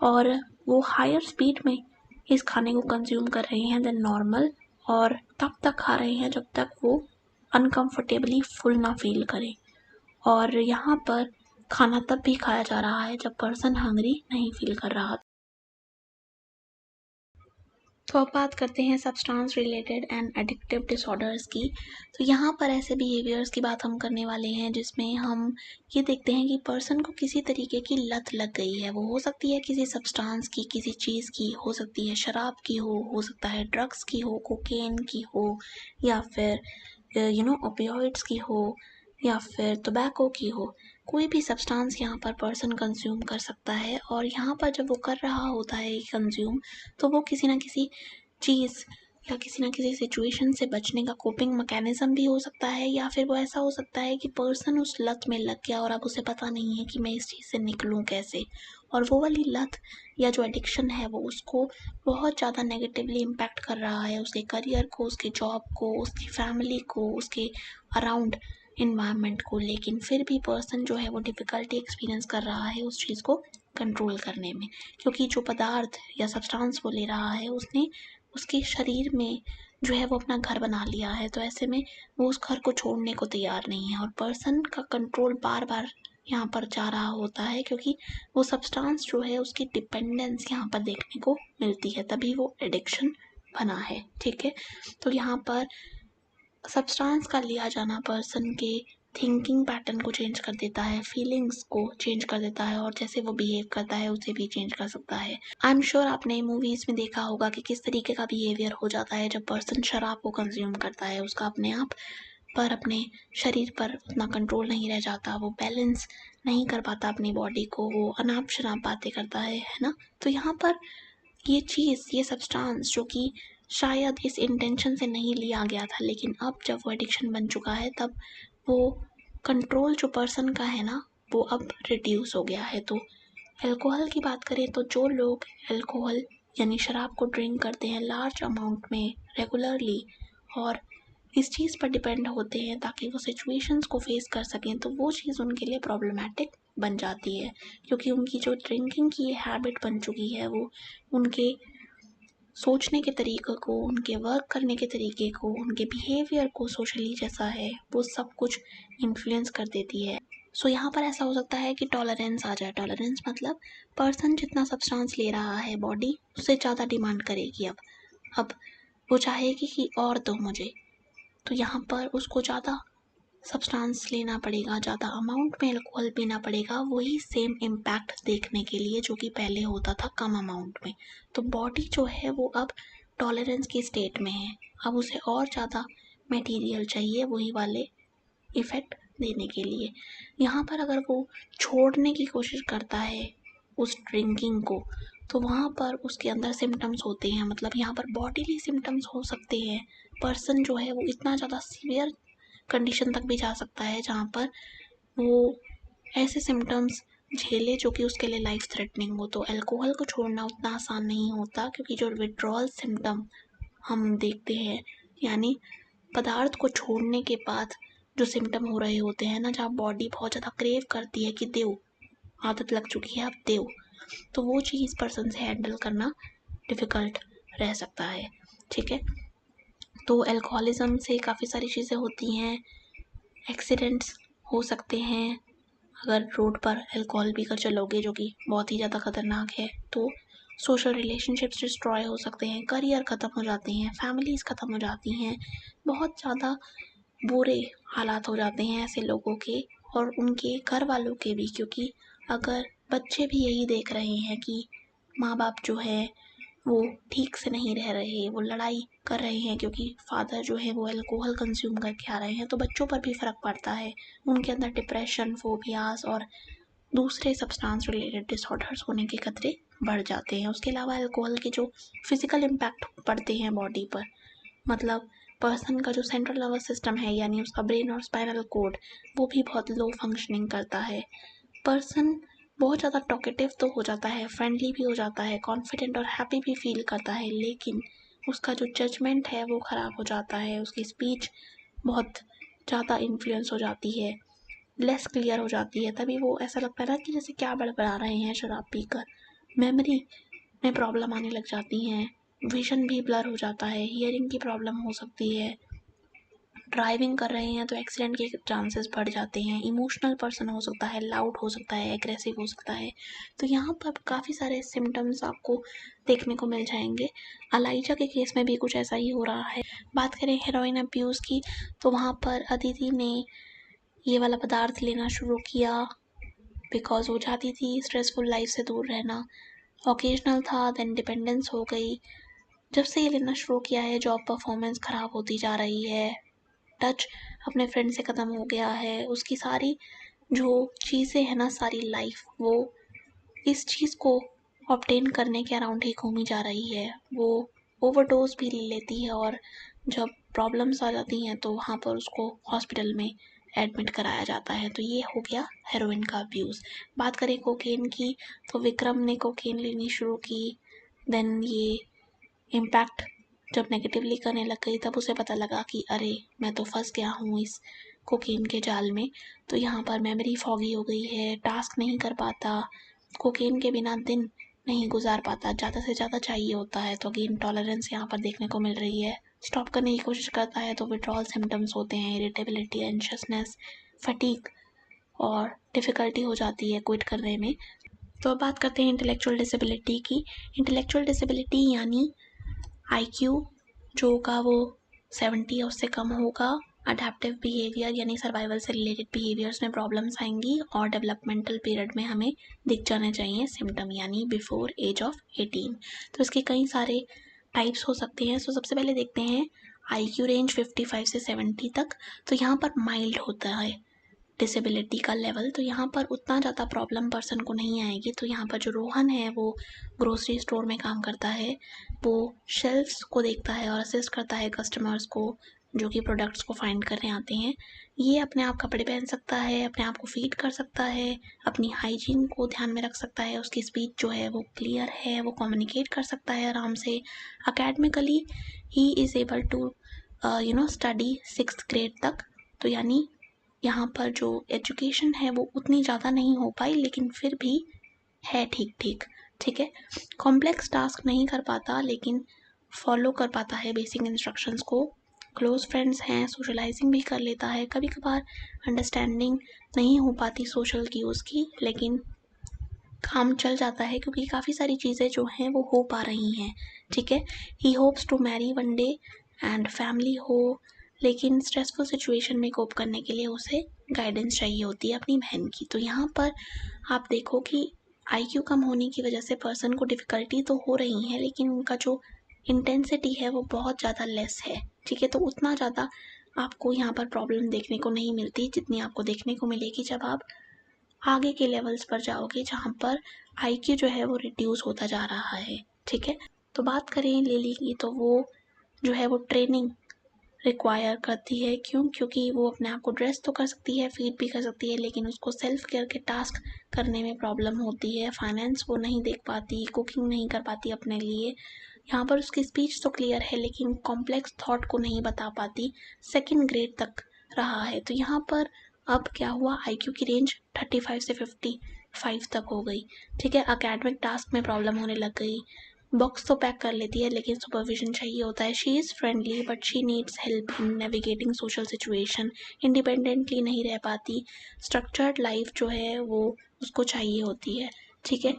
और वो हायर स्पीड में इस खाने को कंज्यूम कर रहे हैं देन नॉर्मल, और तब तक खा रहे हैं जब तक वो अनकंफर्टेबली फुल ना फील करें। और यहाँ पर खाना तब भी खाया जा रहा है जब पर्सन हंग्री नहीं फील कर रहा। तो अब बात करते हैं substance related and addictive disorders की। तो यहाँ पर ऐसे बिहेवियर्स की बात हम करने वाले हैं जिसमें हम ये देखते हैं कि पर्सन को किसी तरीके की लत लग गई है। वो हो सकती है किसी सब्सटेंस की, किसी चीज़ की, हो सकती है शराब की हो सकता है ड्रग्स की हो, कोकेन की हो, या फिर ओपियोइड्स की हो, या फिर टोबैको की हो। कोई भी सब्सटेंस यहाँ पर पर्सन कंज्यूम कर सकता है, और यहाँ पर जब वो कर रहा होता है कंज्यूम, तो वो किसी ना किसी चीज़ या किसी ना किसी सिचुएशन से बचने का कोपिंग मैकेनिज्म भी हो सकता है, या फिर वो ऐसा हो सकता है कि पर्सन उस लत में लग गया और अब उसे पता नहीं है कि मैं इस चीज़ से निकलूं कैसे, और वो वाली लत या जो एडिक्शन है वो उसको बहुत ज़्यादा नेगेटिवली इम्पैक्ट कर रहा है, उसके करियर को, उसके जॉब को, उसकी फैमिली को, उसके अराउंड इन्वायरमेंट को। लेकिन फिर भी पर्सन जो है वो डिफ़िकल्टी एक्सपीरियंस कर रहा है उस चीज़ को कंट्रोल करने में, क्योंकि जो पदार्थ या सब्सटेंस वो ले रहा है उसने उसके शरीर में जो है वो अपना घर बना लिया है। तो ऐसे में वो उस घर को छोड़ने को तैयार नहीं है, और पर्सन का कंट्रोल बार बार यहाँ पर जा रहा होता है, क्योंकि वो सब्सटेंस जो है उसकी डिपेंडेंस यहाँ पर देखने को मिलती है, तभी वो एडिक्शन बना है। ठीक है, तो यहाँ पर सब्सटेंस का लिया जाना पर्सन के थिंकिंग पैटर्न को चेंज कर देता है, फीलिंग्स को चेंज कर देता है, और जैसे वो बिहेव करता है उसे भी चेंज कर सकता है। आई एम श्योर आपने मूवीज़ में देखा होगा कि किस तरीके का बिहेवियर हो जाता है जब पर्सन शराब को कंज्यूम करता है। उसका अपने आप पर, अपने शरीर पर उतना कंट्रोल नहीं रह जाता, वो बैलेंस नहीं कर पाता अपनी बॉडी को, वो अनाप शनाप बातें करता है ना। तो यहाँ पर ये चीज़, ये सब्सटेंस जो कि शायद इस इंटेंशन से नहीं लिया गया था, लेकिन अब जब वो एडिक्शन बन चुका है तब वो कंट्रोल जो पर्सन का है ना वो अब रिड्यूस हो गया है। तो अल्कोहल की बात करें तो जो लोग अल्कोहल यानी शराब को ड्रिंक करते हैं लार्ज अमाउंट में रेगुलरली, और इस चीज़ पर डिपेंड होते हैं ताकि वो सिचुएशंस को फेस कर सकें, तो वो चीज़ उनके लिए प्रॉब्लमेटिक बन जाती है, क्योंकि उनकी जो ड्रिंकिंग की हैबिट बन चुकी है वो उनके सोचने के तरीक़े को, उनके वर्क करने के तरीके को, उनके बिहेवियर को, सोशली जैसा है वो सब कुछ इन्फ्लुएंस कर देती है। सो यहाँ पर ऐसा हो सकता है कि टॉलरेंस आ जाए। टॉलरेंस मतलब पर्सन जितना सब्सटेंस ले रहा है बॉडी उससे ज़्यादा डिमांड करेगी। अब वो चाहेगी कि और दो मुझे, तो यहाँ पर उसको ज़्यादा सब्सटेंस लेना पड़ेगा, ज़्यादा अमाउंट में अल्कोहल पीना पड़ेगा, वही सेम इम्पैक्ट देखने के लिए जो कि पहले होता था कम अमाउंट में। तो बॉडी जो है वो अब टॉलरेंस की स्टेट में है, अब उसे और ज़्यादा मटेरियल चाहिए वही वाले इफ़ेक्ट देने के लिए। यहाँ पर अगर वो छोड़ने की कोशिश करता है उस ड्रिंकिंग को, तो वहाँ पर उसके अंदर सिम्टम्स होते हैं, मतलब यहाँ पर बॉडीली सिम्टम्स हो सकते हैं। पर्सन जो है वो इतना ज़्यादा सीवियर कंडीशन तक भी जा सकता है जहाँ पर वो ऐसे सिम्टम्स झेले जो कि उसके लिए लाइफ थ्रेटनिंग हो। तो अल्कोहल को छोड़ना उतना आसान नहीं होता, क्योंकि जो विड्रॉल सिम्टम हम देखते हैं, यानी पदार्थ को छोड़ने के बाद जो सिम्टम हो रहे होते हैं ना, जहाँ बॉडी बहुत ज़्यादा क्रेव करती है कि देव, आदत लग चुकी है अब देव, तो वो चीज़ पर्सन से हैंडल करना डिफ़िकल्ट रह सकता है। ठीक है, तो अल्कोहलिज्म से काफ़ी सारी चीज़ें होती हैं, एक्सीडेंट्स हो सकते हैं अगर रोड पर अल्कोहल पीकर चलोगे, जो कि बहुत ही ज़्यादा ख़तरनाक है। तो सोशल रिलेशनशिप्स डिस्ट्रॉय हो सकते हैं, करियर ख़त्म हो जाते हैं, फैमिलीज़ ख़त्म हो जाती हैं, बहुत ज़्यादा बुरे हालात हो जाते हैं ऐसे लोगों के और उनके घर वालों के भी, क्योंकि अगर बच्चे भी यही देख रहे हैं कि माँ बाप जो है वो ठीक से नहीं रह रहे, वो लड़ाई कर रहे हैं क्योंकि फादर जो है वो अल्कोहल कंज्यूम करके आ रहे हैं, तो बच्चों पर भी फ़र्क पड़ता है। उनके अंदर डिप्रेशन, फोबियाज़ और दूसरे सब्सटेंस रिलेटेड डिसऑर्डर्स होने के खतरे बढ़ जाते हैं। उसके अलावा अल्कोहल के जो फिज़िकल इम्पैक्ट पड़ते हैं बॉडी पर, मतलब पर्सन का जो सेंट्रल नर्वस सिस्टम है यानी उसका ब्रेन और स्पाइनल कोड, वो भी बहुत लो फंक्शनिंग करता है। पर्सन बहुत ज़्यादा टॉकेटिव तो हो जाता है, फ्रेंडली भी हो जाता है, कॉन्फिडेंट और हैप्पी भी फील करता है, लेकिन उसका जो जजमेंट है वो ख़राब हो जाता है, उसकी स्पीच बहुत ज़्यादा इन्फ्लुएंस हो जाती है, लेस क्लियर हो जाती है। तभी वो ऐसा लगता है ना कि जैसे क्या बड़बड़ा रहे हैं शराब पीकर। मेमोरी में प्रॉब्लम आने लग जाती हैं, विज़न भी ब्लर हो जाता है, हियरिंग की प्रॉब्लम हो सकती है, ड्राइविंग कर रहे हैं तो एक्सीडेंट के चांसेस बढ़ जाते हैं, इमोशनल पर्सन हो सकता है, लाउड हो सकता है, एग्रेसिव हो सकता है। तो यहाँ पर काफ़ी सारे सिम्टम्स आपको देखने को मिल जाएंगे। अलाइजा के केस में भी कुछ ऐसा ही हो रहा है। बात करें हेरोइन अब्यूज़ की, तो वहाँ पर अदिति ने ये वाला पदार्थ लेना शुरू किया बिकॉज वो चाहती थी स्ट्रेसफुल लाइफ से दूर रहना। ओकेजनल था, देन डिपेंडेंस हो गई। जब से ये लेना शुरू किया है, जॉब परफॉर्मेंस ख़राब होती जा रही है, टच अपने फ्रेंड से ख़त्म हो गया है, उसकी सारी जो चीज़ें हैं ना, सारी लाइफ वो इस चीज़ को ऑब्टेन करने के अराउंड ही घूमी जा रही है। वो ओवरडोज भी ले लेती है और जब प्रॉब्लम्स आ जाती हैं तो वहाँ पर उसको हॉस्पिटल में एडमिट कराया जाता है। तो ये हो गया हेरोइन का अब्यूज़। बात करें कोकेन की, तो विक्रम ने कोकेन लेनी शुरू की, देन ये इम्पैक्ट जब नेगेटिवली करने लग गई तब उसे पता लगा कि अरे मैं तो फंस गया हूँ इस कोकेन के जाल में। तो यहाँ पर मेमोरी फॉगी हो गई है, टास्क नहीं कर पाता, कोकेन के बिना दिन नहीं गुजार पाता, ज़्यादा से ज़्यादा चाहिए होता है। तो अगेन टॉलरेंस यहाँ पर देखने को मिल रही है। स्टॉप करने की कोशिश करता है तो विड्रॉल सिम्टम्स होते हैं, इरिटेबिलिटी, एंशियसनेस, फटीग और डिफ़िकल्टी हो जाती है क्विट करने में। तो अब बात करते हैं इंटेलेक्चुअल डिसेबिलिटी की। इंटेलेक्चुअल डिसेबिलिटी यानी IQ जो होगा वो 70 या उससे कम होगा। अडेप्टिव बिहेवियर यानी सर्वाइवल से रिलेटेड बिहेवियर्स में प्रॉब्लम्स आएंगी और डेवलपमेंटल पीरियड में हमें दिख जाने चाहिए सिम्टम, यानी बिफोर एज ऑफ 18। तो इसके कई सारे टाइप्स हो सकते हैं। सो सबसे पहले देखते हैं IQ रेंज 55 से 70 तक। तो यहाँ पर माइल्ड होता है डिसेबिलिटी का लेवल, तो यहाँ पर उतना ज़्यादा प्रॉब्लम पर्सन को नहीं आएगी। तो यहाँ पर जो रोहन है वो ग्रोसरी स्टोर में काम करता है, वो शेल्फ्स को देखता है और असिस्ट करता है कस्टमर्स को जो कि प्रोडक्ट्स को फाइंड करने आते हैं। ये अपने आप कपड़े पहन सकता है, अपने आप को फीड कर सकता है, अपनी हाइजीन को ध्यान में रख सकता है, उसकी स्पीच जो है वो क्लियर है, वो कम्युनिकेट कर सकता है आराम से। Academically he is able to study 6th grade तक। तो यानी यहाँ पर जो एजुकेशन है वो उतनी ज़्यादा नहीं हो पाई, लेकिन फिर भी है ठीक ठीक, ठीक है। कॉम्प्लेक्स टास्क नहीं कर पाता लेकिन फॉलो कर पाता है बेसिक इंस्ट्रक्शंस को। क्लोज फ्रेंड्स हैं, सोशलाइजिंग भी कर लेता है, कभी कभार अंडरस्टैंडिंग नहीं हो पाती सोशल की उसकी, लेकिन काम चल जाता है क्योंकि काफ़ी सारी चीज़ें जो हैं वो हो पा रही हैं, ठीक है। He hopes to marry one day and family हो, लेकिन स्ट्रेसफुल सिचुएशन में कोप करने के लिए उसे गाइडेंस चाहिए होती है अपनी बहन की। तो यहाँ पर आप देखो कि IQ कम होने की वजह से पर्सन को डिफ़िकल्टी तो हो रही है, लेकिन उनका जो इंटेंसिटी है वो बहुत ज़्यादा लेस है, ठीक है। तो उतना ज़्यादा आपको यहाँ पर प्रॉब्लम देखने को नहीं मिलती जितनी आपको देखने को मिलेगी जब आप आगे के लेवल्स पर जाओगे जहाँ पर IQ जो है वो रिड्यूस होता जा रहा है, ठीक है। तो बात करें लिली की, तो वो जो है वो ट्रेनिंग रिक्वायर करती है। क्यों? क्योंकि वो अपने आप को ड्रेस तो कर सकती है, फीड भी कर सकती है, लेकिन उसको सेल्फ केयर के टास्क करने में प्रॉब्लम होती है। फाइनेंस वो नहीं देख पाती, कुकिंग नहीं कर पाती अपने लिए। यहाँ पर उसकी स्पीच तो क्लियर है लेकिन कॉम्प्लेक्स थॉट को नहीं बता पाती। 2nd ग्रेड तक रहा है। तो यहाँ पर अब क्या हुआ, IQ की रेंज 35 से 55 तक हो गई, ठीक है। अकेडमिक टास्क में प्रॉब्लम होने लग गई। बॉक्स तो पैक कर लेती है लेकिन सुपरविजन चाहिए होता है। She is friendly but she needs help in navigating social situation. Independently नहीं रह पाती, स्ट्रक्चर्ड लाइफ जो है वो उसको चाहिए होती है, ठीक है।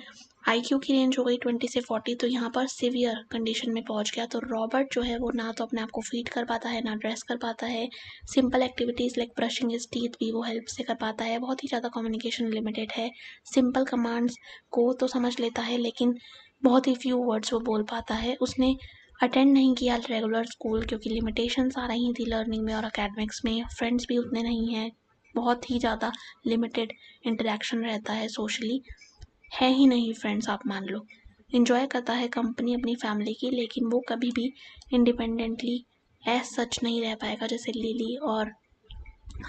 IQ की रेंज हो गई 20 से 40, तो यहाँ पर सिवियर कंडीशन में पहुँच गया। तो रॉबर्ट जो है वो ना तो अपने आप को फीड कर पाता है, ना ड्रेस कर पाता है। Simple activities like brushing his teeth भी वो हेल्प से कर पाता है। बहुत ही ज़्यादा कम्युनिकेशन लिमिटेड है। सिंपल कमांड्स को तो समझ लेता है लेकिन बहुत ही फ्यू वर्ड्स वो बोल पाता है। उसने अटेंड नहीं किया रेगुलर स्कूल क्योंकि लिमिटेशंस आ रही थी लर्निंग में और अकेडमिक्स में। फ्रेंड्स भी उतने नहीं हैं, बहुत ही ज़्यादा लिमिटेड इंटरेक्शन रहता है सोशली, है ही नहीं फ्रेंड्स आप मान लो। इंजॉय करता है कंपनी अपनी फैमिली की, लेकिन वो कभी भी इंडिपेंडेंटली एज सच नहीं रह पाएगा जैसे लिली और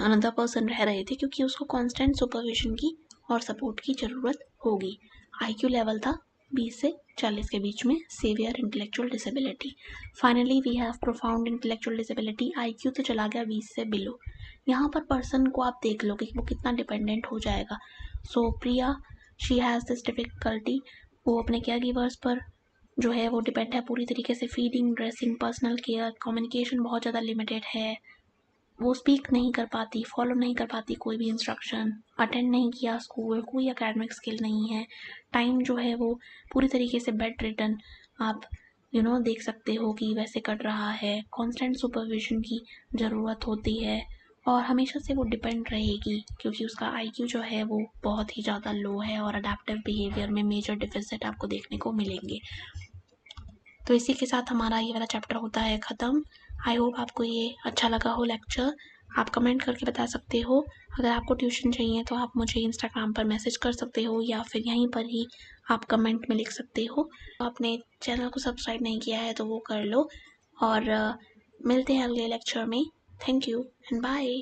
अनदर पर्सन रह रहे थे, क्योंकि उसको कांस्टेंट सुपरविजन की और सपोर्ट की ज़रूरत होगी। IQ लेवल था 20 से 40 के बीच में। Severe intellectual disability. Finally we have profound intellectual disability. IQ तो चला गया 20 से बिलो। यहाँ पर पर्सन को आप देख लो कि वो कितना डिपेंडेंट हो जाएगा। सो प्रिया, शी हैज़ दिस डिफ़िकल्टी वो अपने केयर गिवर्स पर जो है वो डिपेंड है पूरी तरीके से। Feeding, dressing, personal care, communication बहुत ज़्यादा लिमिटेड है। वो स्पीक नहीं कर पाती, फॉलो नहीं कर पाती कोई भी इंस्ट्रक्शन, अटेंड नहीं किया स्कूल, कोई एकेडमिक स्किल नहीं है। टाइम जो है वो पूरी तरीके से बेड रिटन आप देख सकते हो कि वैसे कट रहा है। कांस्टेंट सुपरविजन की ज़रूरत होती है और हमेशा से वो डिपेंड रहेगी क्योंकि उसका आईक्यू जो है वो बहुत ही ज़्यादा लो है और अडेप्टिव बिहेवियर में मेजर डिफिसिट आपको देखने को मिलेंगे। तो इसी के साथ हमारा ये वाला चैप्टर होता है ख़त्म। आई होप आपको ये अच्छा लगा हो लेक्चर। आप कमेंट करके बता सकते हो। अगर आपको ट्यूशन चाहिए तो आप मुझे इंस्टाग्राम पर मैसेज कर सकते हो या फिर यहीं पर ही आप कमेंट में लिख सकते हो। आपने चैनल को सब्सक्राइब नहीं किया है तो वो कर लो और मिलते हैं अगले लेक्चर में। Thank you and bye.